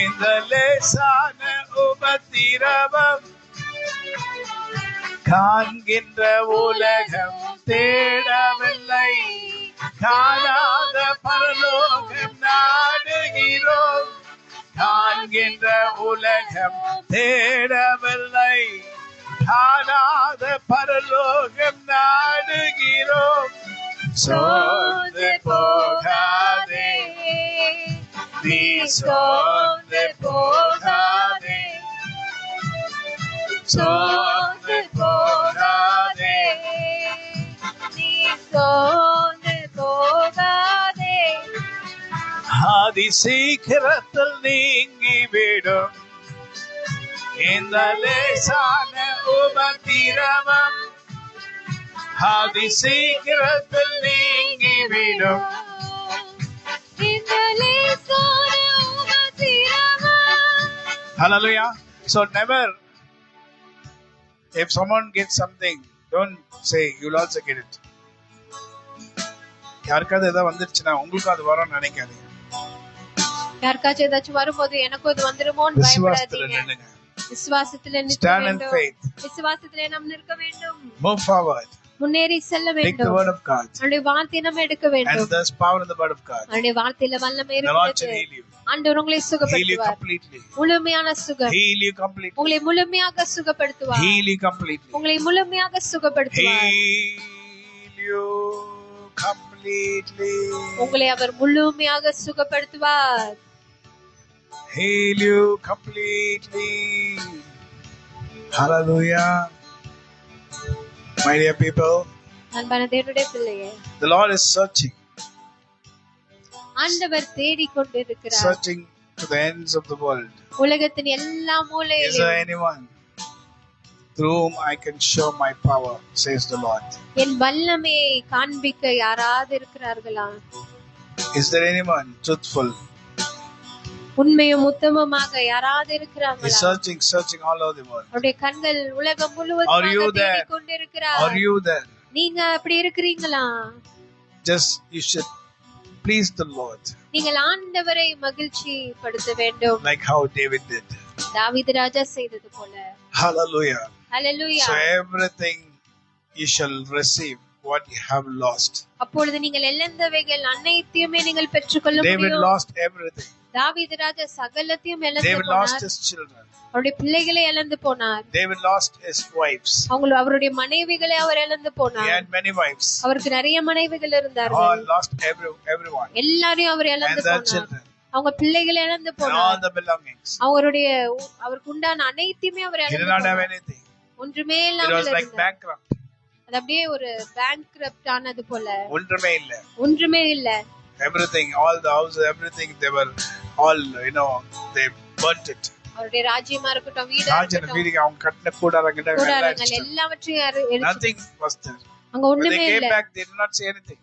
Speaker 1: இந்த லேசான உபத்திரவம் காண்கின்ற உலகம் தேடவில்லை, காணாத பரலோகம் நாடுகிறோம். காண்கின்ற உலகம் தேடவில்லை, காணாத பரலோகம் நாடுகிறோம். சோர்ந்து போகாதே, நீ சோர்ந்து போகாதே, சோர்ந்து போகாதே,
Speaker 2: நீ சோர்ந்து போகாதே,
Speaker 1: ஆதி சீக்கிரத்தில் நீங்கிவிடும். இந்த லேசான உபத்திரவம் ஆதி சீக்கிரத்தில் நீங்கிவிடும்.
Speaker 2: இந்த லேசான உபத்திரவம்.
Speaker 1: Hallelujah. So never, if someone gets something, don't say you'll also get it. யாருக்காவது ஏதாவது வந்துருச்சுன்னா உங்களுக்கும் அது வரும்னு நினைக்காதீங்க.
Speaker 2: யாருக்காச்சும் ஏதாச்சும் வரும்போது எனக்கும் அது வந்துருமோன்னு
Speaker 1: விசுவாசத்துல
Speaker 2: பயப்படாதீங்க.
Speaker 1: நில்லுங்க.
Speaker 2: விசுவாசத்துல நிற்க
Speaker 1: Stand in
Speaker 2: வேண்டும்.
Speaker 1: faith.
Speaker 2: விசுவாசத்திலே நாம் நிற்க வேண்டும்.
Speaker 1: Move forward.
Speaker 2: முன்னேறி செல்ல
Speaker 1: Take the
Speaker 2: வேண்டும்.
Speaker 1: word of God.
Speaker 2: அவருடைய வார்த்தையை நம்ம எடுக்க
Speaker 1: And
Speaker 2: வேண்டும்.
Speaker 1: there's power in the word of God.
Speaker 2: அவருடைய வார்த்தையில வல்லமை
Speaker 1: The Lord shall
Speaker 2: இருக்கிறது.
Speaker 1: heal you.
Speaker 2: ஆண்டவர் உங்களை
Speaker 1: Heal you
Speaker 2: சுகப்படுத்துவார்.
Speaker 1: completely.
Speaker 2: முழுமையான சுகம்.
Speaker 1: Heal you completely.
Speaker 2: உங்களை முழுமையாக சுகப்படுத்துவார்.
Speaker 1: Heal you completely.
Speaker 2: உங்களை முழுமையாக சுகப்படுத்துவார்.
Speaker 1: Heal you completely.
Speaker 2: உங்களை அவர் முழுமையாக சுகப்படுத்துவார்.
Speaker 1: Heal you completely. Hallelujah. My dear people,
Speaker 2: அன்பான தேவனுடைய பிள்ளையே,
Speaker 1: the Lord is searching
Speaker 2: ஆண்டவர் தேடிக் கொண்டிருக்கிறார்.
Speaker 1: searching to the ends of the world.
Speaker 2: உலகத்தின் எல்லா
Speaker 1: Is
Speaker 2: மூலையிலும்
Speaker 1: there anyone through whom I can show my power, says the Lord?
Speaker 2: என் வல்லமையை காண்பிக்க யாராவது இருக்கிறார்களா?
Speaker 1: Is there anyone truthful?
Speaker 2: உண்மையும் உத்தமமாக யாராவது
Speaker 1: He's
Speaker 2: இருக்கிறார்களா?
Speaker 1: searching all over the world.
Speaker 2: அவருடைய கண்கள் உலகம்
Speaker 1: Are you
Speaker 2: முழுவதும்
Speaker 1: there?
Speaker 2: தேடிக் கொண்டிருக்கிறார்.
Speaker 1: Are you there?
Speaker 2: நீங்க அப்படி இருக்கிறீங்களா?
Speaker 1: Just you should please the Lord,
Speaker 2: நீங்கள் ஆண்டவரை மகிழ்ச்சி படுத்த வேண்டும்.
Speaker 1: like how David did.
Speaker 2: தாவீது ராஜா செய்தது போல.
Speaker 1: Hallelujah.
Speaker 2: Hallelujah.
Speaker 1: So everything you shall receive what you have lost.
Speaker 2: அப்பொழுது நீங்கள் இழந்தவைகள் அனைத்தையுமே நீங்கள் பெற்றுக்கொள்ள
Speaker 1: David
Speaker 2: முடியும்.
Speaker 1: lost everything.
Speaker 2: தாவீது ராஜா சகலத்தையும் இழந்து
Speaker 1: David lost
Speaker 2: போனார்.
Speaker 1: his children.
Speaker 2: அவருடைய பிள்ளைகளை இழந்து போனார்.
Speaker 1: David lost his wives.
Speaker 2: அவருடைய மனைவிகளை அவர் இழந்து
Speaker 1: He
Speaker 2: போனார்.
Speaker 1: had many wives.
Speaker 2: அவருக்கு நிறைய மனைவிகள்
Speaker 1: All
Speaker 2: இருந்தார்கள்.
Speaker 1: lost everyone.
Speaker 2: எல்லாரையும் அவர்
Speaker 1: And
Speaker 2: இழந்து
Speaker 1: their
Speaker 2: போனார்.
Speaker 1: children.
Speaker 2: அவங்க பிள்ளைகளை இழந்து
Speaker 1: And all
Speaker 2: போனார்.
Speaker 1: the belongings.
Speaker 2: அவருக்கு உண்டான அனைத்தையுமே அவர்
Speaker 1: He did
Speaker 2: இழந்து
Speaker 1: not have
Speaker 2: போனார்.
Speaker 1: anything.
Speaker 2: ஒன்றுமே
Speaker 1: It
Speaker 2: இல்லாமல்
Speaker 1: was like
Speaker 2: இருந்தார்.
Speaker 1: bankrupt.
Speaker 2: அது அப்படியே ஒரு பேங்க்ரப்ட் ஆனது போல.
Speaker 1: ஒன்றுமே இல்ல.
Speaker 2: ஒன்றுமே இல்ல.
Speaker 1: Everything, all the houses, everything, they were all, they burnt it.
Speaker 2: அவருடைய ராஜ்யமா இருக்கட்டும், வீடா
Speaker 1: ராஜன
Speaker 2: இருக்கட்டும்,
Speaker 1: வீதிக்கு அவங்க கட்டின கூடாரங்கள்
Speaker 2: கூடாரங்கள் எல்லாவற்றையும்
Speaker 1: nothing was there.
Speaker 2: அங்க
Speaker 1: When
Speaker 2: ஒண்ணுமே
Speaker 1: they came
Speaker 2: இல்ல.
Speaker 1: back, they did not say anything.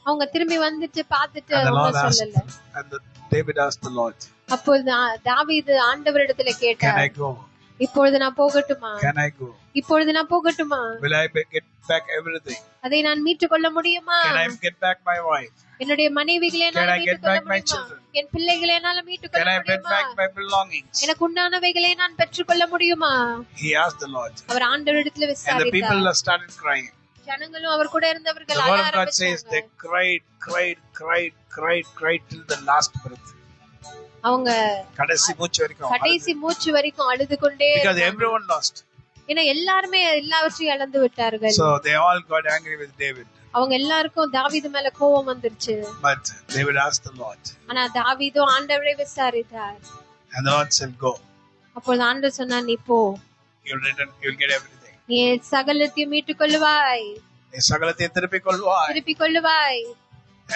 Speaker 2: அவங்க திரும்பி வந்துட்டு பார்த்துட்டு
Speaker 1: And the Lord
Speaker 2: ஒண்ணும்
Speaker 1: asked,
Speaker 2: சொல்லல.
Speaker 1: and David asked the Lord,
Speaker 2: அப்பொழுது தாவீது ஆண்டவரிடத்துல
Speaker 1: can
Speaker 2: கேட்டார்,
Speaker 1: I go?
Speaker 2: இப்பொழுது நான் போகட்டுமா?
Speaker 1: Can I go?
Speaker 2: இப்பொழுது நான் போகட்டுமா?
Speaker 1: Will I get back everything?
Speaker 2: அதை நான் மீட்டுக் கொள்ள முடியுமா?
Speaker 1: Can I get back my wife?
Speaker 2: என்னுடைய மனைவிகளை
Speaker 1: Can
Speaker 2: என்னால
Speaker 1: I get
Speaker 2: மீட்டுக் கொள்ள
Speaker 1: back my
Speaker 2: முடியுமா?
Speaker 1: children?
Speaker 2: என் பிள்ளைகளை என்னால மீட்டுக்
Speaker 1: Can
Speaker 2: கொள்ள
Speaker 1: I get
Speaker 2: முடியுமா?
Speaker 1: back my belongings?
Speaker 2: எனக்கு உண்டானவைகளை நான் பெற்றுக்கொள்ள முடியுமா?
Speaker 1: He asked the Lord.
Speaker 2: அவர் ஆண்டவரிடத்துல
Speaker 1: And the
Speaker 2: விசாரித்தார்.
Speaker 1: people started crying.
Speaker 2: ஜனங்களும் அவர் கூட இருந்தவர்கள்
Speaker 1: The
Speaker 2: அழ
Speaker 1: word of God says
Speaker 2: ஆரம்பிச்சாங்க.
Speaker 1: they cried till the last breath.
Speaker 2: அவங்க
Speaker 1: கடைசி மூச்சு வரைக்கும்
Speaker 2: கடைசி மூச்சு வரைக்கும் அழுது கொண்டே
Speaker 1: because
Speaker 2: இருந்தாங்க.
Speaker 1: everyone lost.
Speaker 2: ஏன்னா எல்லாருமே எல்லாவற்றையும் இழந்து விட்டார்கள்.
Speaker 1: So they all got angry with David.
Speaker 2: அவங்க எல்லாருக்கும் தாவீது மேல கோபம் வந்துருச்சு.
Speaker 1: But David asked the Lord.
Speaker 2: ஆனா தாவீதோ ஆண்டவரை விசாரித்தார்.
Speaker 1: And the Lord said, go.
Speaker 2: அப்பொழுது ஆண்டவர் சொன்னார், நீ போ,
Speaker 1: You'll get everything.
Speaker 2: நீ சகலத்தையும் மீட்டுக் கொள்ளுவாய்,
Speaker 1: நீ சகலத்தையும் திருப்பிக் கொள்வாய்.
Speaker 2: திருப்பிக் கொள்ளுவாய்.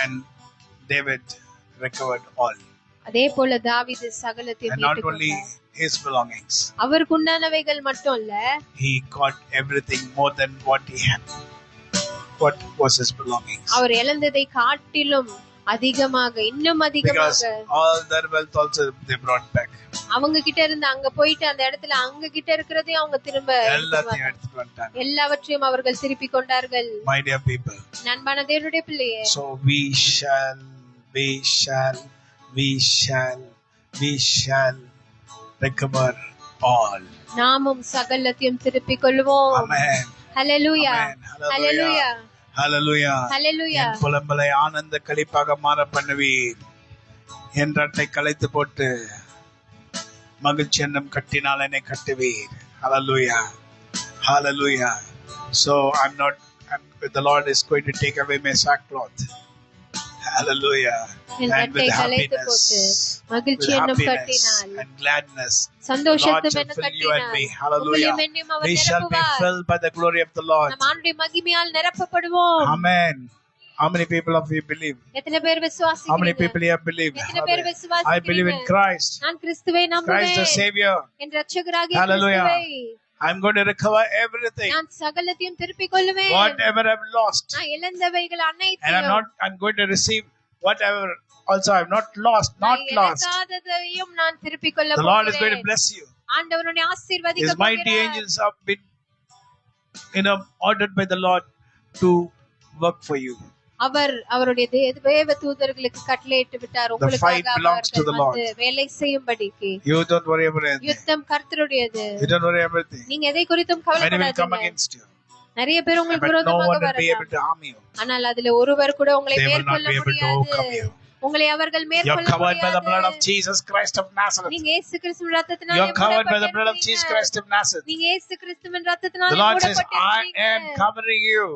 Speaker 1: And David recovered all.
Speaker 2: அதே போல தாவீது சகலத்தையும்
Speaker 1: And not
Speaker 2: மீட்டுக்
Speaker 1: only
Speaker 2: கொண்டார்.
Speaker 1: his belongings.
Speaker 2: அவருக்கு உண்டானவைகள் மட்டும் இல்ல,
Speaker 1: He got everything more than what he had. What was his belongings?
Speaker 2: அவர் இழந்ததை காட்டிலும் அதிகமாக, இன்னும்
Speaker 1: Because
Speaker 2: அதிகமாக
Speaker 1: all their wealth also they brought back.
Speaker 2: அவங்க கிட்ட இருந்து அங்க போயிட்டு அந்த இடத்துல அவங்க கிட்ட இருக்கிறதையும் அவங்க திரும்ப
Speaker 1: எல்லாத்தையும் எடுத்துட்டு வந்துட்டாங்க.
Speaker 2: எல்லாவற்றையும் அவர்கள் திருப்பி கொண்டார்கள்.
Speaker 1: My dear people.
Speaker 2: நண்பான தேவனுடைய பிள்ளையே,
Speaker 1: So we shall recover all.
Speaker 2: நாமும் சகலத்தையும் திருப்பிக் கொள்வோம்.
Speaker 1: Amen.
Speaker 2: ஹல்லேலூயா,
Speaker 1: Amen.
Speaker 2: ஹல்லேலூயா,
Speaker 1: Hallelujah.
Speaker 2: ஹல்லேலூயா.
Speaker 1: என் புலம்பலை ஆனந்த களிப்பாக மாற பண்ணுவீர். என் ரட்டை களைத்து போட்டு மகிழ்ச்சி என்னும் கட்டினால் என்னை கட்டுவீர். Hallelujah. Hallelujah. So the Lord is going to take away my sackcloth. Hallelujah.
Speaker 2: N
Speaker 1: And
Speaker 2: ரட்டை
Speaker 1: with
Speaker 2: களைத்து போட்டு
Speaker 1: happiness,
Speaker 2: மகிழ்ச்சி
Speaker 1: with
Speaker 2: என்னும்
Speaker 1: happiness
Speaker 2: கட்டினால்
Speaker 1: and gladness, the Lord
Speaker 2: சந்தோஷத்தும்
Speaker 1: shall
Speaker 2: என்னும்
Speaker 1: fill you and me.
Speaker 2: கட்டினால்
Speaker 1: Hallelujah.
Speaker 2: உங்களையும் என்னையும் அவர்
Speaker 1: We shall be
Speaker 2: நிரப்புவார்.
Speaker 1: filled by the glory of the Lord.
Speaker 2: நம் ஆண்டவருடைய மகிமையால் நிரப்பப்படுவோம்.
Speaker 1: Amen. How many people of you believe?
Speaker 2: எத்தனை பேர்
Speaker 1: How many
Speaker 2: விசுவாசிக்கிறீங்க?
Speaker 1: people here believe?
Speaker 2: எத்தனை பேர்
Speaker 1: I believe in
Speaker 2: விசுவாசிக்கிறீங்க?
Speaker 1: Christ.
Speaker 2: நான் கிறிஸ்துவை
Speaker 1: Christ the
Speaker 2: நம்புவேன்.
Speaker 1: Savior.
Speaker 2: என் இரட்சகராகிய
Speaker 1: Hallelujah.
Speaker 2: கிறிஸ்துவை
Speaker 1: I'm going to recover everything.
Speaker 2: நான் சகலத்தையும் திருப்பிக் கொள்ளுவேன்.
Speaker 1: Whatever I've lost.
Speaker 2: நான் இழந்தவைகள்
Speaker 1: And
Speaker 2: அனைத்தையும்
Speaker 1: I'm going to receive whatever also I've not lost. Not
Speaker 2: நான்
Speaker 1: lost.
Speaker 2: இழக்காததையும் நான் திருப்பிக் கொள்ள
Speaker 1: The Lord is going to
Speaker 2: போகிறேன்.
Speaker 1: bless you.
Speaker 2: ஆண்டவர் உன்னை ஆசீர்வதிக்க
Speaker 1: His mighty
Speaker 2: போகிறார்.
Speaker 1: angels have been ordered by the Lord to work for you.
Speaker 2: அவருடைய தேவ தூதர்களுக்கு கட்டளையிட்டு விட்டார்
Speaker 1: fight belongs to the
Speaker 2: உங்களுக்காக
Speaker 1: Lord.
Speaker 2: வந்து வேலை செய்யும்படிக்கு.
Speaker 1: You don't worry about anything.
Speaker 2: யுத்தம் கர்த்தருடையது.
Speaker 1: You don't worry about anything.
Speaker 2: நீங்க எதை குறித்தும்
Speaker 1: Many will come
Speaker 2: கவலைப்படாதீங்க.
Speaker 1: against you.
Speaker 2: நிறைய பேர் உங்களுக்கு
Speaker 1: But no
Speaker 2: விரோதமாக
Speaker 1: one will be able
Speaker 2: வரலாம்.
Speaker 1: to harm you.
Speaker 2: ஆனால் அதுல ஒருவர் கூட உங்களை
Speaker 1: They will not
Speaker 2: மேற்கொள்ள
Speaker 1: be able to overcome
Speaker 2: முடியாது.
Speaker 1: you.
Speaker 2: உங்களை அவர்கள்
Speaker 1: You're
Speaker 2: மேற்கொள்ள
Speaker 1: covered by the blood of
Speaker 2: முடியாது.
Speaker 1: Jesus Christ of Nazareth.
Speaker 2: நீங்க இயேசு கிறிஸ்துவின் இரத்தத்தினாலே
Speaker 1: You're covered by the blood of Jesus
Speaker 2: மூடப்பட்டிருக்கீங்க.
Speaker 1: Christ of Nazareth.
Speaker 2: நீங்க இயேசு கிறிஸ்துவின்
Speaker 1: The
Speaker 2: இரத்தத்தினாலே
Speaker 1: Lord says, I am
Speaker 2: மூடப்பட்டிருக்கீங்க.
Speaker 1: covering you.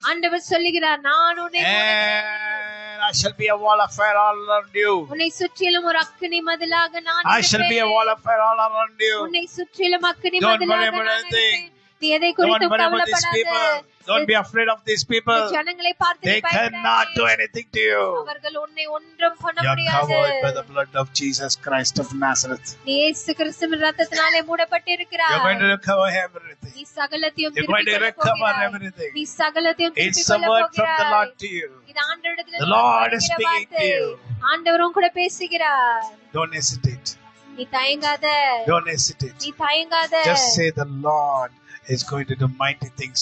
Speaker 2: ஆண்டவர் சொல்லுகிறார், நான் உன்னை
Speaker 1: And I shall be a wall of fire all around you.
Speaker 2: உன்னை சுற்றிலும் ஒரு அக்கினி மதிலாக நான்
Speaker 1: I shall be a
Speaker 2: இருப்பேன்.
Speaker 1: wall of fire all around you.
Speaker 2: உன்னை சுற்றிலும் அக்கினி
Speaker 1: Don't worry
Speaker 2: மதிலாக
Speaker 1: about
Speaker 2: நான்
Speaker 1: anything.
Speaker 2: இருப்பேன். நீ எதை
Speaker 1: Don't
Speaker 2: குறித்தும்
Speaker 1: worry about these people.
Speaker 2: கவலைப்படாத.
Speaker 1: Don't be afraid of these people.
Speaker 2: ஜனங்களை பார்த்து
Speaker 1: They
Speaker 2: நீ பயப்படாதே.
Speaker 1: cannot do anything to you.
Speaker 2: அவர்கள் உன்னை ஒன்றும் பண்ண
Speaker 1: You're
Speaker 2: முடியாது.
Speaker 1: covered by the blood of Jesus Christ of Nazareth.
Speaker 2: நீ இயேசு கிறிஸ்துவின் இரத்தத்தினாலே மூடப்பட்டிருக்கிறாய்.
Speaker 1: You're going to recover everything.
Speaker 2: நீ சகலத்தையும்
Speaker 1: You're going
Speaker 2: திருப்பிக்
Speaker 1: to
Speaker 2: கொள்ளப்
Speaker 1: recover
Speaker 2: போகிறாய்.
Speaker 1: everything.
Speaker 2: நீ சகலத்தையும்
Speaker 1: It's
Speaker 2: திருப்பிக்
Speaker 1: a
Speaker 2: கொள்ளப்
Speaker 1: word from the
Speaker 2: போகிறாய்.
Speaker 1: Lord to you.
Speaker 2: இது ஆண்டவரிடத்தில்
Speaker 1: The Lord is
Speaker 2: வருகிற
Speaker 1: speaking to
Speaker 2: வார்த்தை.
Speaker 1: you.
Speaker 2: ஆண்டவரும் கூட பேசுகிறார்.
Speaker 1: Don't hesitate.
Speaker 2: நீ தயங்காத.
Speaker 1: Don't hesitate.
Speaker 2: நீ தயங்காத.
Speaker 1: Just say the Lord is going to do mighty things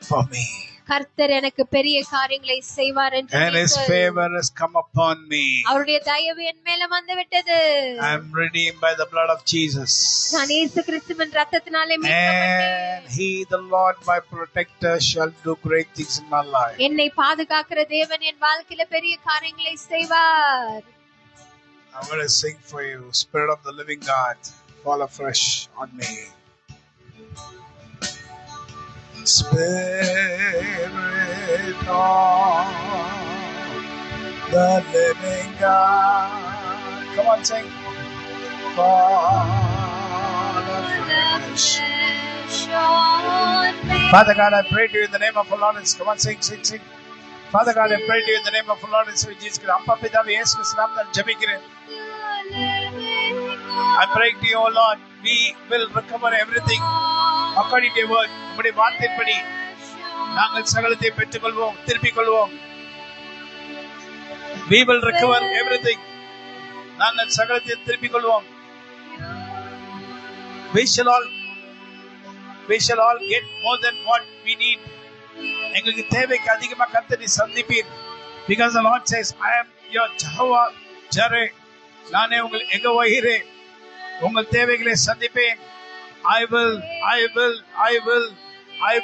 Speaker 1: for me.
Speaker 2: கர்த்தர் எனக்கு பெரிய காரியங்களை செய்வார் என்று
Speaker 1: And His
Speaker 2: சொல்.
Speaker 1: favor has come upon me.
Speaker 2: அவருடைய தயவு என் மேல வந்து விட்டது.
Speaker 1: I am redeemed by the blood of Jesus.
Speaker 2: நான் இயேசு கிறிஸ்துவின் இரத்தத்தினாலே மீட்கப்பட்டேன்.
Speaker 1: And He, the Lord, my protector, shall do great things in my life.
Speaker 2: என்னை பாதுகாக்கிற தேவன் என் வாழ்க்கையில பெரிய காரியங்களை செய்வார்.
Speaker 1: I'm going to sing for you. Spirit of the living God, fall afresh on me. Spirit of the living God. Come on, sing. Fall afresh. Father God, I pray to you in the name of our Lord. Come on, sing, sing, sing. Father God, I pray to you in the name of our Lord and Savior Jesus Christ. Amma Pidava Yesu Christ naam nal jabikiren. I pray to you, O Lord, we will recover everything according to your word. உம்முடைய வார்த்தையின்படி நாங்கள் சகலத்தை பெற்றுக்கொள்வோம், திருப்பிக் கொள்வோம். We will recover everything. நாங்கள் சகலத்தை திருப்பிக் கொள்வோம். We shall all get more than what we need. எங்களுக்கு தேவைக்கு அதிகமாக கர்த்தரை சந்திப்பீர். Because the Lord says, I am your Jehovah Jireh. நானே உங்கள் யெகோவா ஈரே. உங்கள் தேவைகளை சந்திப்பேன். I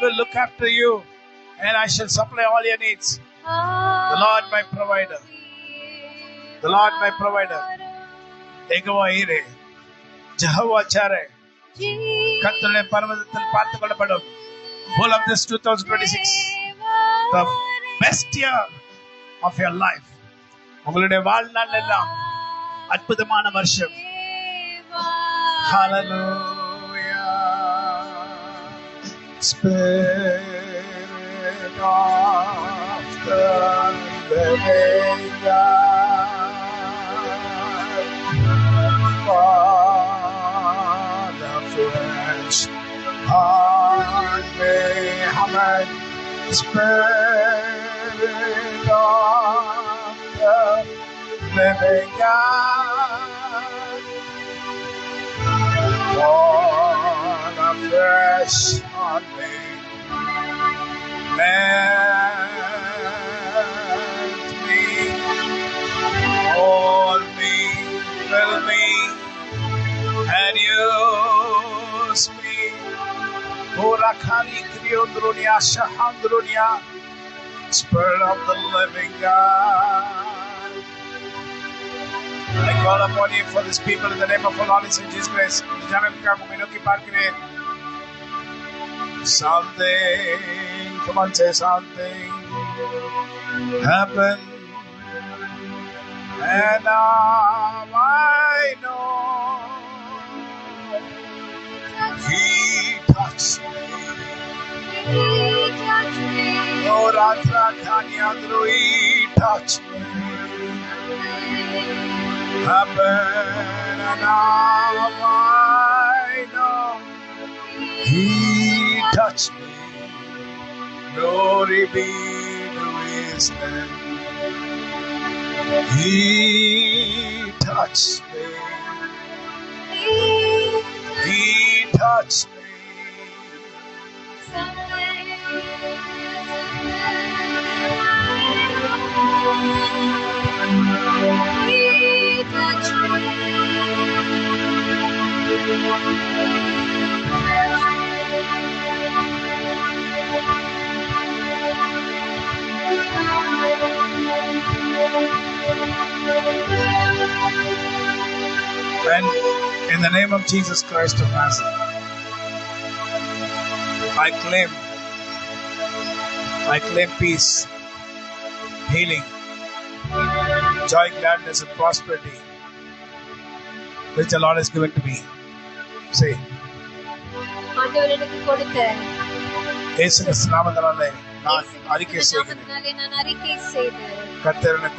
Speaker 1: will look after you and I shall supply all your needs. The Lord my provider. The Lord my provider. Jehovah ஈரே. Jehovah Jireh. கர்த்தருடைய பர்வதத்தில் பார்த்துக் கொள்ளப்படும். All of this 2026, the best year of your life. உங்களுடைய வாழ்நாள் எல்லாம் அற்புதமான வருஷம். Hallelujah. Spirit of the living God, fall afresh on me. Amen. Spirit of the living God, fall afresh on me. Let me, hold me, fill me, and use me. Urakali kriondrunia shahandrunia. Spirit of the living God, I call upon you for these people in the name of our Lord and Savior Jesus Christ. Something, come on, say something happen, and now I know He touched me. Oh, Ratra Kanyandru, He touched me. Happen, and now I know He touched me. Glory be to His name. He touched me. He touched me. And in the name of Jesus Christ of Nazareth, I claim peace, healing, joy, gladness, and prosperity, which the Lord has given to me. Say,
Speaker 2: ஆண்டவர் எனக்கு கொடுத்த
Speaker 1: இயேசு கிறிஸ்து நாமத்தினாலே நான் அறிக்கை செய்கிறேன். கர்த்தர் எனக்கு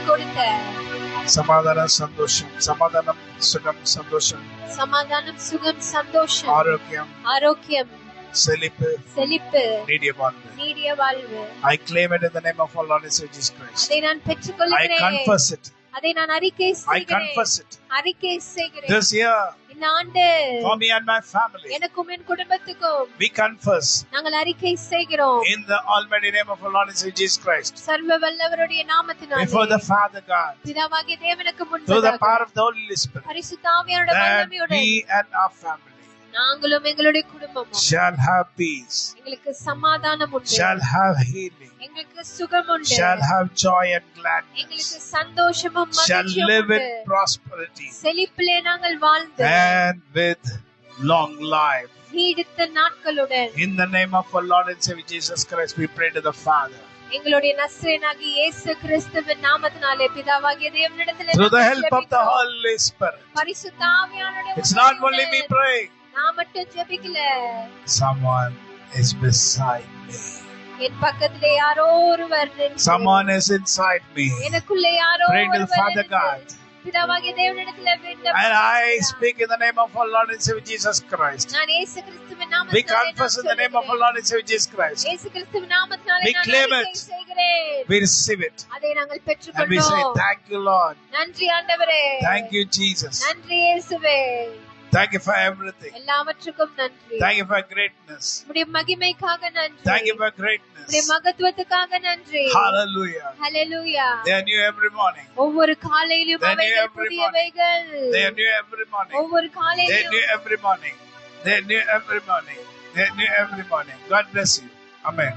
Speaker 1: கொடுத்த சமாதானம், சந்தோஷம், சமாதானம், சுகம், சந்தோஷம்,
Speaker 2: சமாதானம், சுகம், சந்தோஷம்,
Speaker 1: ஆரோக்கியம், செழிப்பு, நீடிய வாழ்வு. I claim it in the name of our Lord and Savior Jesus Christ.
Speaker 2: அதை நான் பெற்றுக்கொள்கிறேன்.
Speaker 1: I confess it.
Speaker 2: அதை நான் அறிக்கை செய்கிறேன்.
Speaker 1: This year,
Speaker 2: இந்த ஆண்டு
Speaker 1: for me and my family,
Speaker 2: எனக்கும் என் குடும்பத்துக்கும்
Speaker 1: we confess
Speaker 2: நாங்கள் அறிக்கை செய்கிறோம்.
Speaker 1: in the almighty name of our Lord and Savior Jesus Christ,
Speaker 2: சர்வ வல்லவருடைய நாமத்தினாலே,
Speaker 1: before the Father God,
Speaker 2: பிதாவாகிய தேவனுக்கு முன்பாக,
Speaker 1: through the power of the Holy Spirit,
Speaker 2: பரிசுத்த ஆவியானவருடைய வல்லமையுடன்,
Speaker 1: we and our family
Speaker 2: நாங்களும் எங்களுடைய குடும்பமும்
Speaker 1: shall have peace,
Speaker 2: எங்களுக்கு சமாதானம் உண்டு,
Speaker 1: shall have healing,
Speaker 2: எங்களுக்கு சுகம் உண்டு,
Speaker 1: shall have joy and gladness,
Speaker 2: எங்களுக்கு சந்தோஷமும்
Speaker 1: shall
Speaker 2: மகிழ்ச்சியும்
Speaker 1: live
Speaker 2: உண்டு,
Speaker 1: in prosperity,
Speaker 2: செழிப்பிலே நாங்கள் வாழ்ந்து,
Speaker 1: and with long life.
Speaker 2: நீடித்த நாட்களுடன்.
Speaker 1: In the name of our Lord and Savior Jesus Christ, we pray to the Father,
Speaker 2: எங்களுடைய நசரேயனாகிய இயேசு கிறிஸ்துவின் நாமத்தினாலே பிதாவாகிய தேவனிடத்திலே,
Speaker 1: through the help of the Holy Spirit.
Speaker 2: பரிசுத்த ஆவியானவருடைய
Speaker 1: It's not only me praying,
Speaker 2: நான் மட்டும் ஜெபிக்கல,
Speaker 1: someone is beside me,
Speaker 2: என் பக்கத்திலே யாரோ ஒருவர்,
Speaker 1: someone is inside me.
Speaker 2: எனக்குள்ளே யாரோ
Speaker 1: Pray to the
Speaker 2: ஒருவர்
Speaker 1: Father God,
Speaker 2: பிதாவாகிய தேவனிடத்தில்
Speaker 1: And
Speaker 2: விண்ணப்பிக்கிறேன்.
Speaker 1: I speak in the name of our Lord and Savior Jesus Christ.
Speaker 2: நான் இயேசு கிறிஸ்துவின்
Speaker 1: We
Speaker 2: நாமத்தினாலே
Speaker 1: confess in the name of our Lord and Savior Jesus Christ.
Speaker 2: இயேசு கிறிஸ்துவின் நாமத்தினாலே
Speaker 1: We
Speaker 2: நான்
Speaker 1: claim
Speaker 2: அறிக்கை
Speaker 1: it.
Speaker 2: செய்கிறேன்.
Speaker 1: We receive it.
Speaker 2: அதை நாங்கள்
Speaker 1: And we say,
Speaker 2: பெற்றுக்கொண்டோம்.
Speaker 1: thank you, Lord.
Speaker 2: நன்றி ஆண்டவரே.
Speaker 1: Thank you, Jesus.
Speaker 2: நன்றி இயேசுவே.
Speaker 1: Thank you for everything.
Speaker 2: எல்லாவற்றுக்கும் நன்றி.
Speaker 1: Thank you for greatness.
Speaker 2: உம்முடைய மகிமைக்காக நன்றி.
Speaker 1: Thank you for
Speaker 2: உம்முடைய
Speaker 1: greatness.
Speaker 2: மகத்துவத்துக்காக நன்றி.
Speaker 1: Hallelujah.
Speaker 2: Hallelujah.
Speaker 1: They are new every morning.
Speaker 2: ஒவ்வொரு காலையிலும்
Speaker 1: They are new
Speaker 2: அவைகள்
Speaker 1: every
Speaker 2: புதியவைகள்.
Speaker 1: They are new every morning.
Speaker 2: ஒவ்வொரு
Speaker 1: They are
Speaker 2: காலையிலும்
Speaker 1: new every morning. They are new every morning. They are new every morning. God bless you. Amen.